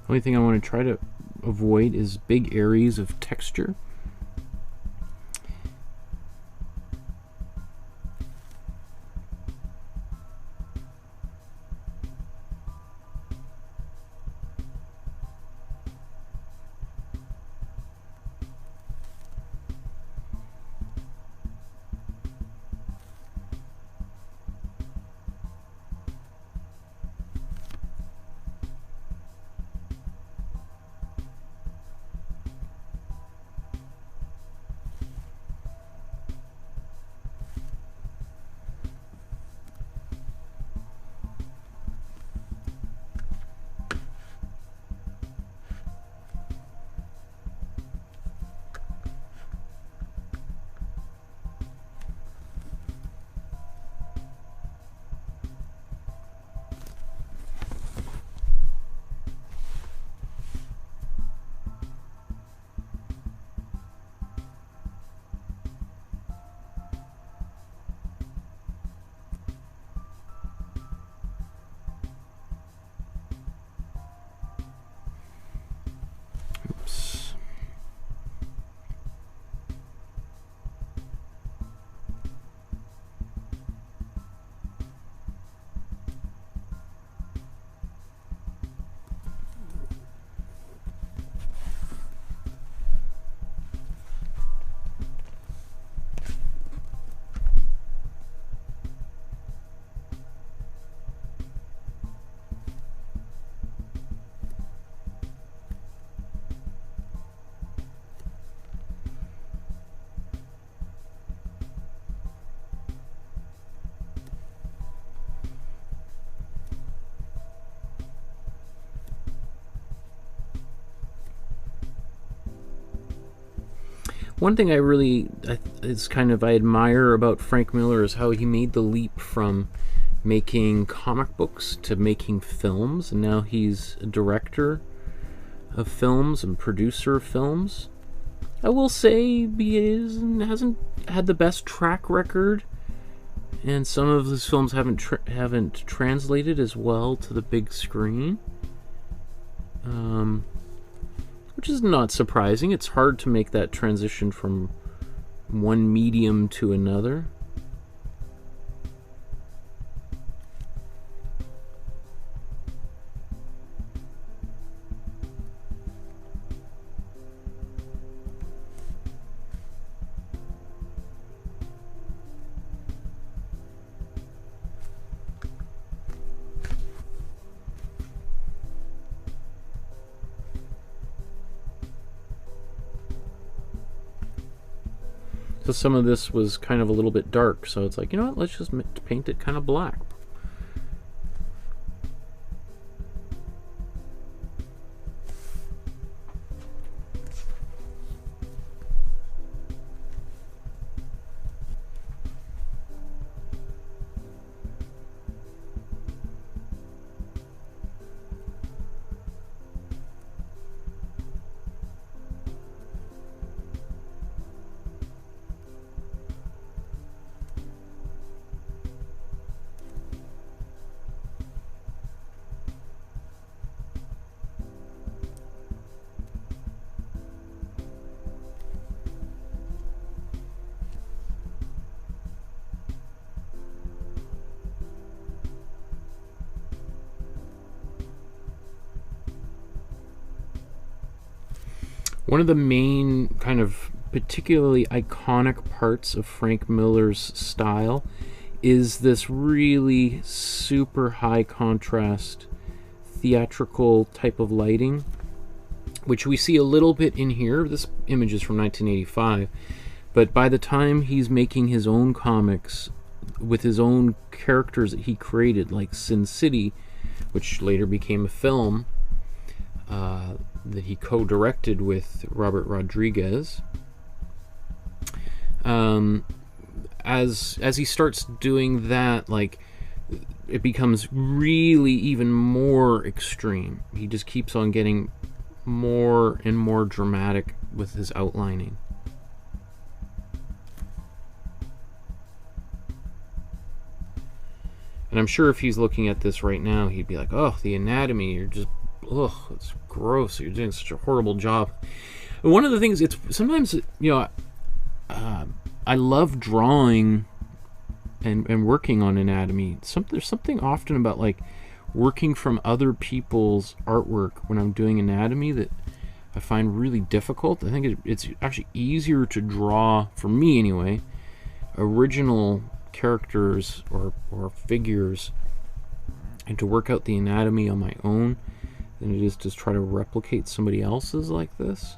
Only thing I want to try to avoid is big areas of texture. One thing I admire about Frank Miller is how he made the leap from making comic books to making films, and now he's a director of films and producer of films. I will say he hasn't had the best track record, and some of his films haven't translated as well to the big screen. Which is not surprising. It's hard to make that transition from one medium to another. So some of this was kind of a little bit dark, so it's like, you know what, let's just paint it kind of black. One of the main kind of particularly iconic parts of Frank Miller's style is this really super high contrast theatrical type of lighting, which we see a little bit in here. This image is from 1985, but by the time he's making his own comics with his own characters that he created, like Sin City, which later became a film, that he co-directed with Robert Rodriguez. As he starts doing that, like, it becomes really even more extreme. He just keeps on getting more and more dramatic with his outlining. And I'm sure if he's looking at this right now, he'd be like, oh, the anatomy, you're just ugh, it's gross. You're doing such a horrible job. And one of the things, it's sometimes, you know, I love drawing and working on anatomy. There's something often about like working from other people's artwork when I'm doing anatomy that I find really difficult. I think it's actually easier to draw, for me anyway, original characters or figures and to work out the anatomy on my own than it is to try to replicate somebody else's like this.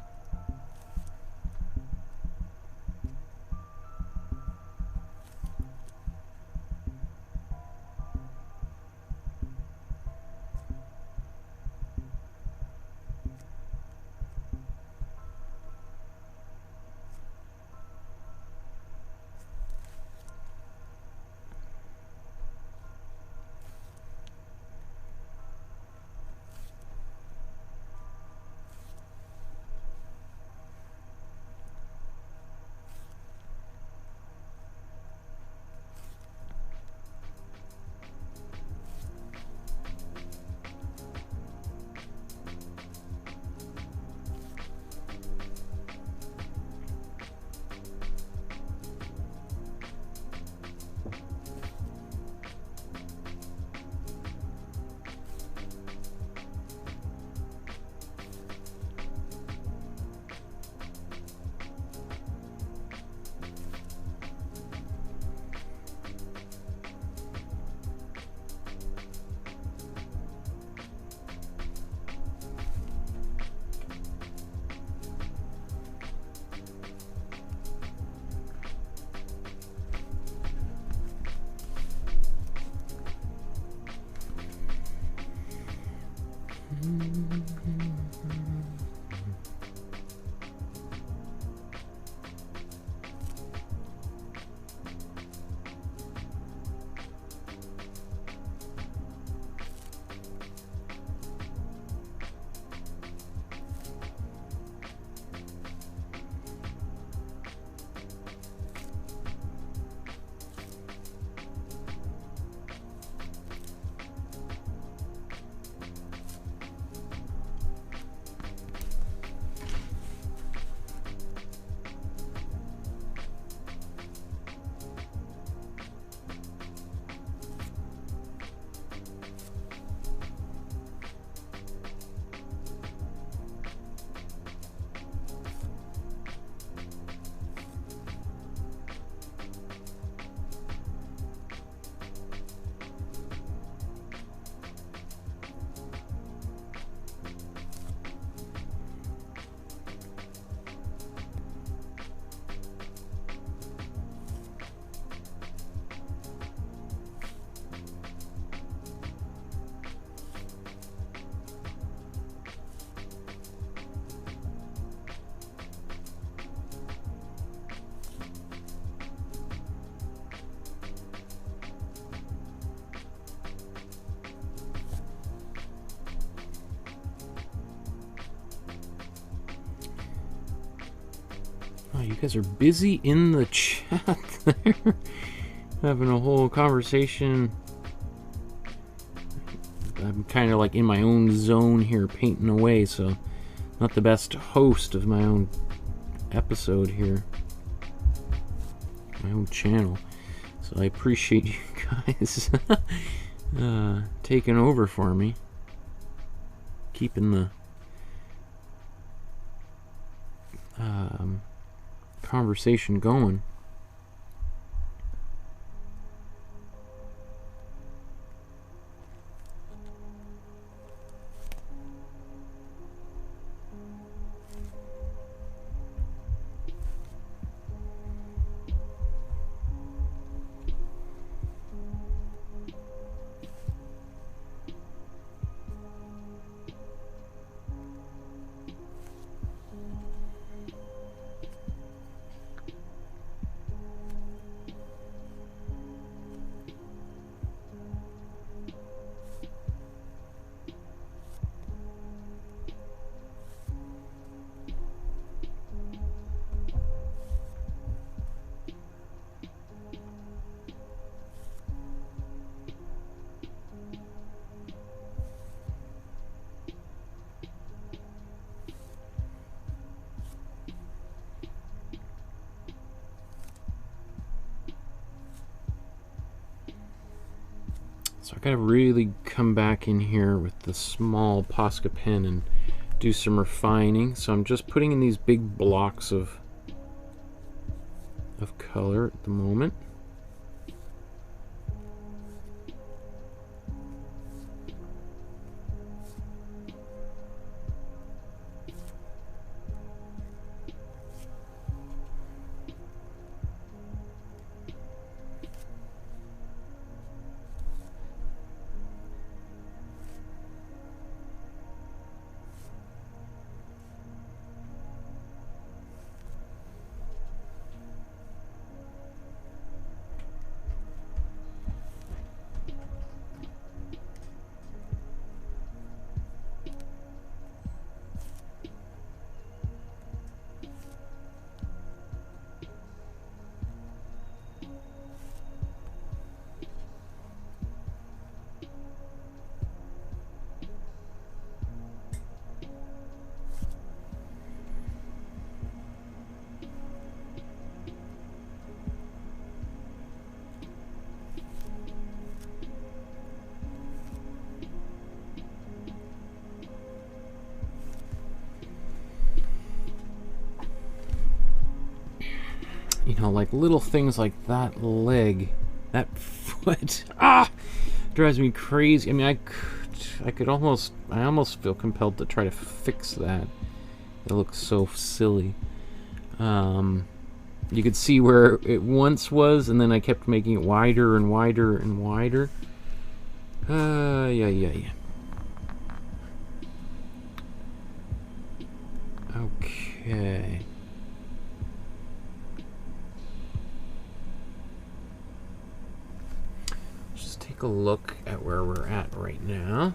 Oh, you guys are busy in the chat there. Having a whole conversation. I'm kind of like in my own zone here, painting away, so not the best host of my own episode here. My own channel. So I appreciate you guys taking over for me. Keeping the conversation going. So I gotta really come back in here with the small Posca pen and do some refining. So I'm just putting in these big blocks of color at the moment. You know, like little things like that leg, that foot, drives me crazy. I mean, I almost feel compelled to try to fix that. It looks so silly. You could see where it once was, and then I kept making it wider and wider and wider. Yeah. Okay. Just take a look at where we're at right now.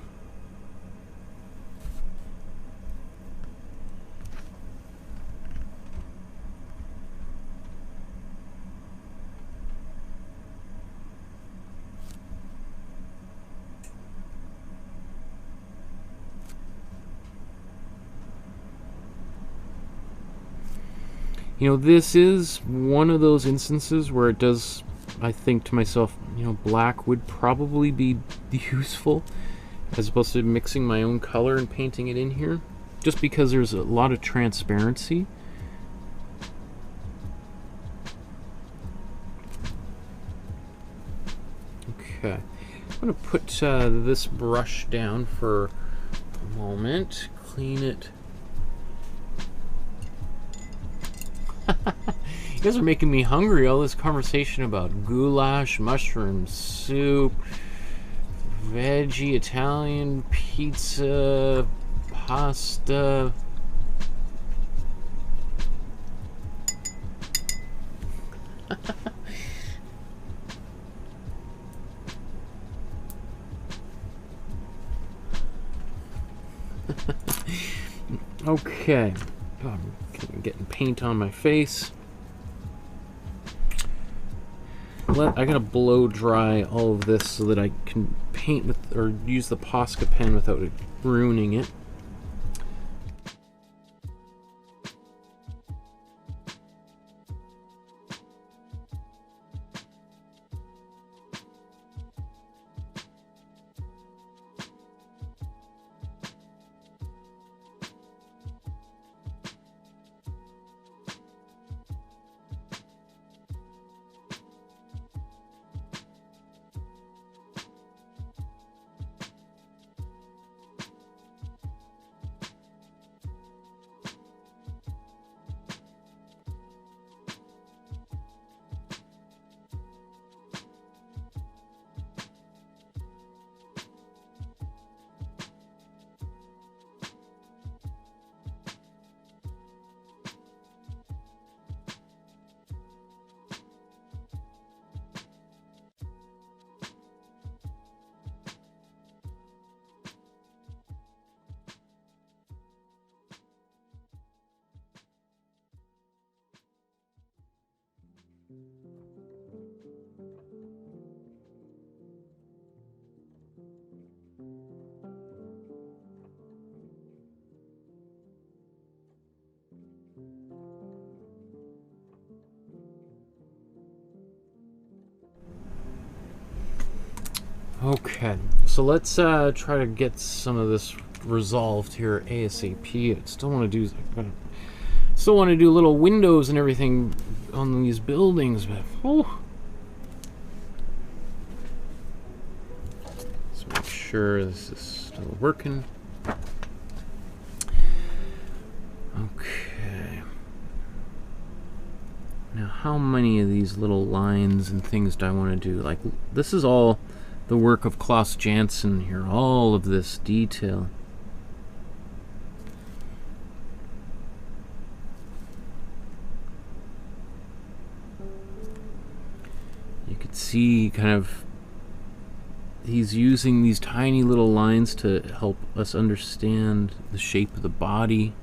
You know, this is one of those instances where it does, I think to myself, you know, black would probably be useful as opposed to mixing my own color and painting it in here, just because there's a lot of transparency. Okay, I'm going to put this brush down for a moment, clean it. You guys are making me hungry. All this conversation about goulash, mushroom soup, veggie, Italian pizza, pasta. Okay. Oh, I'm getting paint on my face. I gotta blow dry all of this so that I can paint with, or use the Posca pen without it ruining it. Okay, so let's try to get some of this resolved here ASAP. I still want to do little windows and everything on these buildings, but let's make sure this is still working. Okay. Now, how many of these little lines and things do I want to do? Like, this is all the work of Klaus Janson here, all of this detail. You could see kind of he's using these tiny little lines to help us understand the shape of the body.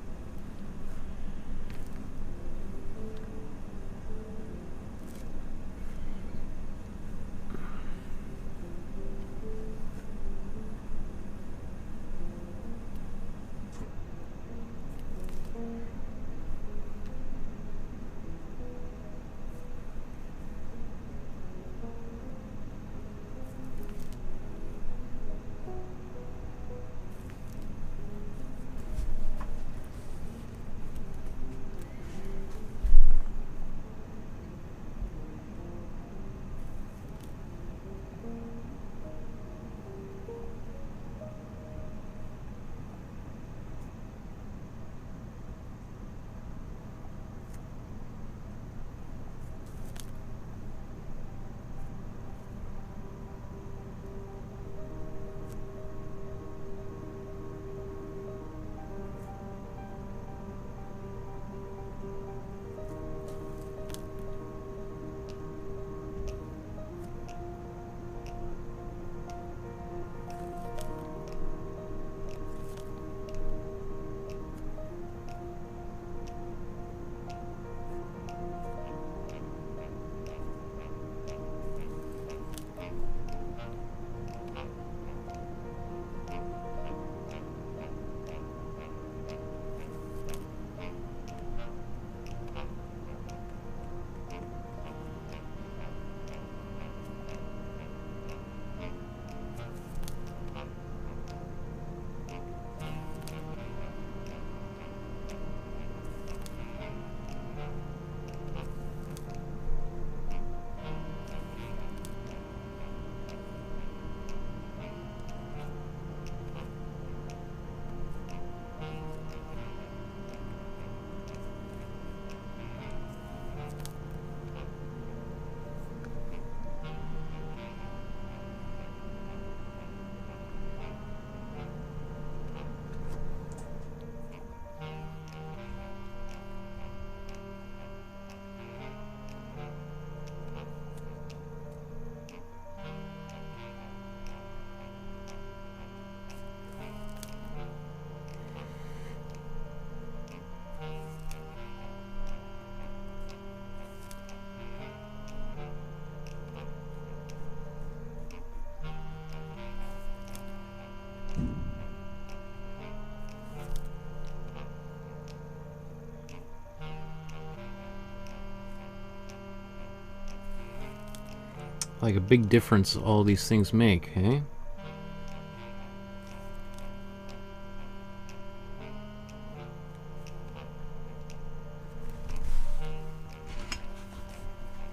Like a big difference all these things make, eh?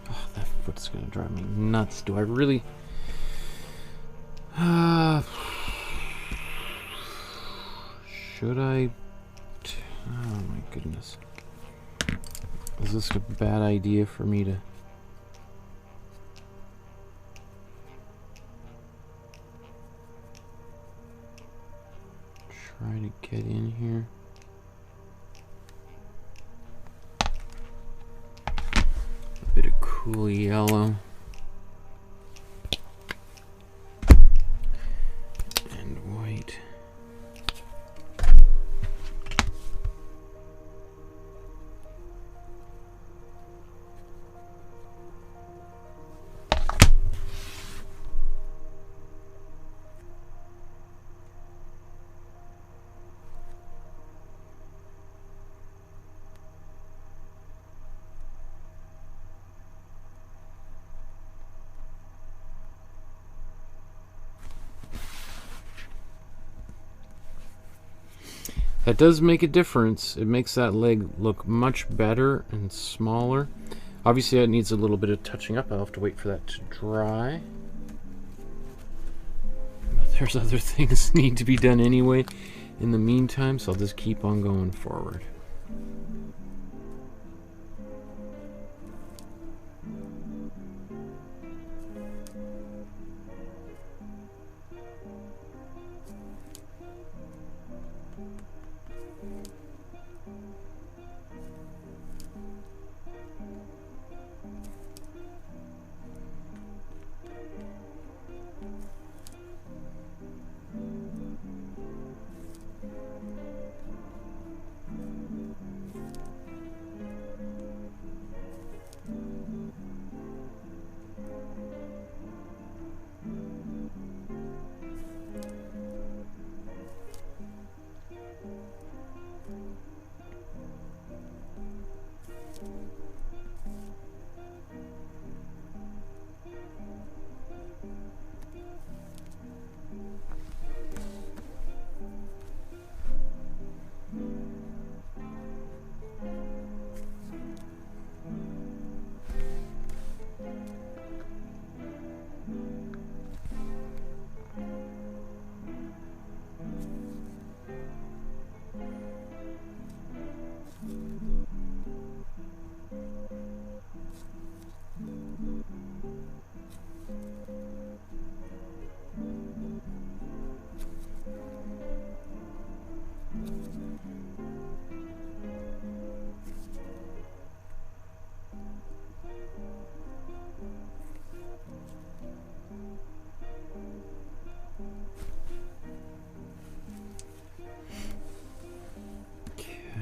Oh, that foot's gonna drive me nuts. Do I really... should I... Oh my goodness. Is this a bad idea for me to... try to get in here? A bit of cool yellow. And white. That does make a difference. It makes that leg look much better and smaller. Obviously, it needs a little bit of touching up. I'll have to wait for that to dry. But there's other things that need to be done anyway in the meantime, so I'll just keep on going forward.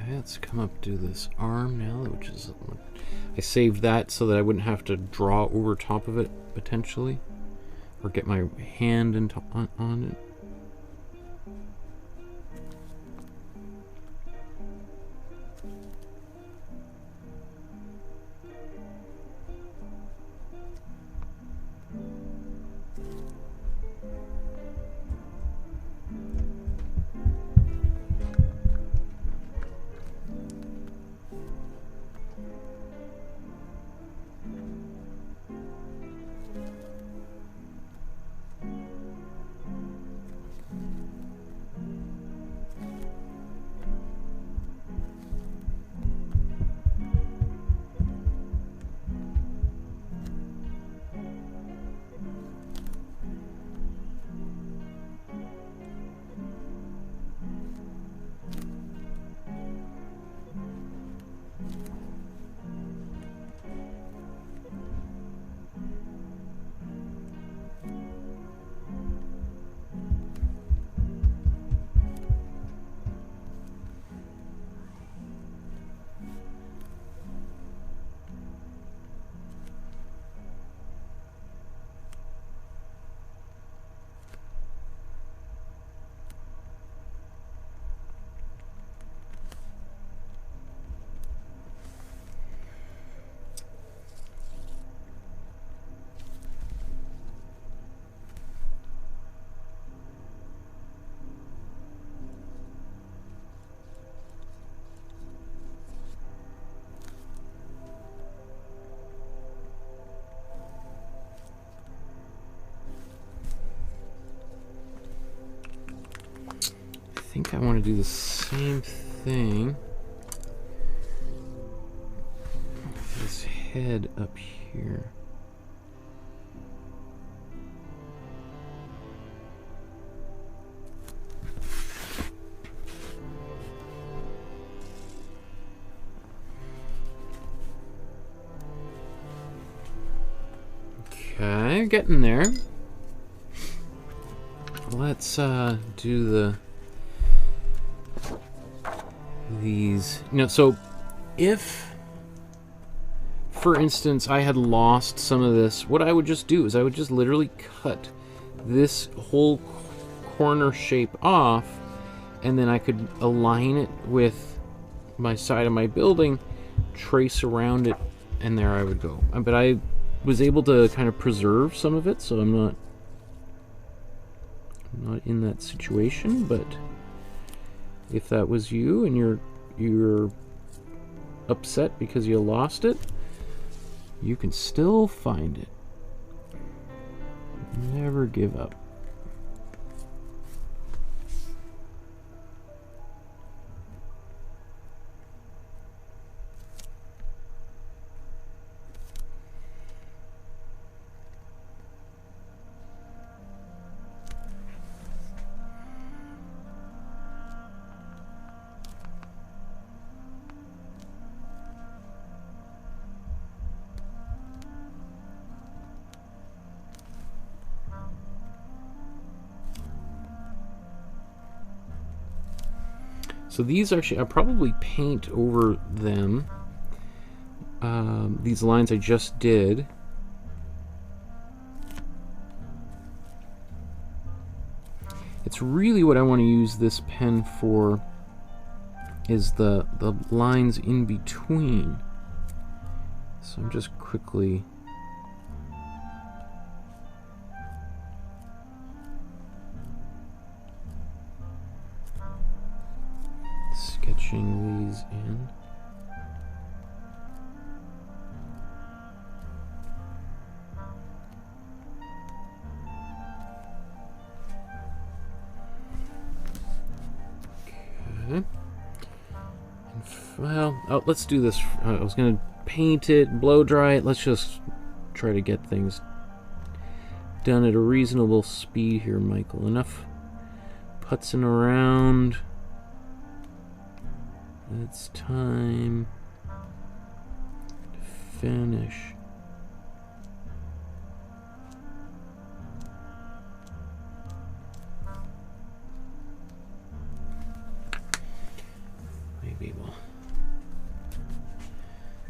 Let's come up to this arm now, which is, I saved that so that I wouldn't have to draw over top of it potentially, or get my hand on it. I think I want to do the same thing with this head up here. Okay, getting there. Let's do these. So if, for instance, I had lost some of this, what I would just do is I would just literally cut this whole corner shape off, and then I could align it with my side of my building, trace around it, and there I would go. But I was able to kind of preserve some of it, so I'm not in that situation, but If that was you and you're upset because you lost it, you can still find it. Never give up. So these actually, I'll probably paint over them. These lines I just did. It's really what I want to use this pen for is the lines in between. So I'm just quickly sketching these in. Okay. Well, oh, let's do this. I was going to paint it, blow dry it. Let's just try to get things done at a reasonable speed here, Michael. Enough putzing around. It's time to finish. Maybe we'll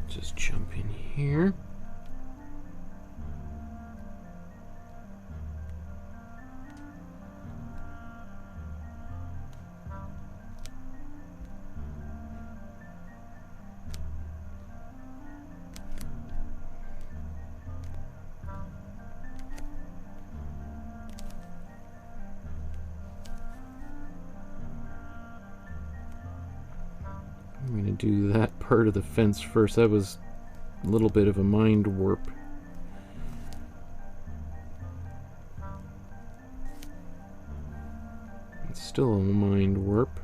just jump in here. I'm going to do that part of the fence first. That was a little bit of a mind warp. It's still a mind warp.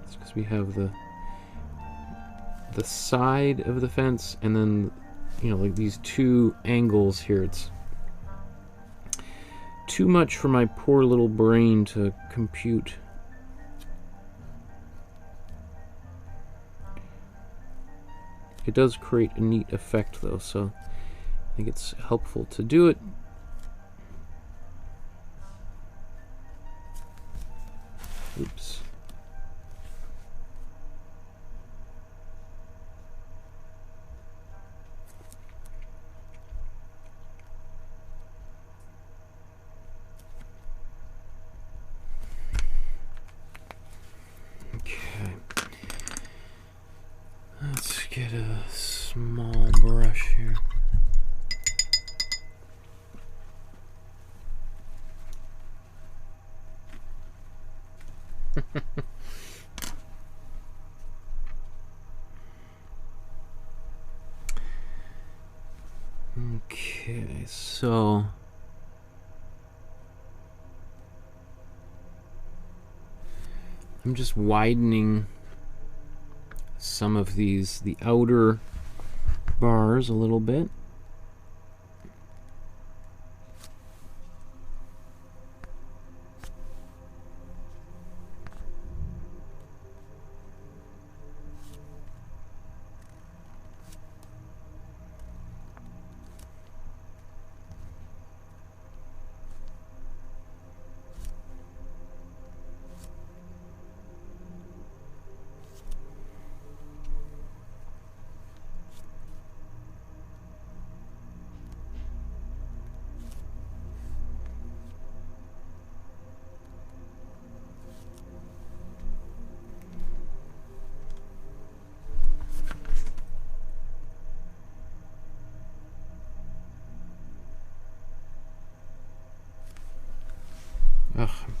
It's because we have the side of the fence and then, you know, like these two angles here. It's too much for my poor little brain to compute. It does create a neat effect though, so I think it's helpful to do it. Oops. Okay. Let's get a small brush here. Okay, so I'm just widening some of these, the outer bars a little bit.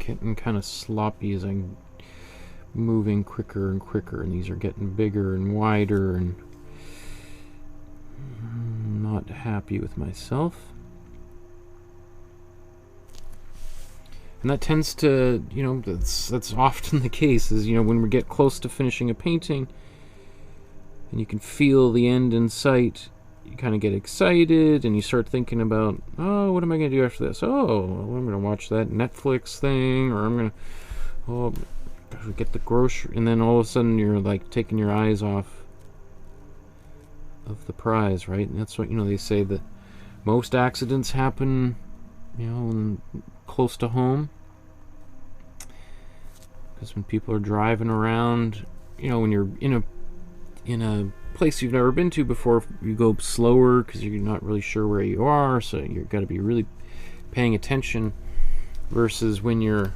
getting kind of sloppy as I'm moving quicker and quicker, and these are getting bigger and wider, and I'm not happy with myself. And that tends to, you know, that's often the case, is, you know, when we get close to finishing a painting and you can feel the end in sight, you kind of get excited and you start thinking about, oh, what am I going to do after this? Oh, well, I'm going to watch that Netflix thing, or I'm going to, oh, gotta get the grocery, and then all of a sudden you're like taking your eyes off of the prize, right? And that's what, you know, they say that most accidents happen, you know, close to home, because when people are driving around, you know, when you're in a place you've never been to before, you go slower because you're not really sure where you are, so you've got to be really paying attention, versus when you're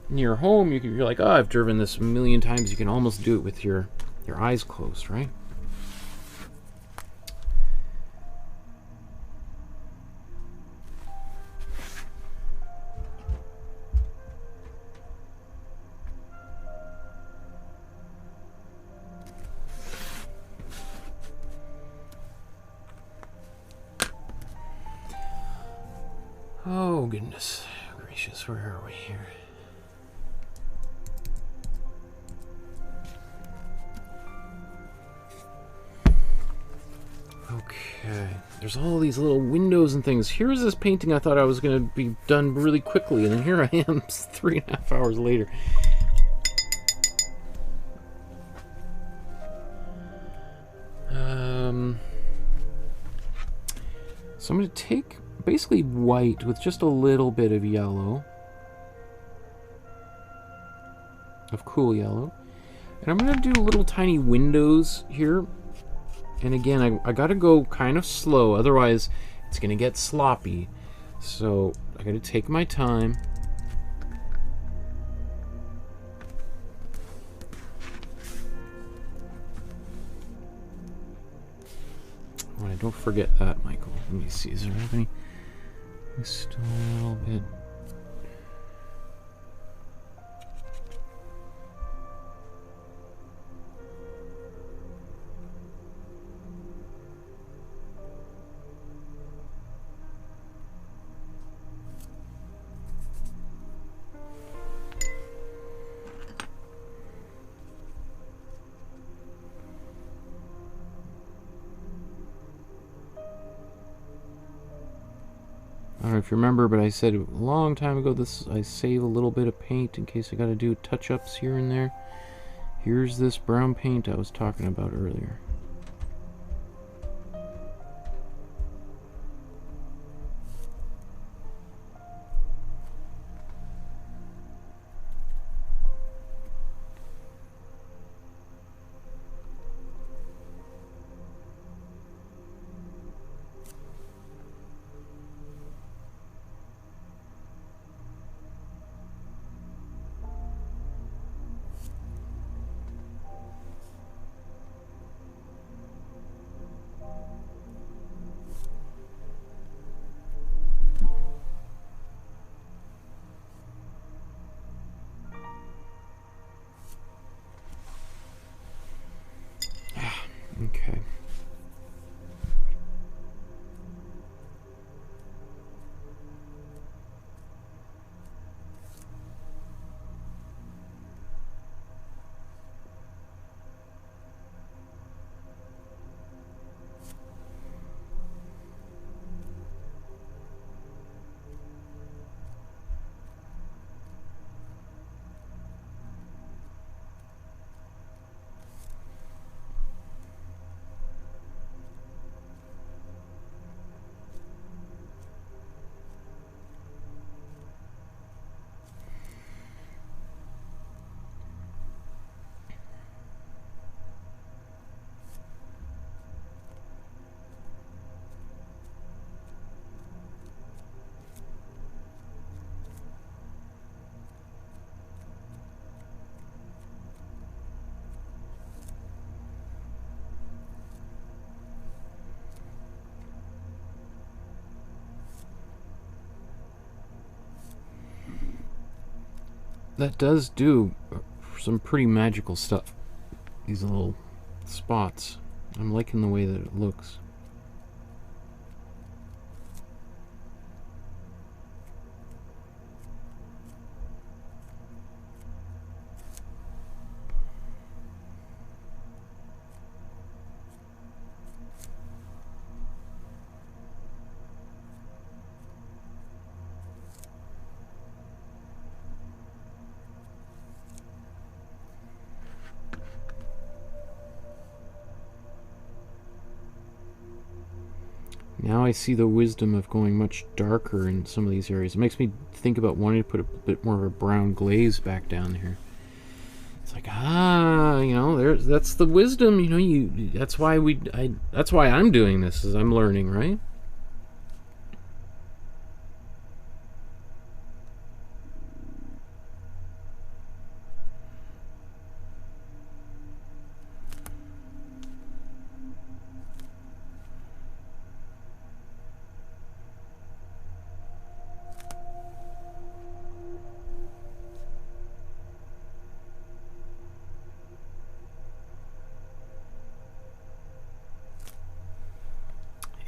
near home, you're like, oh, I've driven this a million times. You can almost do it with your eyes closed, right? Oh, goodness gracious, where are we here? Okay, there's all these little windows and things. Here's this painting I thought I was going to be done really quickly, and then here I am 3.5 hours later. So I'm going to take basically white with just a little bit of yellow, of cool yellow, and I'm going to do little tiny windows here. And again, I got to go kind of slow, otherwise it's going to get sloppy. So I got to take my time. Oh, don't forget that, Michael. Let me see, is there any? Still a little bit. I don't know if you remember, but I said a long time ago, I save a little bit of paint in case I got to do touch-ups here and there. Here's this brown paint I was talking about earlier. that does do some pretty magical stuff. These little spots. I'm liking the way that it looks. Now I see the wisdom of going much darker in some of these areas. It makes me think about wanting to put a bit more of a brown glaze back down here. It's like, you know, that's the wisdom, you know, that's why that's why I'm doing this, is I'm learning, right?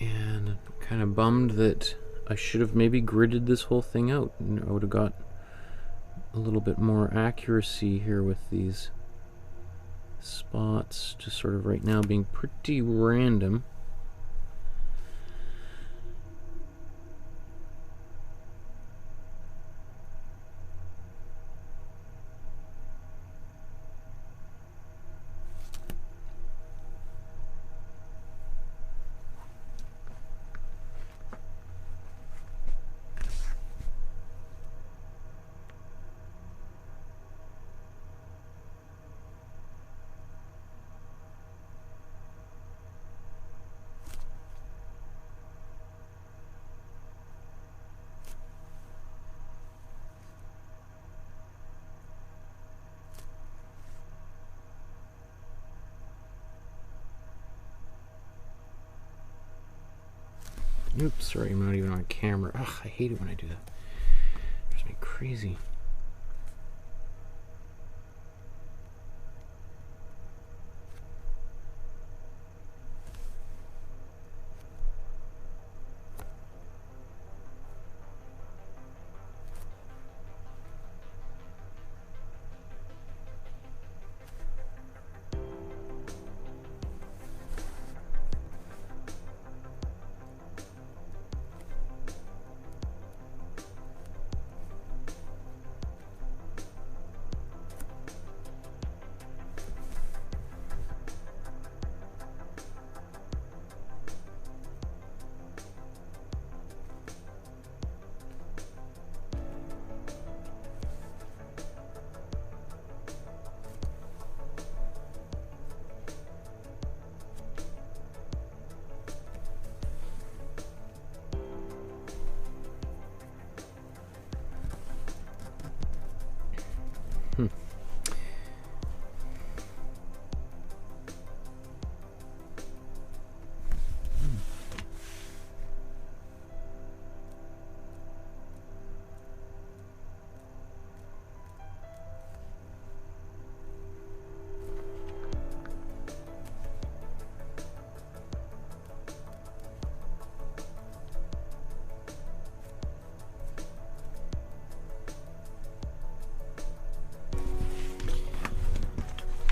And I'm kind of bummed that I should have maybe gridded this whole thing out. I would have got a little bit more accuracy here with these spots, just sort of right now being pretty random. Oops, sorry, I'm not even on camera. Ugh, I hate it when I do that. It drives me crazy.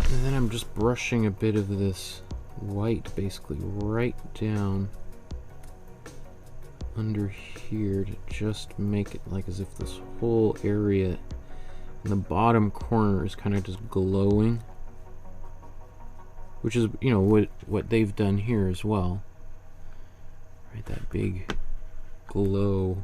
And then I'm just brushing a bit of this white basically right down under here to just make it like as if this whole area in the bottom corner is kind of just glowing, which is, you know, what they've done here as well, right? That big glow.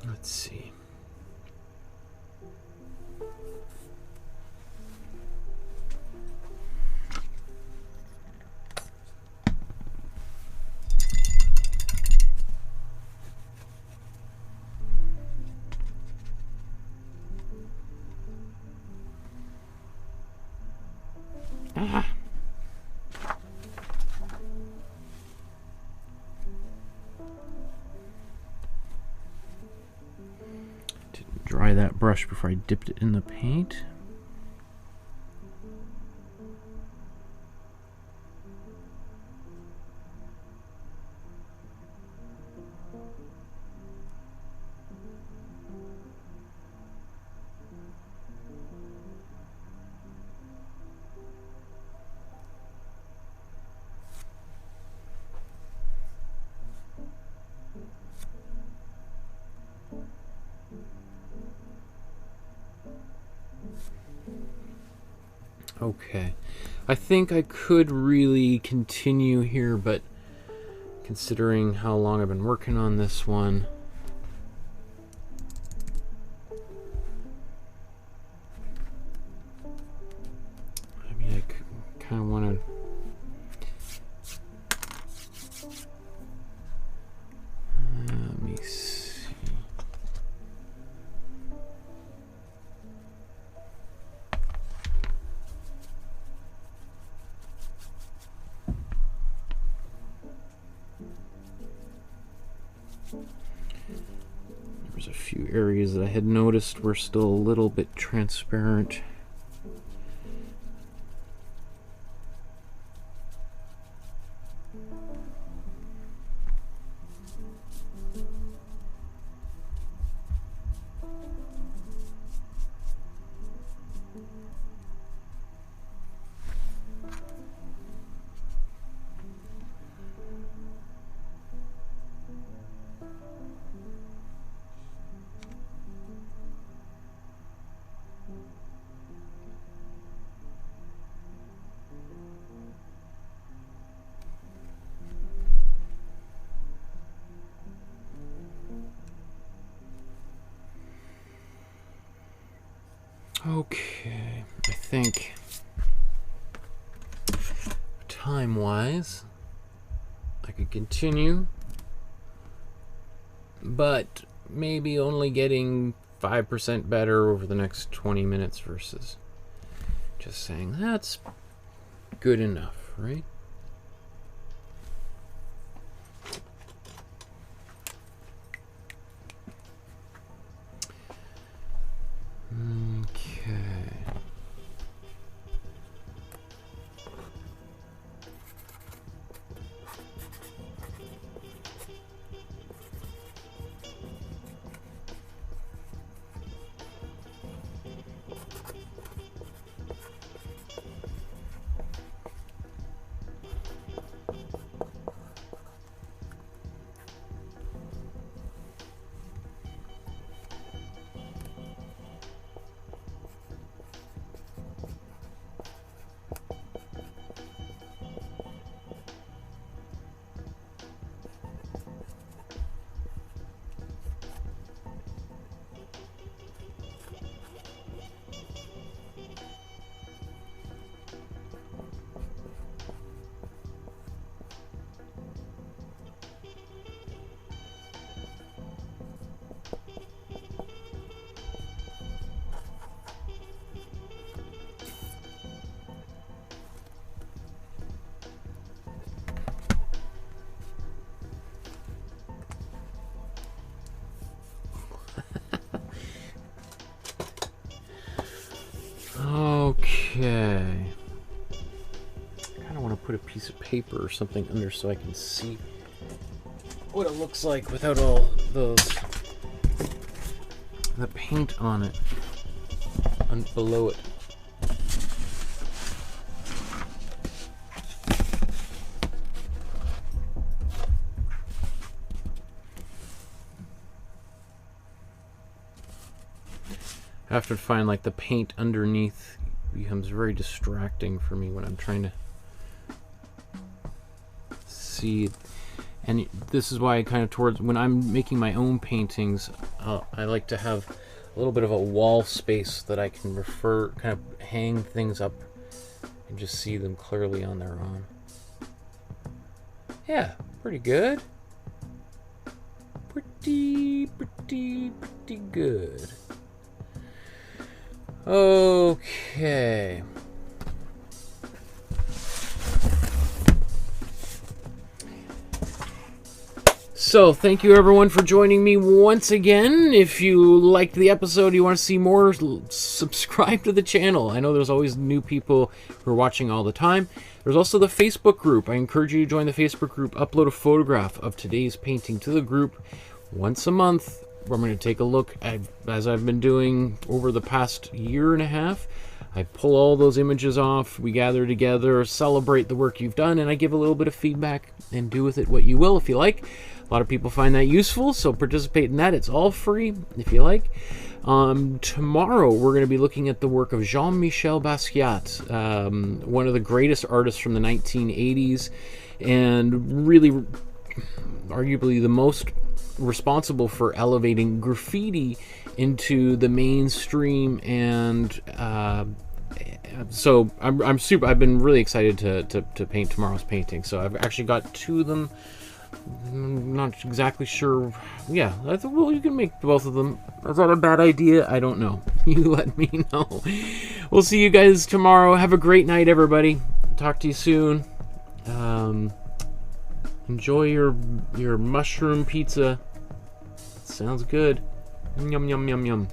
Let's see. that brush before I dipped it in the paint. Okay, I think I could really continue here, but considering how long I've been working on this one, I mean, I kind of want to let me see. There's a few areas that I had noticed were still a little bit transparent. Okay, I think time-wise, I could continue, but maybe only getting 5% better over the next 20 minutes versus just saying that's good enough, right? Okay. Okay. I kind of want to put a piece of paper or something under so I can see what it looks like without all the paint on it and below it. I have to find like the paint underneath becomes very distracting for me when I'm trying to see. And this is why I kind of towards when I'm making my own paintings, I like to have a little bit of a wall space that I can kind of hang things up and just see them clearly on their own. Yeah, pretty good. Pretty good. Okay. So, thank you everyone for joining me once again. If you liked the episode, you want to see more, subscribe to the channel. I know there's always new people who are watching all the time. There's also the Facebook group. I encourage you to join the Facebook group. Upload a photograph of today's painting to the group once a month. I'm going to take a look at, as I've been doing over the past year and a half. I pull all those images off, we gather together, celebrate the work you've done, and I give a little bit of feedback and do with it what you will if you like. A lot of people find that useful, so participate in that. It's all free if you like. Tomorrow we're going to be looking at the work of Jean-Michel Basquiat, one of the greatest artists from the 1980s, and really arguably the most responsible for elevating graffiti into the mainstream. And so I've been really excited to paint tomorrow's painting. So I've actually got 2 of them. I'm not exactly sure. Yeah, well, you can make both of them. Is that a bad idea? I don't know. You let me know. We'll see you guys tomorrow. Have a great night, everybody. Talk to you soon. Enjoy your mushroom pizza. Sounds good. Yum, yum, yum, yum.